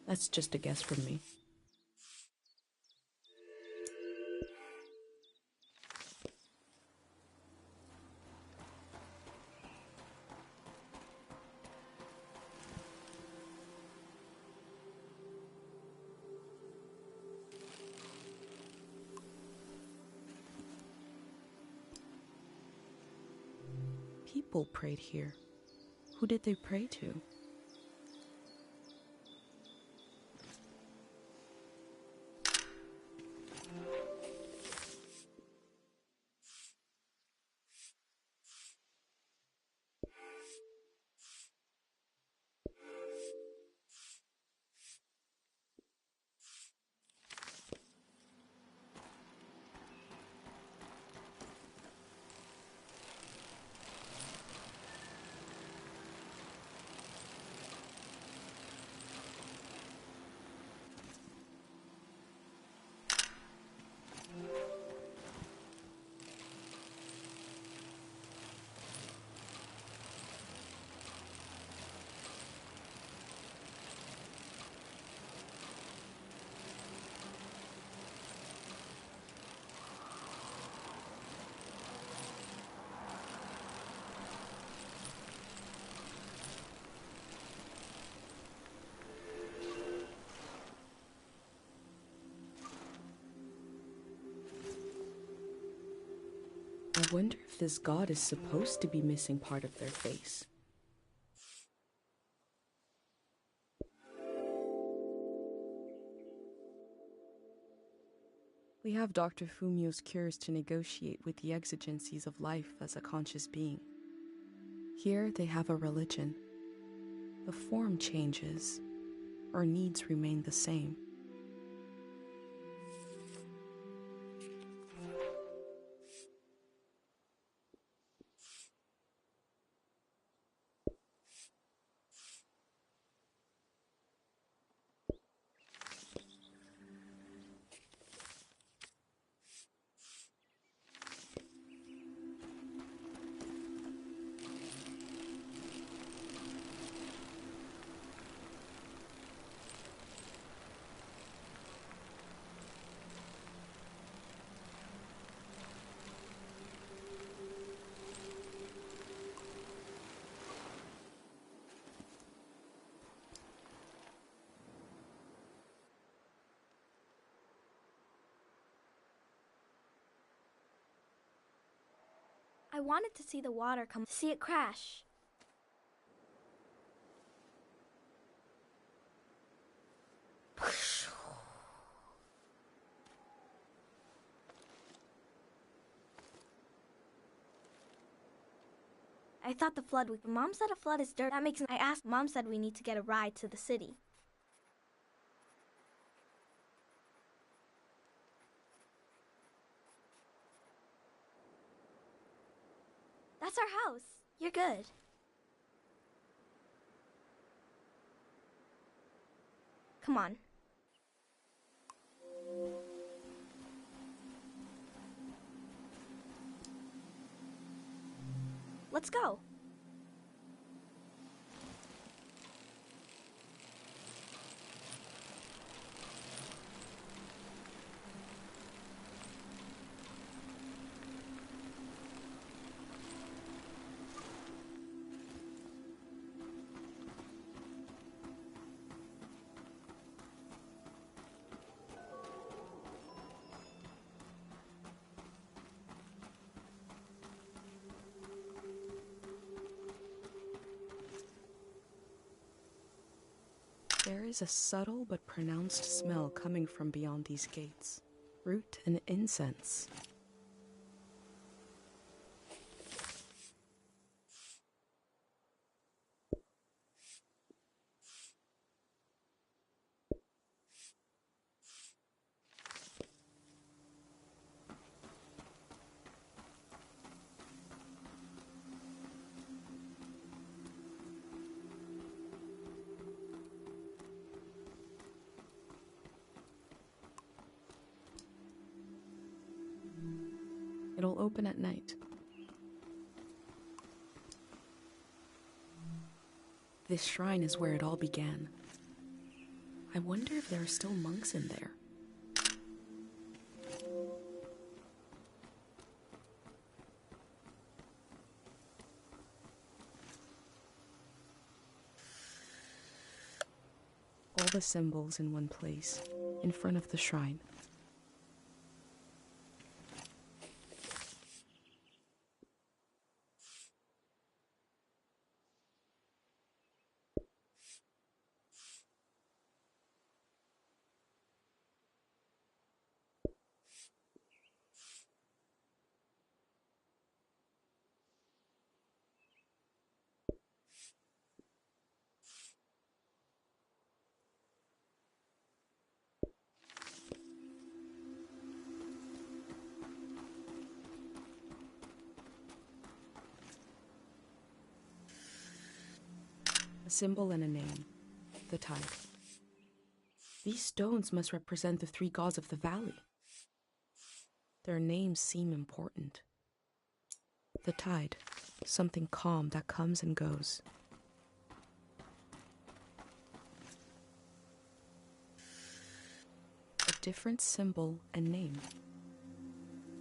That's just a guess from me. People prayed here. Who did they pray to? I wonder if this god is supposed to be missing part of their face. We have Dr. Fumio's cures to negotiate with the exigencies of life as a conscious being. Here they have a religion. The form changes, our needs remain the same. I wanted to see the water come, see it crash. I thought the flood would... Mom said a flood is dirt. That makes... I asked. Mom said we need to get a ride to the city. That's our house. You're good. Come on. Let's go. There is a subtle but pronounced smell coming from beyond these gates. Root and incense. It'll open at night. This shrine is where it all began. I wonder if there are still monks in there. All the symbols in one place, in front of the shrine. A symbol and a name. The tide. These stones must represent the three gods of the valley. Their names seem important. The tide. Something calm that comes and goes. A different symbol and name.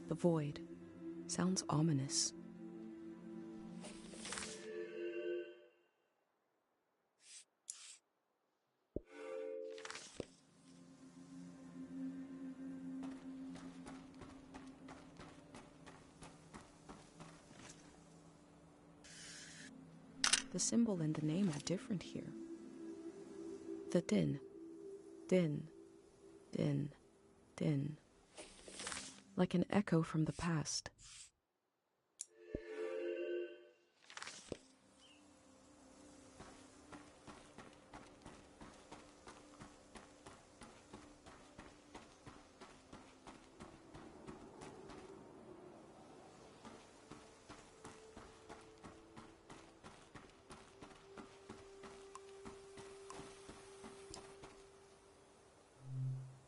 The void. Sounds ominous. The symbol and the name are different here. The din, din, din, din. Like an echo from the past.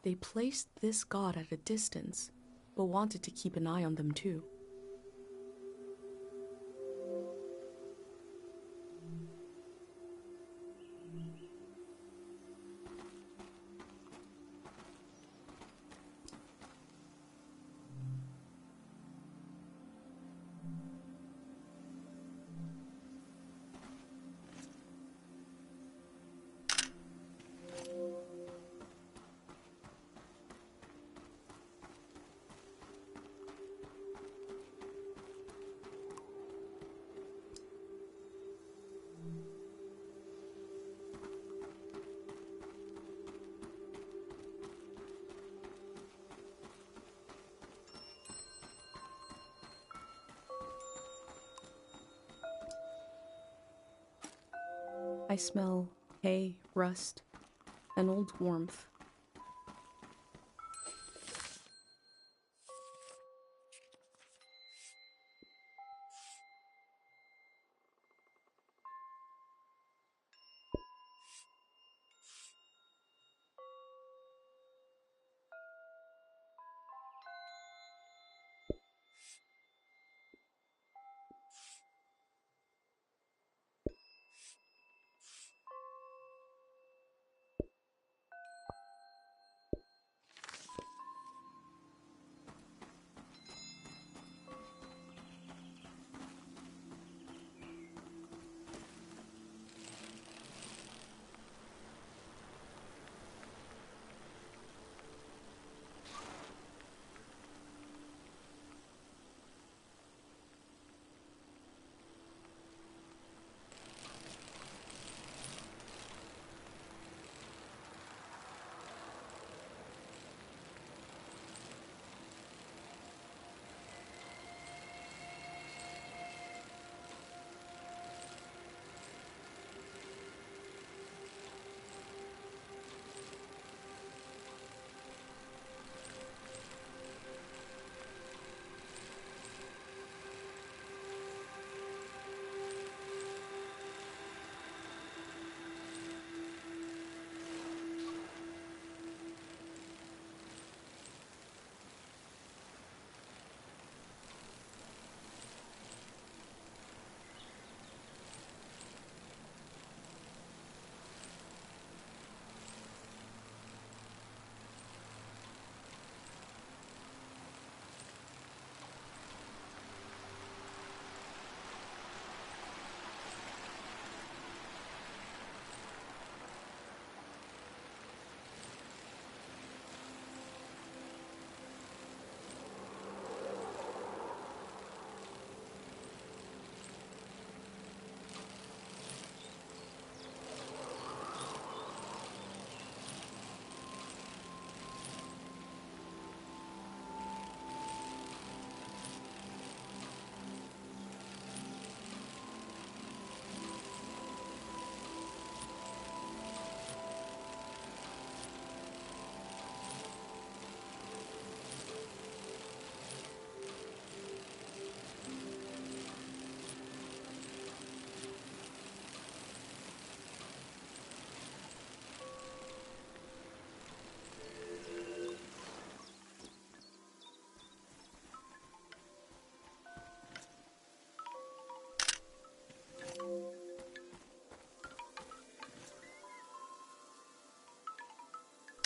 They placed this god at a distance, but wanted to keep an eye on them too. I smell hay, rust, and old warmth.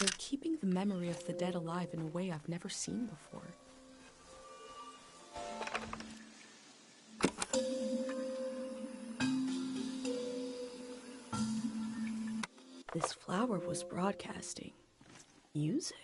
They're keeping the memory of the dead alive in a way I've never seen before. This flower was broadcasting music.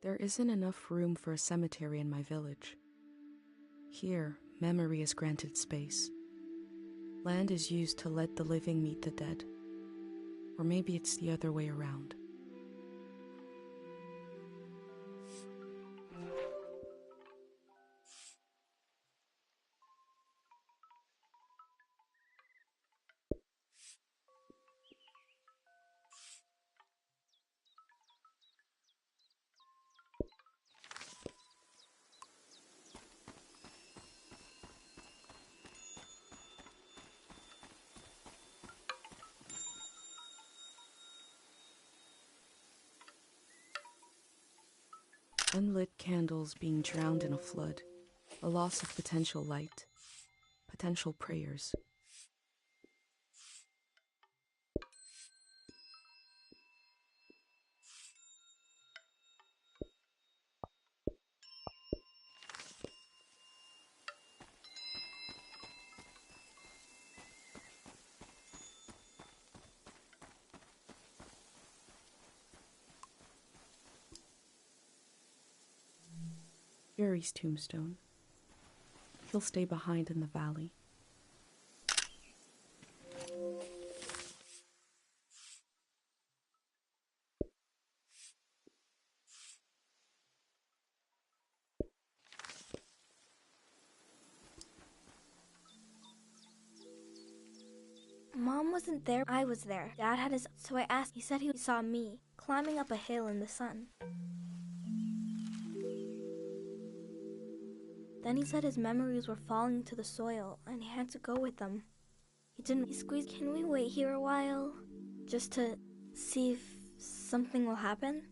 There isn't enough room for a cemetery in my village. Here, memory is granted space. Land is used to let the living meet the dead. Or maybe it's the other way around. Unlit candles being drowned in a flood, a loss of potential light, potential prayers. Fury's tombstone. He'll stay behind in the valley. Mom wasn't there. I was there. Dad had his... So I asked. He said he saw me climbing up a hill in the sun. Then he said his memories were falling to the soil and he had to go with them. He didn't... He squeezed... Can we wait here a while? Just to see if something will happen?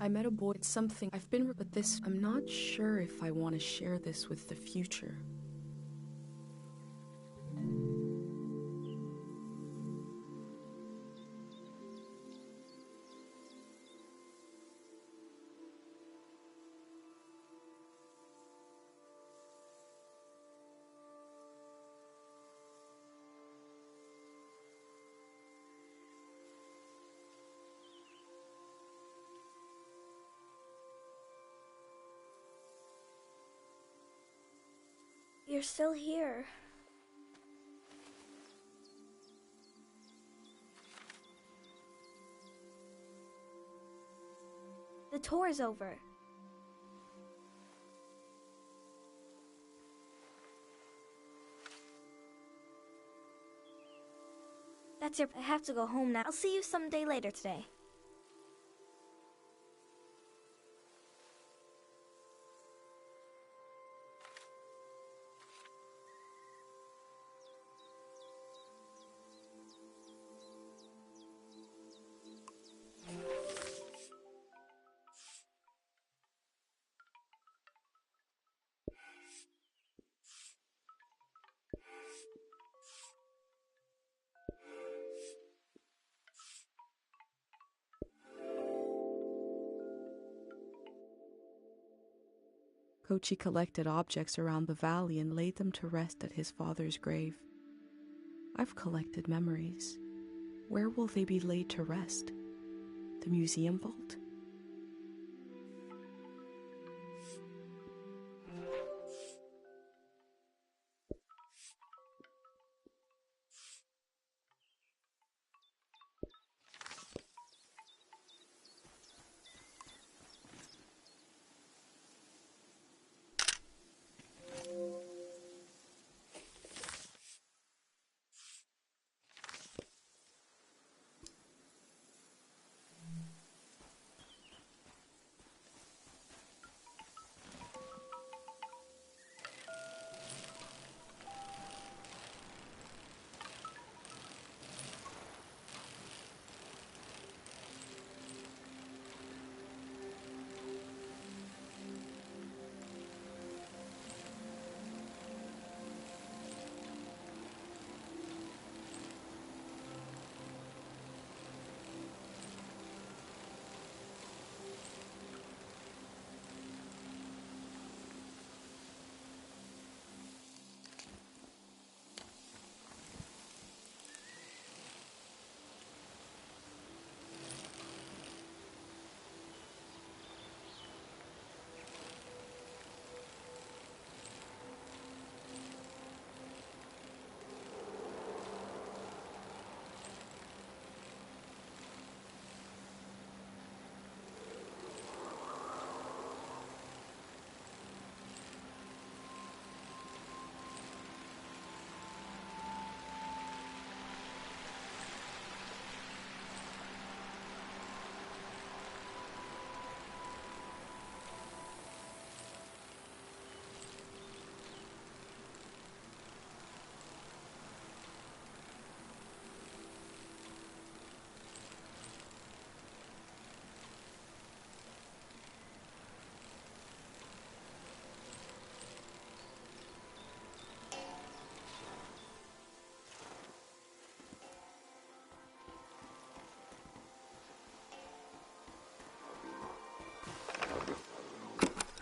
I met a boy. It's something I've been with this. I'm not sure if I want to share this with the future. You're still here. The tour's over. That's your... I have to go home now. I'll see you someday later today. Kochi collected objects around the valley and laid them to rest at his father's grave. I've collected memories. Where will they be laid to rest? The museum vault?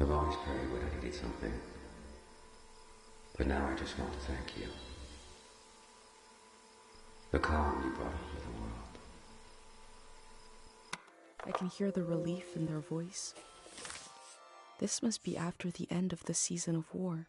I've always carried when I needed something. But now I just want to thank you. The calm you brought into the world. I can hear the relief in their voice. This must be after the end of the season of war.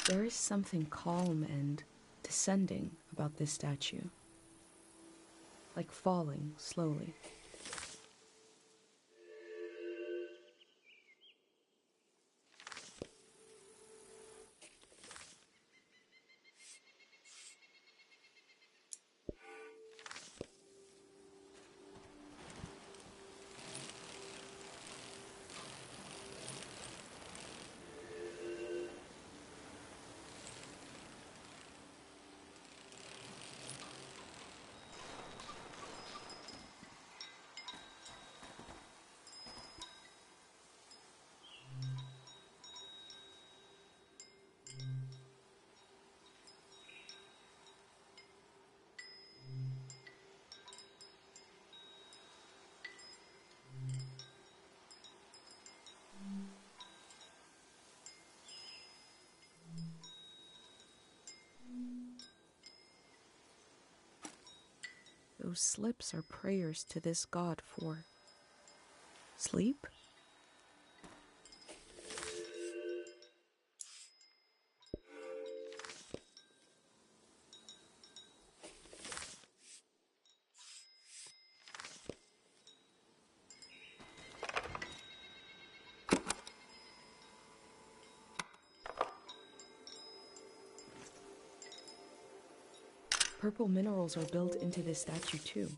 There is something calm and descending about this statue, like falling slowly. Those slips are prayers to this god for sleep? Purple minerals are built into this statue too.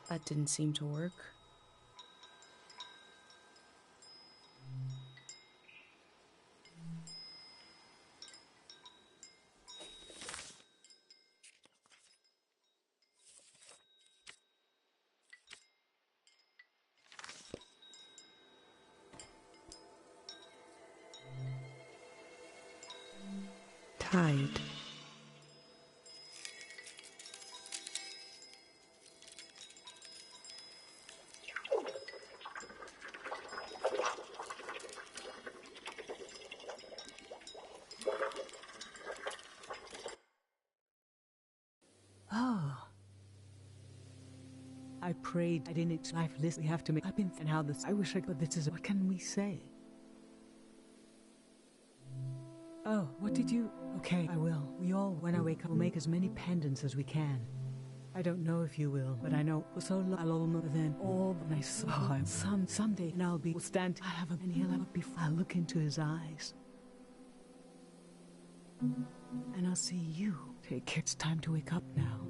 That didn't seem to work. Tide. Oh. I prayed. I didn't. Life list. We have to make. I've been. And how this. I wish I could. This is. What can we say? Oh, what did you? Okay, I will. We all, when I wake up, will make as many pendants as we can. I don't know if you will, but I know for so long I'll almost then all when I saw him. Someday, and I'll be stand. I have him, and he'll have before I look into his eyes, and I'll see you. Take care. It's time to wake up now.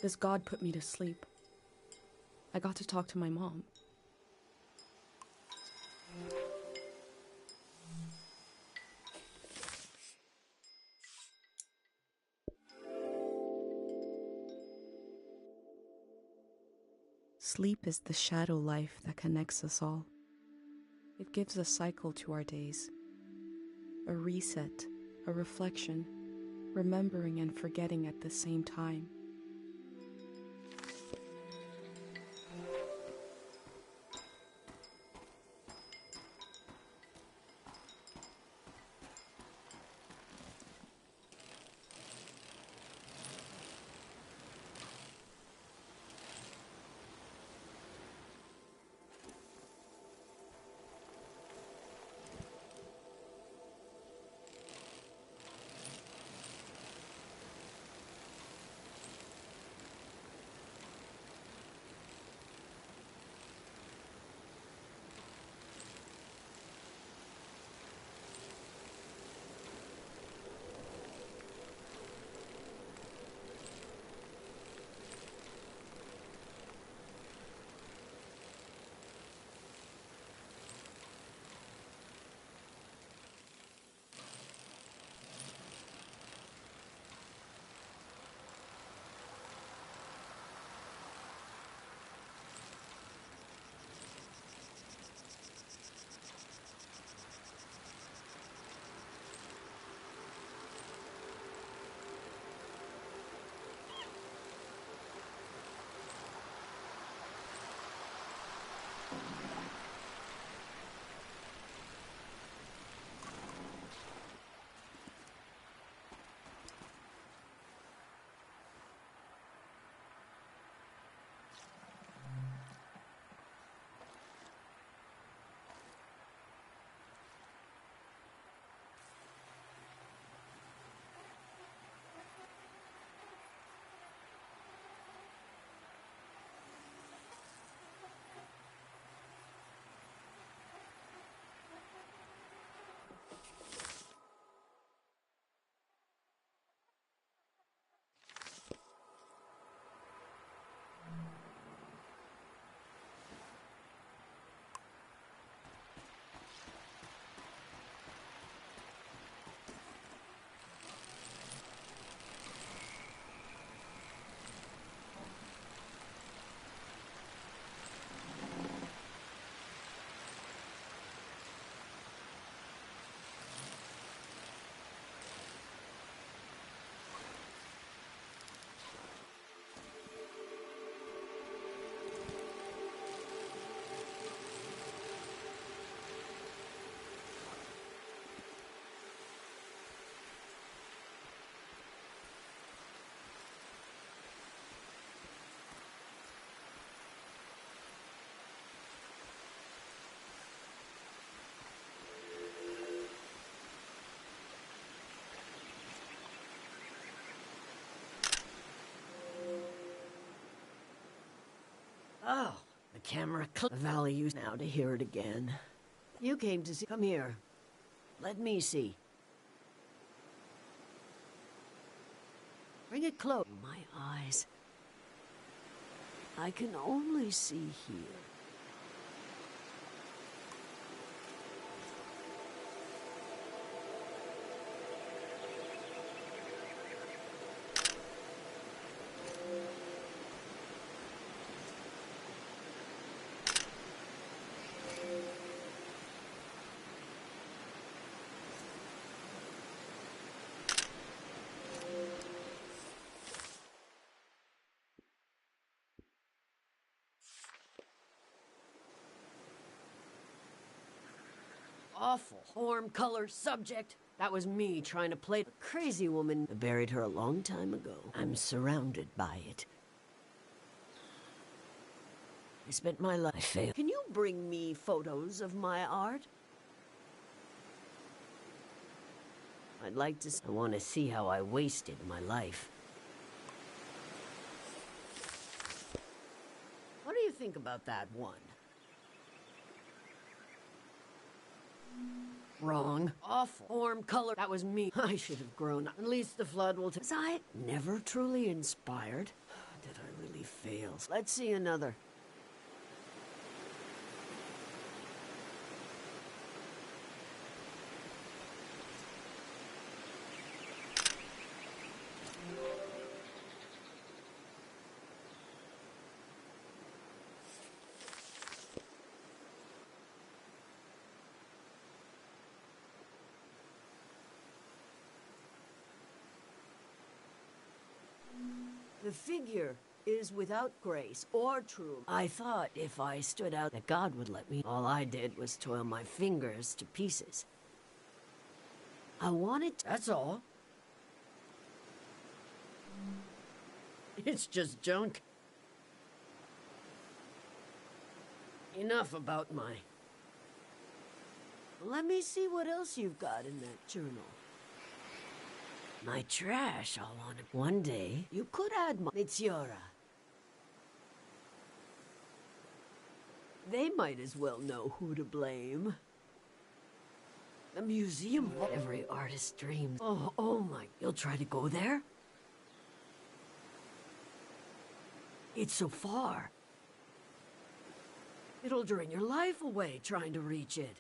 This god put me to sleep. I got to talk to my mom. Sleep is the shadow life that connects us all. It gives a cycle to our days, a reset, a reflection, remembering and forgetting at the same time. Oh, the camera Valley used now to hear it again. You came to see. Come here. Let me see. Bring it close. My eyes. I can only see here. Awful. Form, color, subject. That was me trying to play a crazy woman. I buried her a long time ago. I'm surrounded by it. I spent my life. I failed. Can you bring me photos of my art? I'd like to. I want to see how I wasted my life. What do you think about that one? Wrong. Awful. Form, color. That was me. I should have grown up. At least the flood will. Was I never truly inspired? Did I really fail? Let's see another. The figure is without grace or truth. I thought if I stood out that God would let me. All I did was toil my fingers to pieces. I wanted. That's all. It's just junk. Enough about my... Let me see what else you've got in that journal. My trash, I'll want it. One day, you could add my... Mitziora. They might as well know who to blame. The museum, every artist's dreams. Oh my, you'll try to go there? It's so far. It'll drain your life away trying to reach it.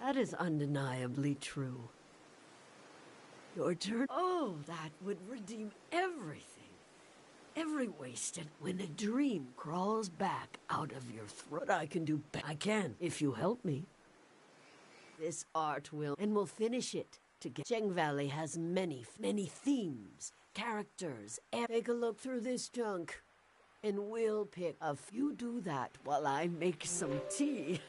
That is undeniably true. Your turn. Oh, that would redeem everything. Every wasted when a dream crawls back out of your throat. I can do better. I can, if you help me. This art will, and we'll finish it together. Cheng Valley has many themes, characters, and take a look through this junk. And we'll pick a few. Do that while I make some tea.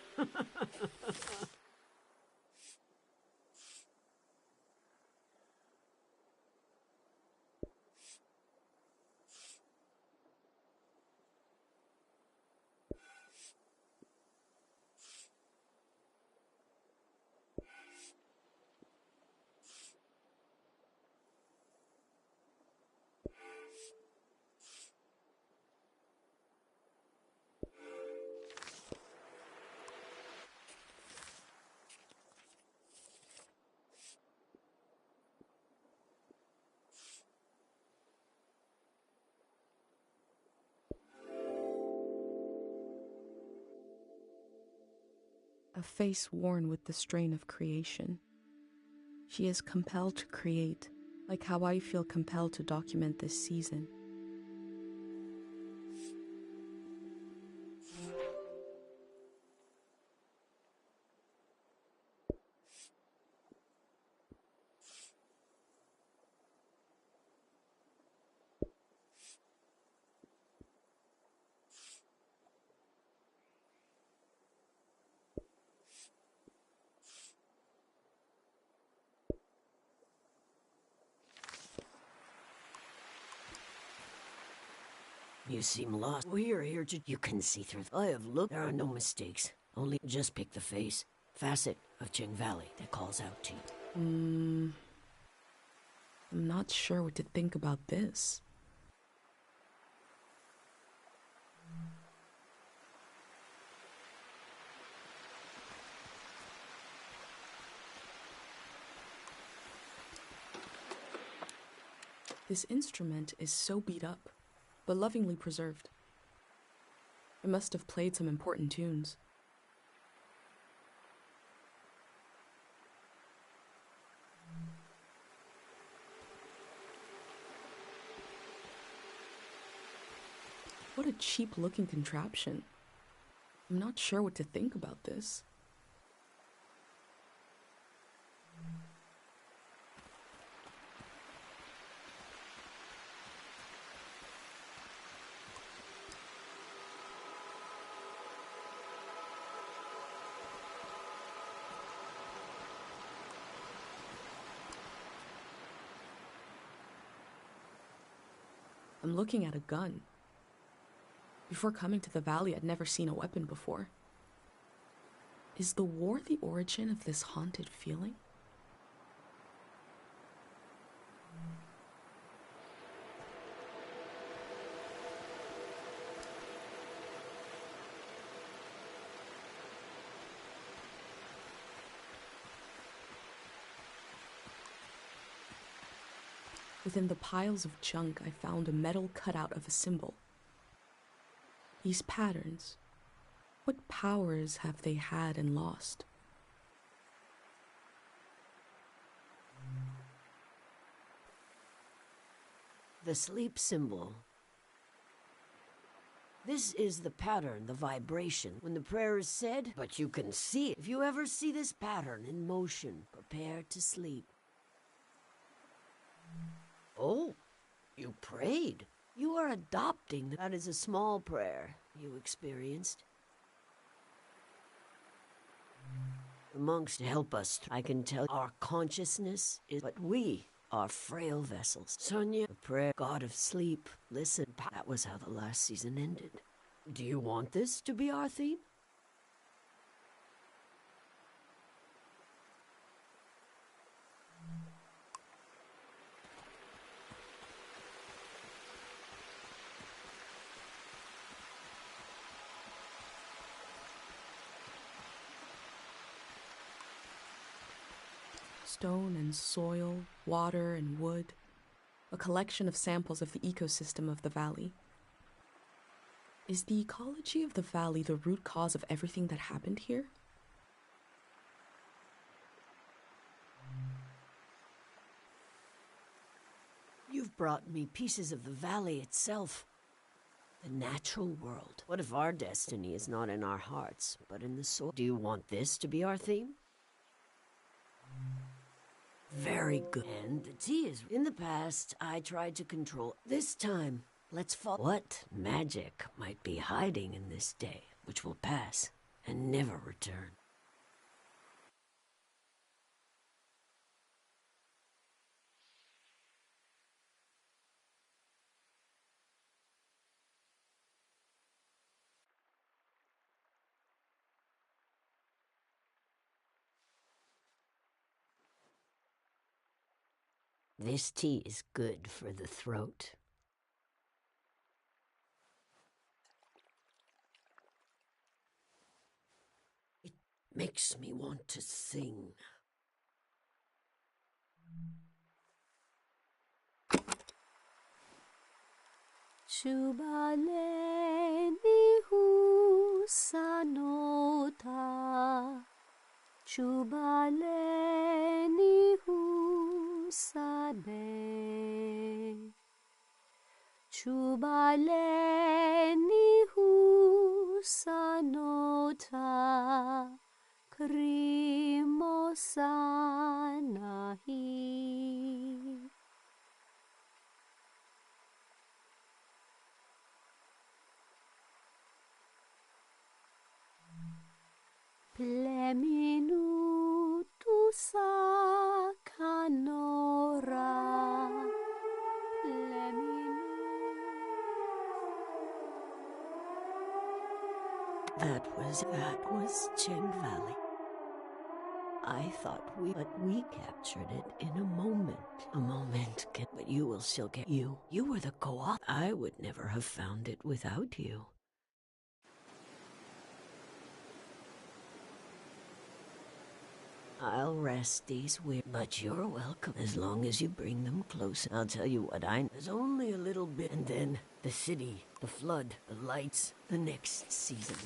A face worn with the strain of creation. She is compelled to create, like how I feel compelled to document this season. You seem lost. We are here to... You can see through... I have looked. There are no mistakes. Only just pick the face. Facet of Cheng Valley that calls out to you. I'm not sure what to think about this. This instrument is so beat up, but lovingly preserved. It must have played some important tunes. What a cheap-looking contraption. I'm not sure what to think about this. I'm looking at a gun. Before coming to the valley, I'd never seen a weapon before. Is the war the origin of this haunted feeling? Within the piles of junk, I found a metal cutout of a symbol. These patterns, what powers have they had and lost? The sleep symbol. This is the pattern, the vibration, when the prayer is said, but you can see it. If you ever see this pattern in motion, prepare to sleep. Oh, you prayed. You are adopting. That is a small prayer you experienced. The monks help us. I can tell our consciousness is, but we are frail vessels. Sonia, the prayer, god of sleep, listen. That was how the last season ended. Do you want this to be our theme? Stone and soil, water and wood, a collection of samples of the ecosystem of the valley. Is the ecology of the valley the root cause of everything that happened here? You've brought me pieces of the valley itself. The natural world. What if our destiny is not in our hearts, but in the soul? Do you want this to be our theme? Very good. And the tea is... In the past, I tried to control. This time, let's follow. What magic might be hiding in this day, which will pass and never return? This tea is good for the throat. It makes me want to sing. Chubaleni husanota. Chubaleni husane. Chubaleni husanota. Krimosanahi. Pleminutu sakanora. That was Cheng Valley. I thought but we captured it in a moment. A moment, but you will still get you. You were the co-op. I would never have found it without you. I'll rest these weird, but you're welcome as long as you bring them close. I'll tell you what there's only a little bit, and then the city, the flood, the lights, the next season.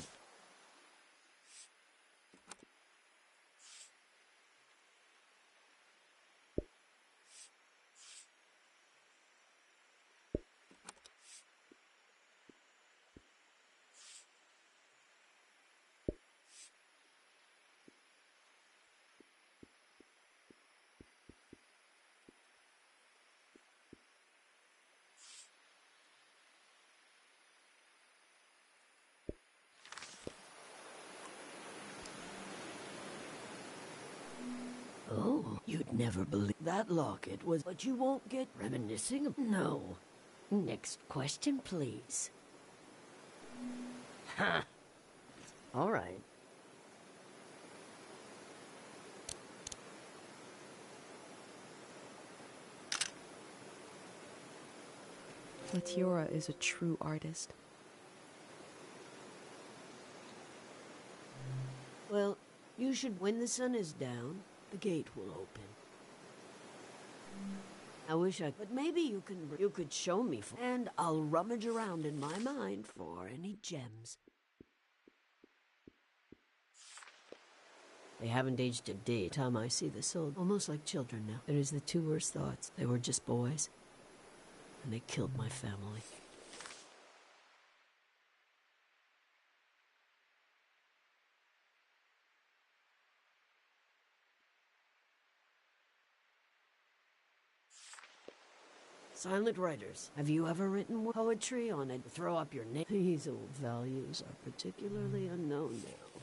Oh, you'd never believe that locket was, but you won't get reminiscing of, no. Next question, please. Ha! All right. Latiora is a true artist. Well, you should, when the sun is down, the gate will open. I wish I could, maybe you could show me, and I'll rummage around in my mind for any gems. They haven't aged a day. Time I see the soul, almost like children now. It is the two worst thoughts. They were just boys, and they killed my family. Silent writers, have you ever written poetry on it? Throw up your name. These old values are particularly unknown now.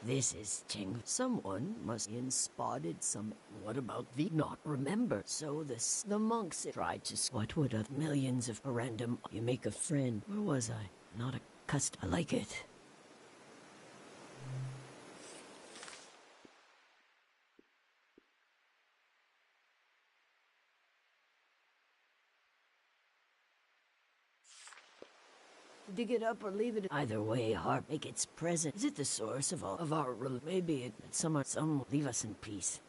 This is Ting. Someone must have spotted some. What about the not remember? So the monks tried to. What would have millions of random? You make a friend. Where was I? Not a cust. I like it. Dig it up or leave it. Either way, heart make its present. Is it the source of all of our? Maybe it. Some leave us in peace.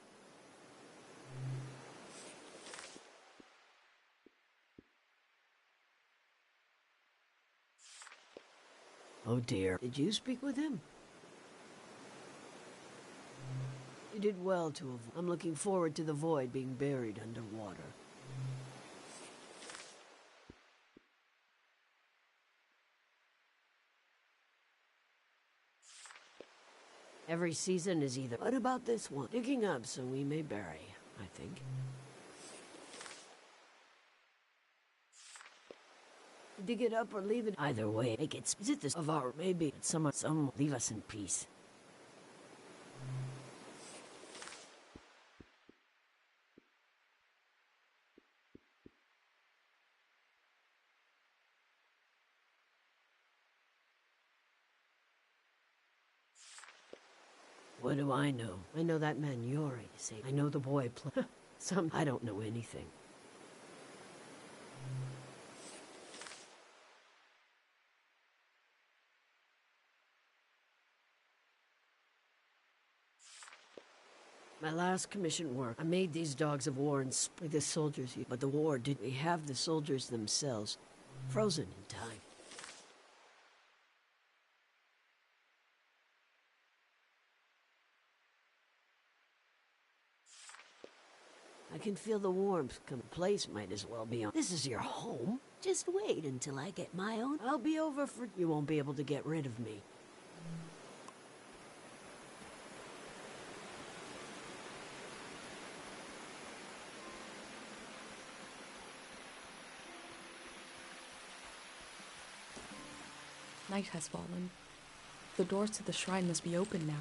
Oh dear. Did you speak with him? You did well to avoid. I'm looking forward to the void being buried underwater. Every season is either. What about this one? Digging up so we may bury, I think. Dig it up or leave it. Either way, make it. Is it this of our? Maybe some leave us in peace. What do I know? I know that man Yori. See, I know the boy play. I don't know anything. My last commission work, I made these dogs of war and like the soldiers, but the war did. We have the soldiers themselves, frozen in time. I can feel the warmth come. The place might as well be on. This is your home. Just wait until I get my own. I'll be over for. You won't be able to get rid of me. Night has fallen. The doors to the shrine must be open now.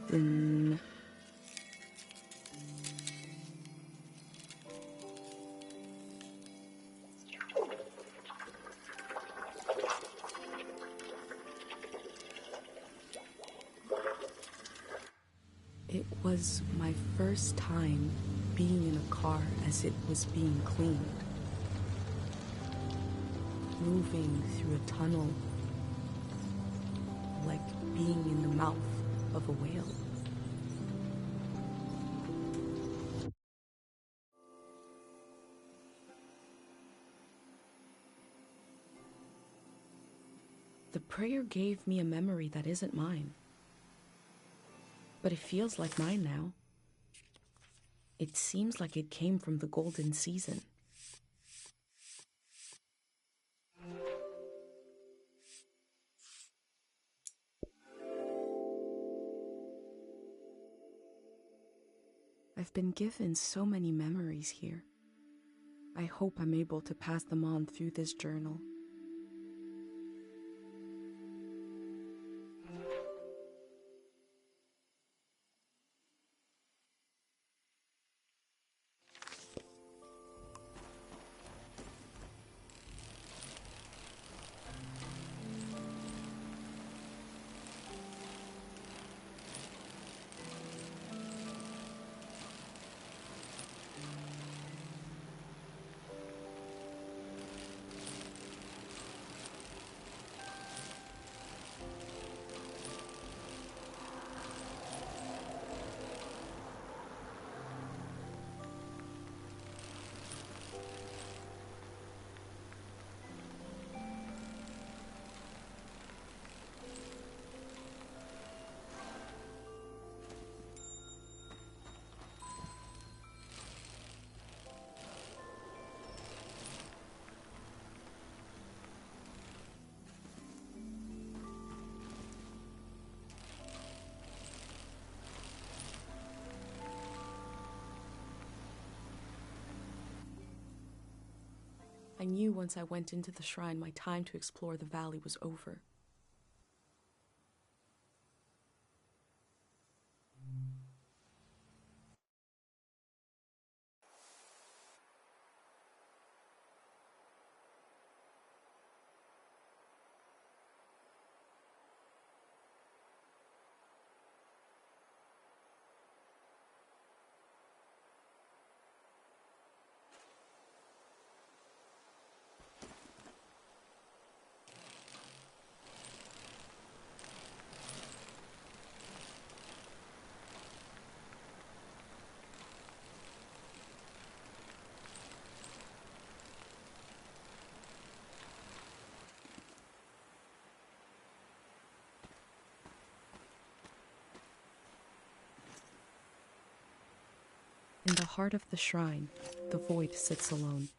Then it was my first time being in a car as it was being cleaned. Moving through a tunnel like being in the mouth of a whale. The prayer gave me a memory that isn't mine. But it feels like mine now. It seems like it came from the golden season. I've been given so many memories here. I hope I'm able to pass them on through this journal. I knew once I went into the shrine, my time to explore the valley was over. In the heart of the shrine, the void sits alone.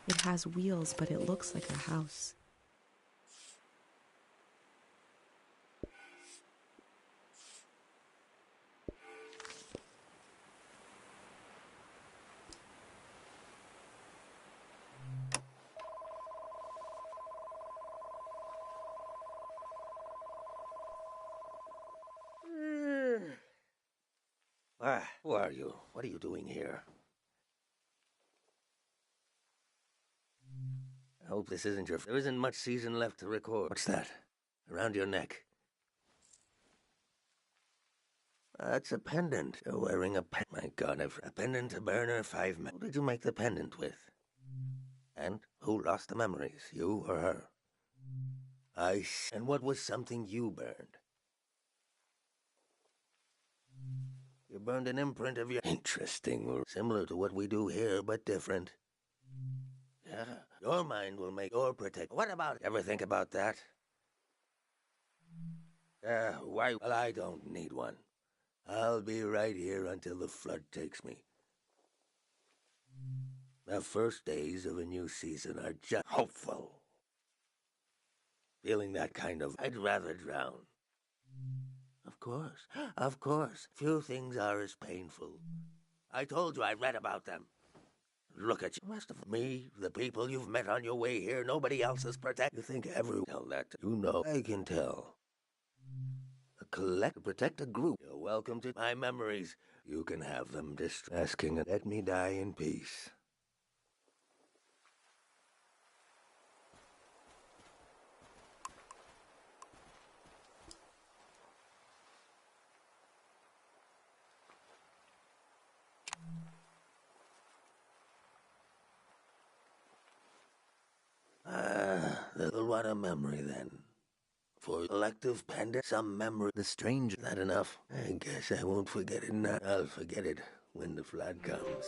It has wheels, but it looks like a house. Who are you? What are you doing here? I hope this isn't your... There isn't much season left to record. What's that? Around your neck? That's a pendant. You're wearing a My God, a pendant to burner 5 men. Who did you make the pendant with? And who lost the memories, you or her? And what was something you burned? You burned an imprint of your... Interesting. Similar to what we do here, but different. Yeah, your mind will make your protect... What about... Ever think about that? Why? Well, I don't need one. I'll be right here until the flood takes me. The first days of a new season are just hopeful. Feeling that kind of, I'd rather drown. Of course. Few things are as painful. I told you I read about them. Look at you. The rest of me, the people you've met on your way here, nobody else is protected. You think everyone tell that to you know. I can tell. Protect a group. You're welcome to my memories. You can have them asking and let me die in peace. What a memory then. For collective pendant, some memory. The stranger. Is that enough? I guess I won't forget it now. I'll forget it when the flood comes.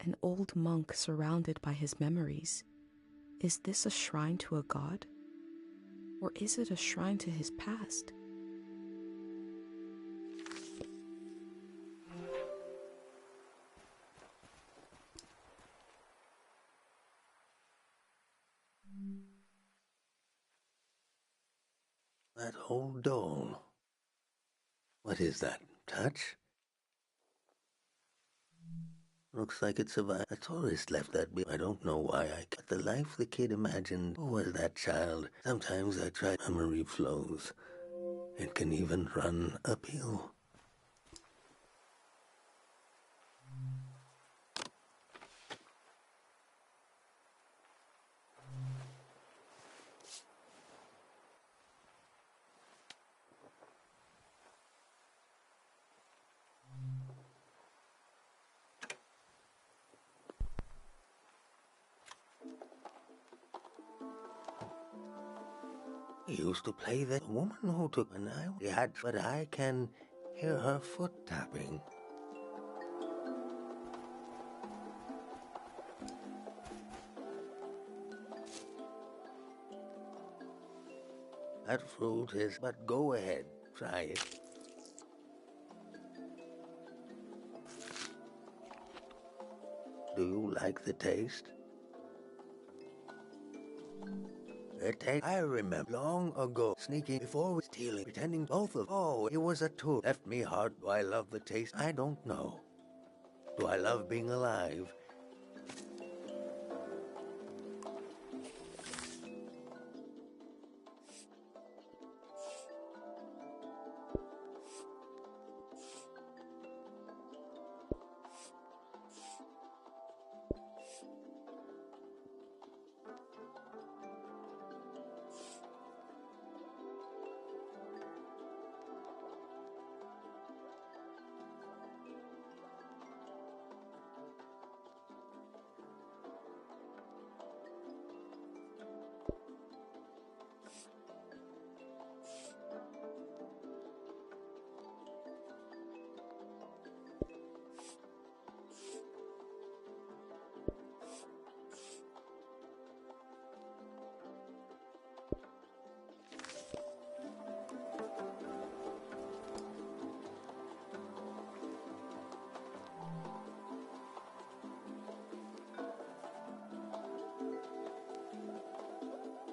An old monk surrounded by his memories. Is this a shrine to a god? Or is it a shrine to his past? That old doll. What is that? Touch? Looks like it survived. A tourist left that I don't know why But the life the kid imagined. Who was that child? Sometimes I try. Memory flows. It can even run uphill. I used to play the woman who took an I had, but I can hear her foot tapping. That fruit is, but go ahead, try it. Do you like the taste? I remember long ago, sneaking before stealing, pretending both of. Oh, it was a tool. Left me hard. Do I love the taste? I don't know. Do I love being alive?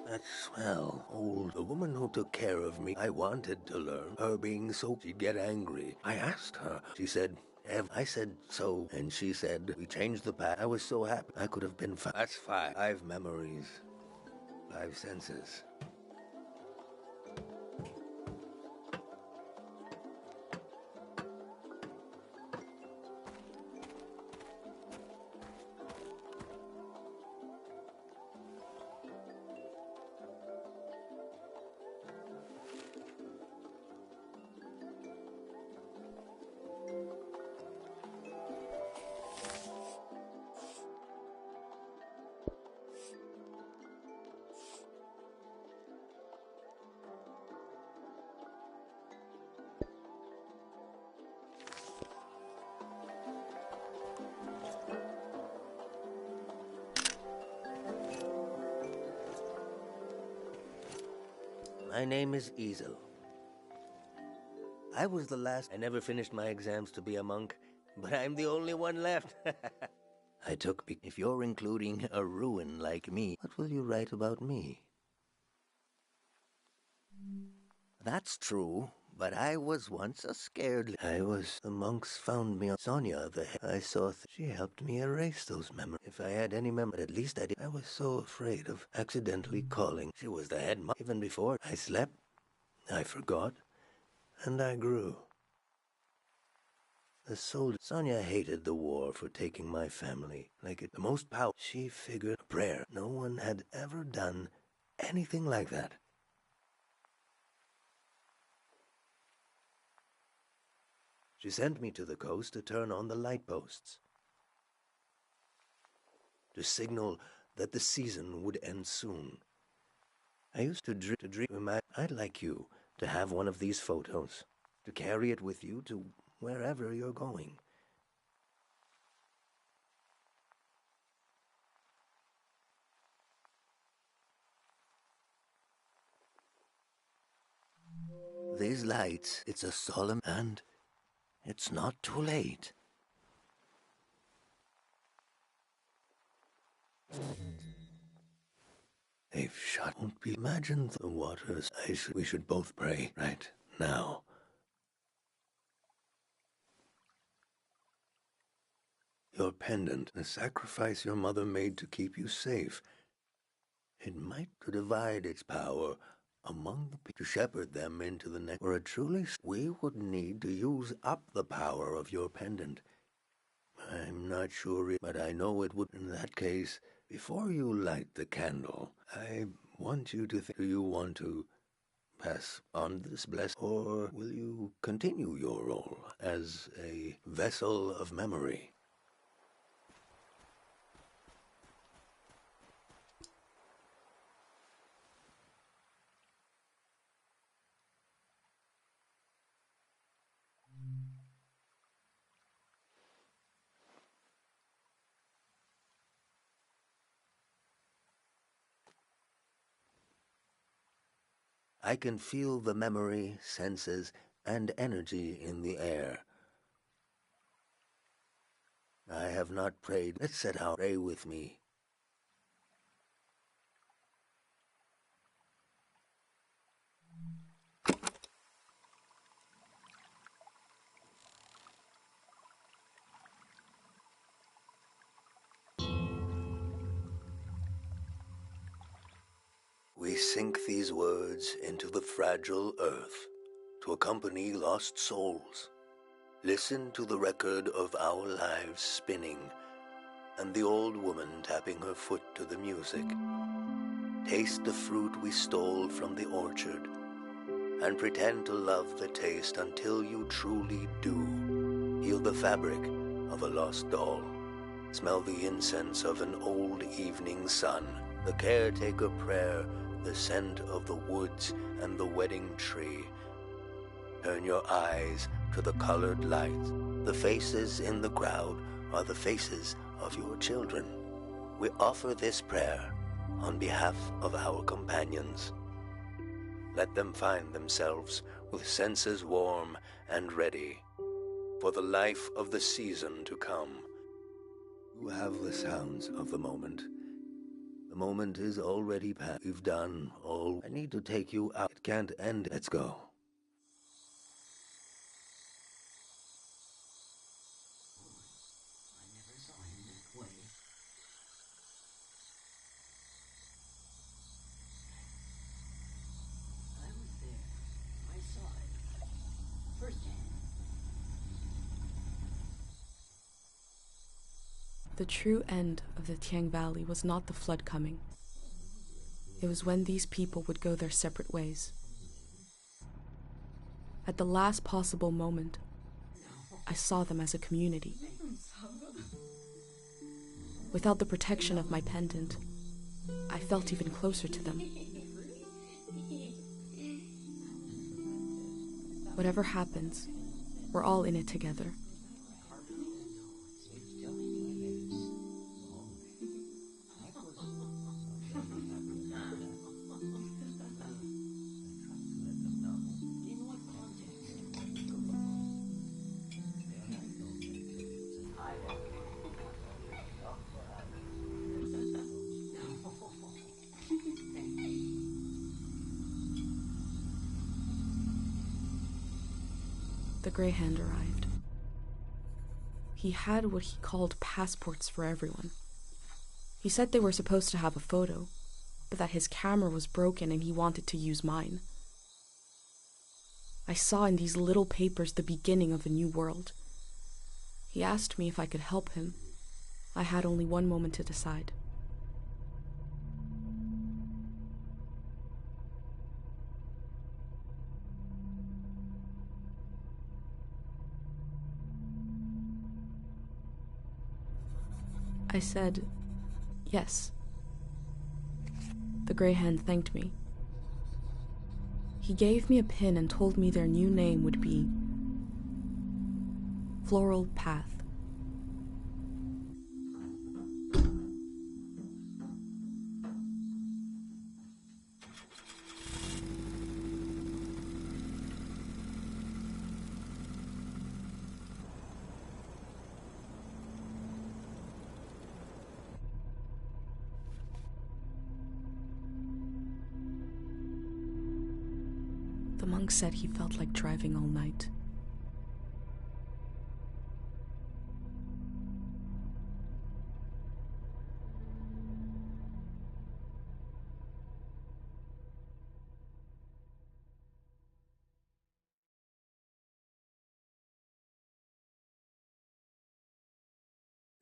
That's swell. Old. The woman who took care of me, I wanted to learn. Her being so, she'd get angry. I asked her. She said, I said so. And she said, we changed the path. I was so happy. I could have been 5. That's 5. 5 memories. 5 senses. My name is Easel. I was the last. I never finished my exams to be a monk, but I'm the only one left. I took. If you're including a ruin like me, what will you write about me? That's true, but I was once a scared. The monks found me on Sonia, I saw. She helped me erase those memories. If I had any memory, at least I did. I was so afraid of accidentally calling. She was the head monk. Even before I slept, I forgot, and I grew. The soldier. Sonia hated the war for taking my family. The most power. She figured a prayer. No one had ever done anything like that. She sent me to the coast to turn on the light posts, to signal that the season would end soon. I used to dream. I'd like you to have one of these photos, to carry it with you to wherever you're going. These lights, it's a solemn, and it's not too late. They've shut. Won't be. Imagine the waters. We should both pray right now. Your pendant, the sacrifice your mother made to keep you safe. It might divide its power among the people to shepherd them into the next. For a truly, we would need to use up the power of your pendant. I'm not sure, but I know it would. In that case, before you light the candle, I want you to think. Do you want to pass on this blessing, or will you continue your role as a vessel of memory? I can feel the memory, senses, and energy in the air. I have not prayed. Let's set out. Pray with me. We sink these words into the fragile earth to accompany lost souls. Listen to the record of our lives spinning and the old woman tapping her foot to the music. Taste the fruit we stole from the orchard and pretend to love the taste until you truly do. Feel the fabric of a lost doll. Smell the incense of an old evening sun, the caretaker prayer, the scent of the woods and the wedding tree. Turn your eyes to the colored lights. The faces in the crowd are the faces of your children. We offer this prayer on behalf of our companions. Let them find themselves with senses warm and ready for the life of the season to come. You have the sounds of the moment. The moment is already past. We've done all. I need to take you out. It can't end. Let's go. The true end of the Tiang Valley was not the flood coming. It was when these people would go their separate ways. At the last possible moment, I saw them as a community. Without the protection of my pendant, I felt even closer to them. Whatever happens, we're all in it together. The Greyhound arrived. He had what he called passports for everyone. He said they were supposed to have a photo, but that his camera was broken and he wanted to use mine. I saw in these little papers the beginning of a new world. He asked me if I could help him. I had only one moment to decide. I said, yes. The Greyhound thanked me. He gave me a pin and told me their new name would be Floral Path. The monk said he felt like driving all night.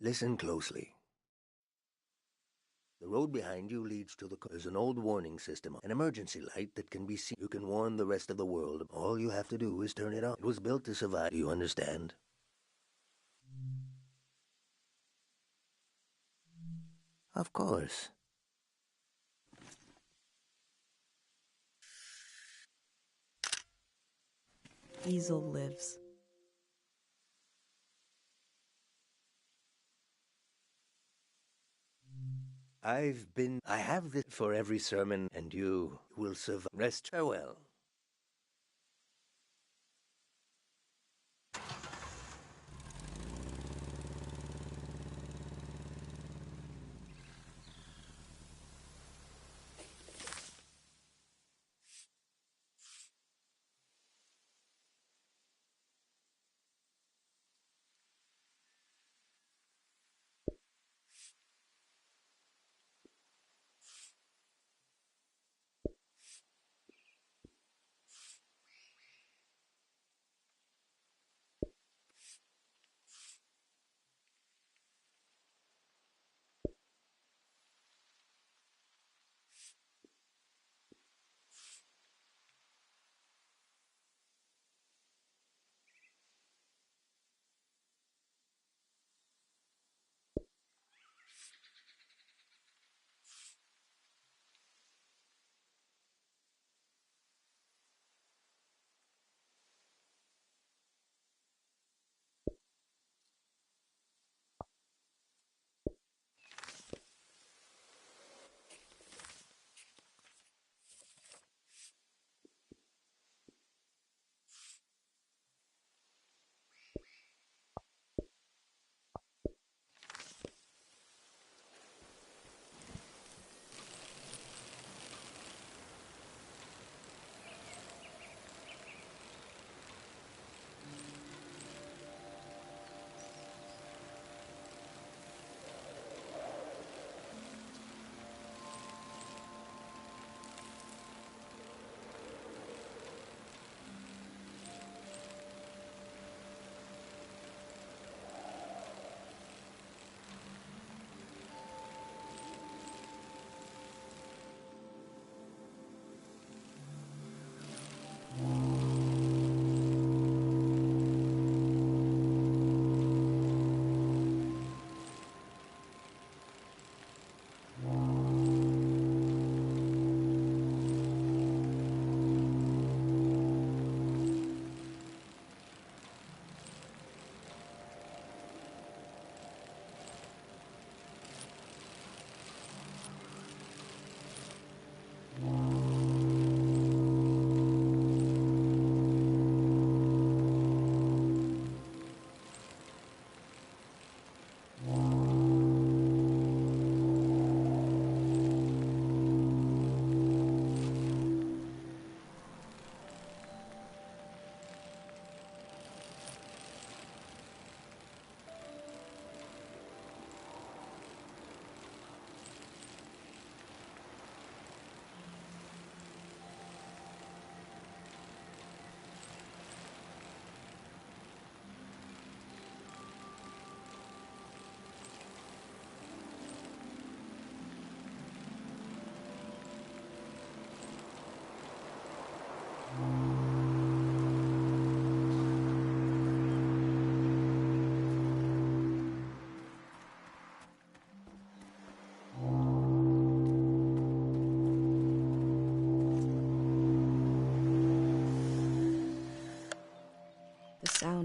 Listen closely. The road behind you leads to there's an old warning system, an emergency light that can be seen. You can warn the rest of the world. All you have to do is turn it on. It was built to survive. Do you understand? Of course. Easel lives. I have this for every sermon, and you will survive. Rest farewell.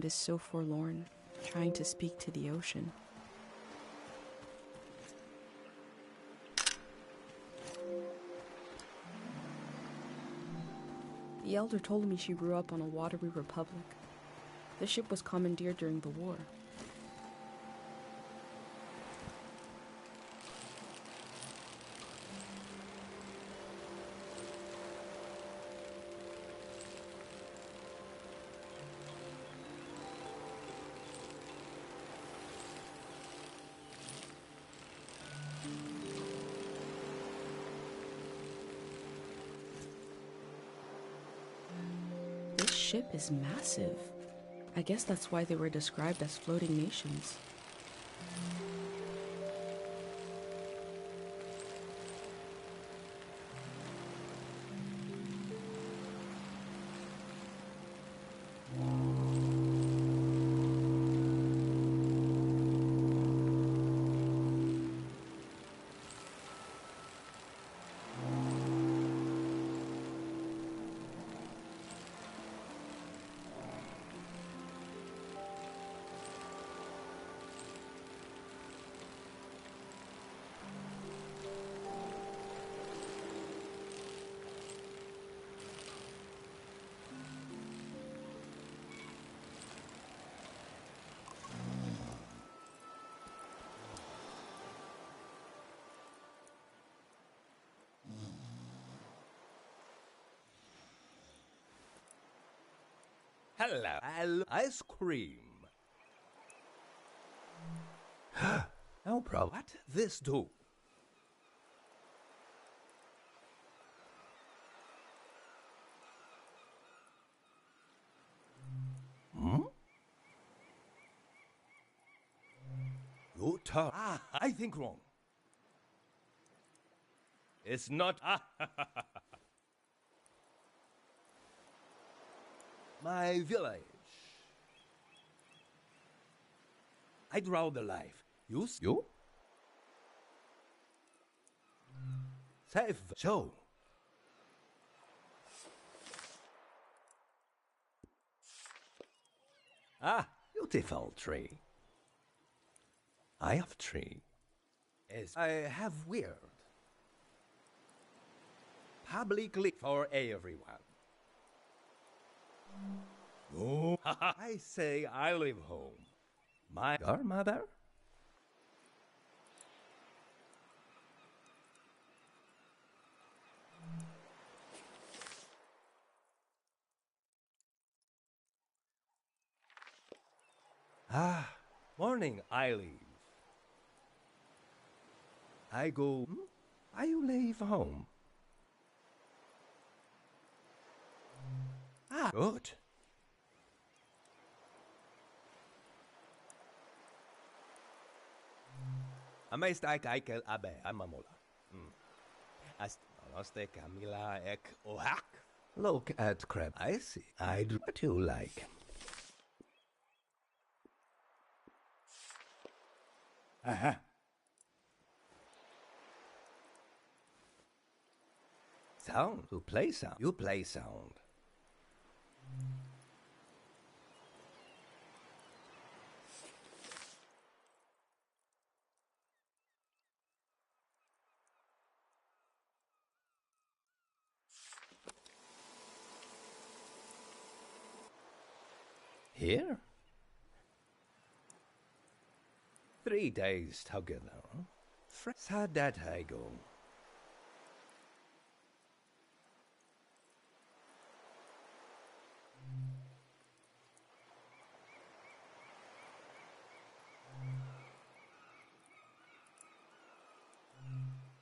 is so forlorn, trying to speak to the ocean. The elder told me she grew up on a watery republic. The ship was commandeered during the war. This ship is massive. I guess that's why they were described as floating nations. Hello, ice cream. No problem. What this do? Hmm? You talk. I think wrong. It's not. My village. I draw the life. You? Save. Show. Beautiful tree. I have tree. Yes, I have weird. Publicly for everyone. No. I say I live home. My godmother? Morning I leave. I go. I leave home. Good. Amestai kaikel abe amamola. Aste Camila ek ohak. Look at crab. I see. I do what you like. Sound. To play sound. You play sound. Here? 3 days together. How that I go?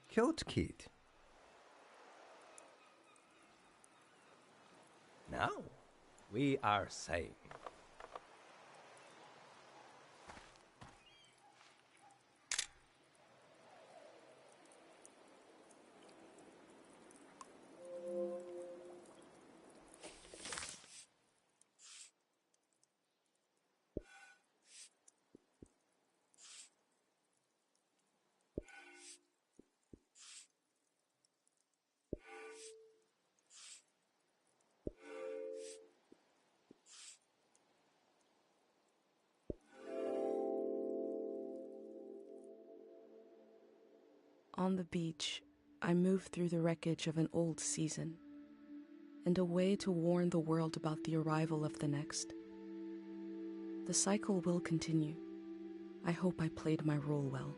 Cute kid. Now we are safe. On the beach, I move through the wreckage of an old season, and a way to warn the world about the arrival of the next. The cycle will continue. I hope I played my role well.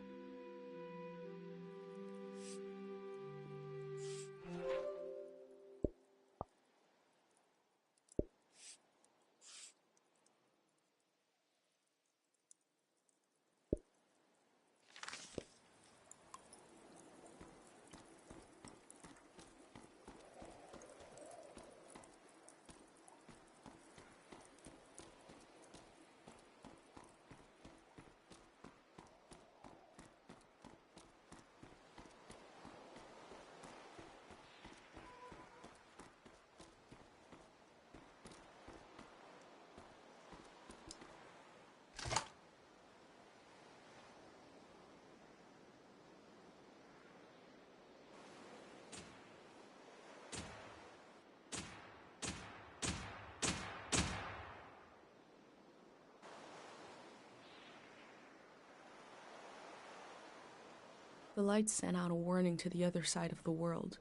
The lights sent out a warning to the other side of the world.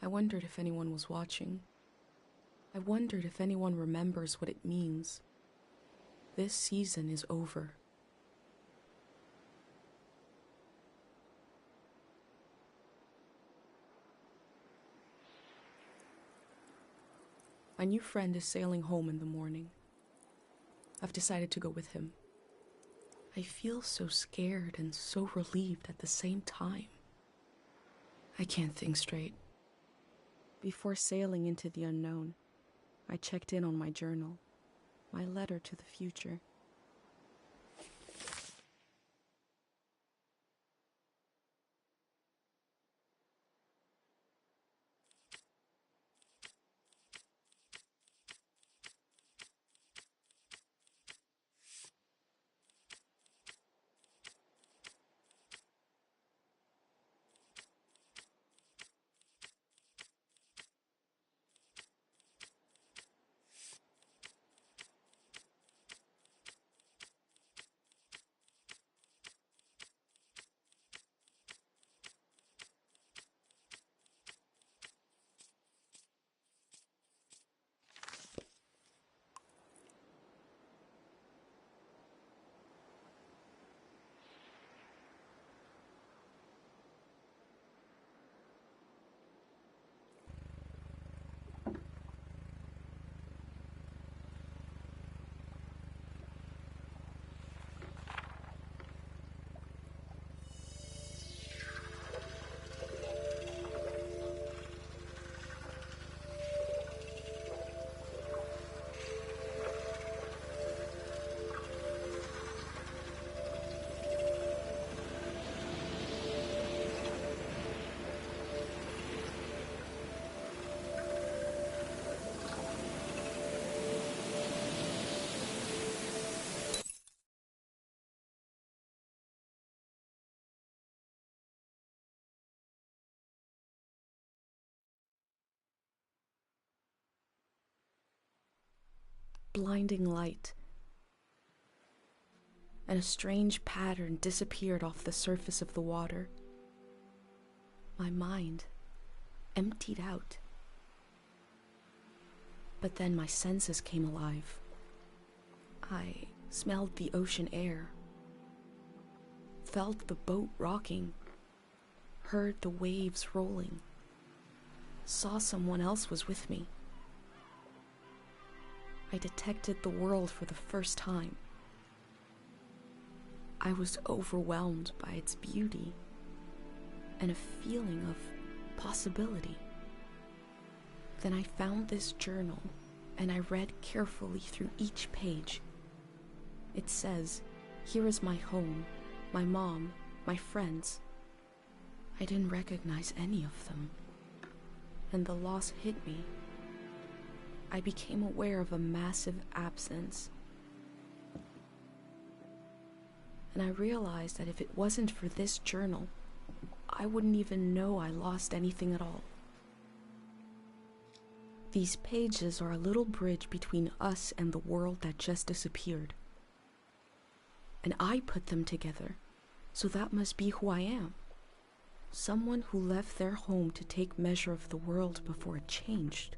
I wondered if anyone was watching. I wondered if anyone remembers what it means. This season is over. My new friend is sailing home in the morning. I've decided to go with him. I feel so scared and so relieved at the same time. I can't think straight. Before sailing into the unknown, I checked in on my journal, my letter to the future. Blinding light, and a strange pattern disappeared off the surface of the water. My mind emptied out. But then my senses came alive. I smelled the ocean air, felt the boat rocking, heard the waves rolling, saw someone else was with me. I detected the world for the first time. I was overwhelmed by its beauty and a feeling of possibility. Then I found this journal and I read carefully through each page. It says, "Here is my home, my mom, my friends." I didn't recognize any of them, and the loss hit me. I became aware of a massive absence. And I realized that if it wasn't for this journal, I wouldn't even know I lost anything at all. These pages are a little bridge between us and the world that just disappeared. And I put them together, so that must be who I am. Someone who left their home to take measure of the world before it changed.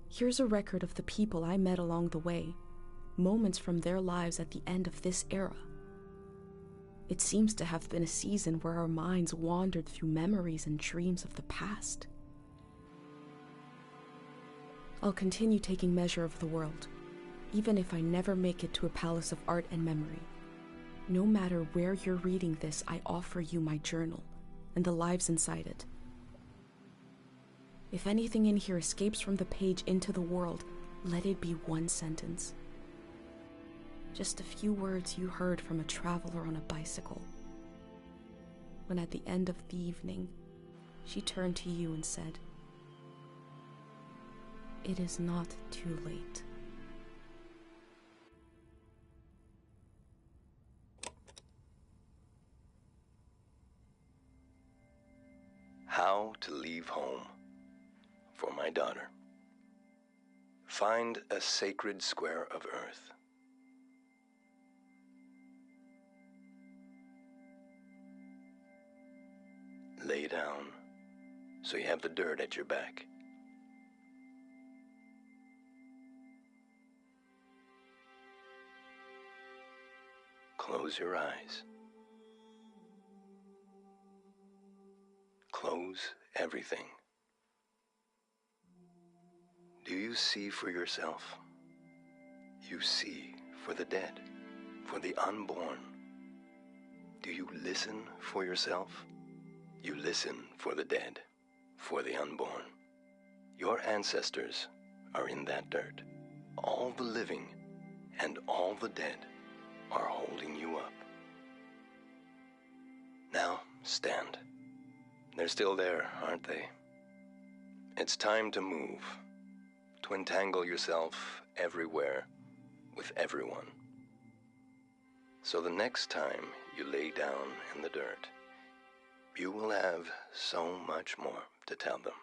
Here's a record of the people I met along the way, moments from their lives at the end of this era. It seems to have been a season where our minds wandered through memories and dreams of the past. I'll continue taking measure of the world, even if I never make it to a palace of art and memory. No matter where you're reading this, I offer you my journal and the lives inside it. If anything in here escapes from the page into the world, let it be one sentence. Just a few words you heard from a traveler on a bicycle. When at the end of the evening, she turned to you and said, "It is not too late." How to leave home for my daughter. Find a sacred square of earth. Lay down so you have the dirt at your back. Close your eyes. Close everything. Do you see for yourself? You see for the dead, for the unborn. Do you listen for yourself? You listen for the dead, for the unborn. Your ancestors are in that dirt. All the living and all the dead are holding you up. Now, stand. They're still there, aren't they? It's time to move, to entangle yourself everywhere with everyone. So the next time you lay down in the dirt, you will have so much more to tell them.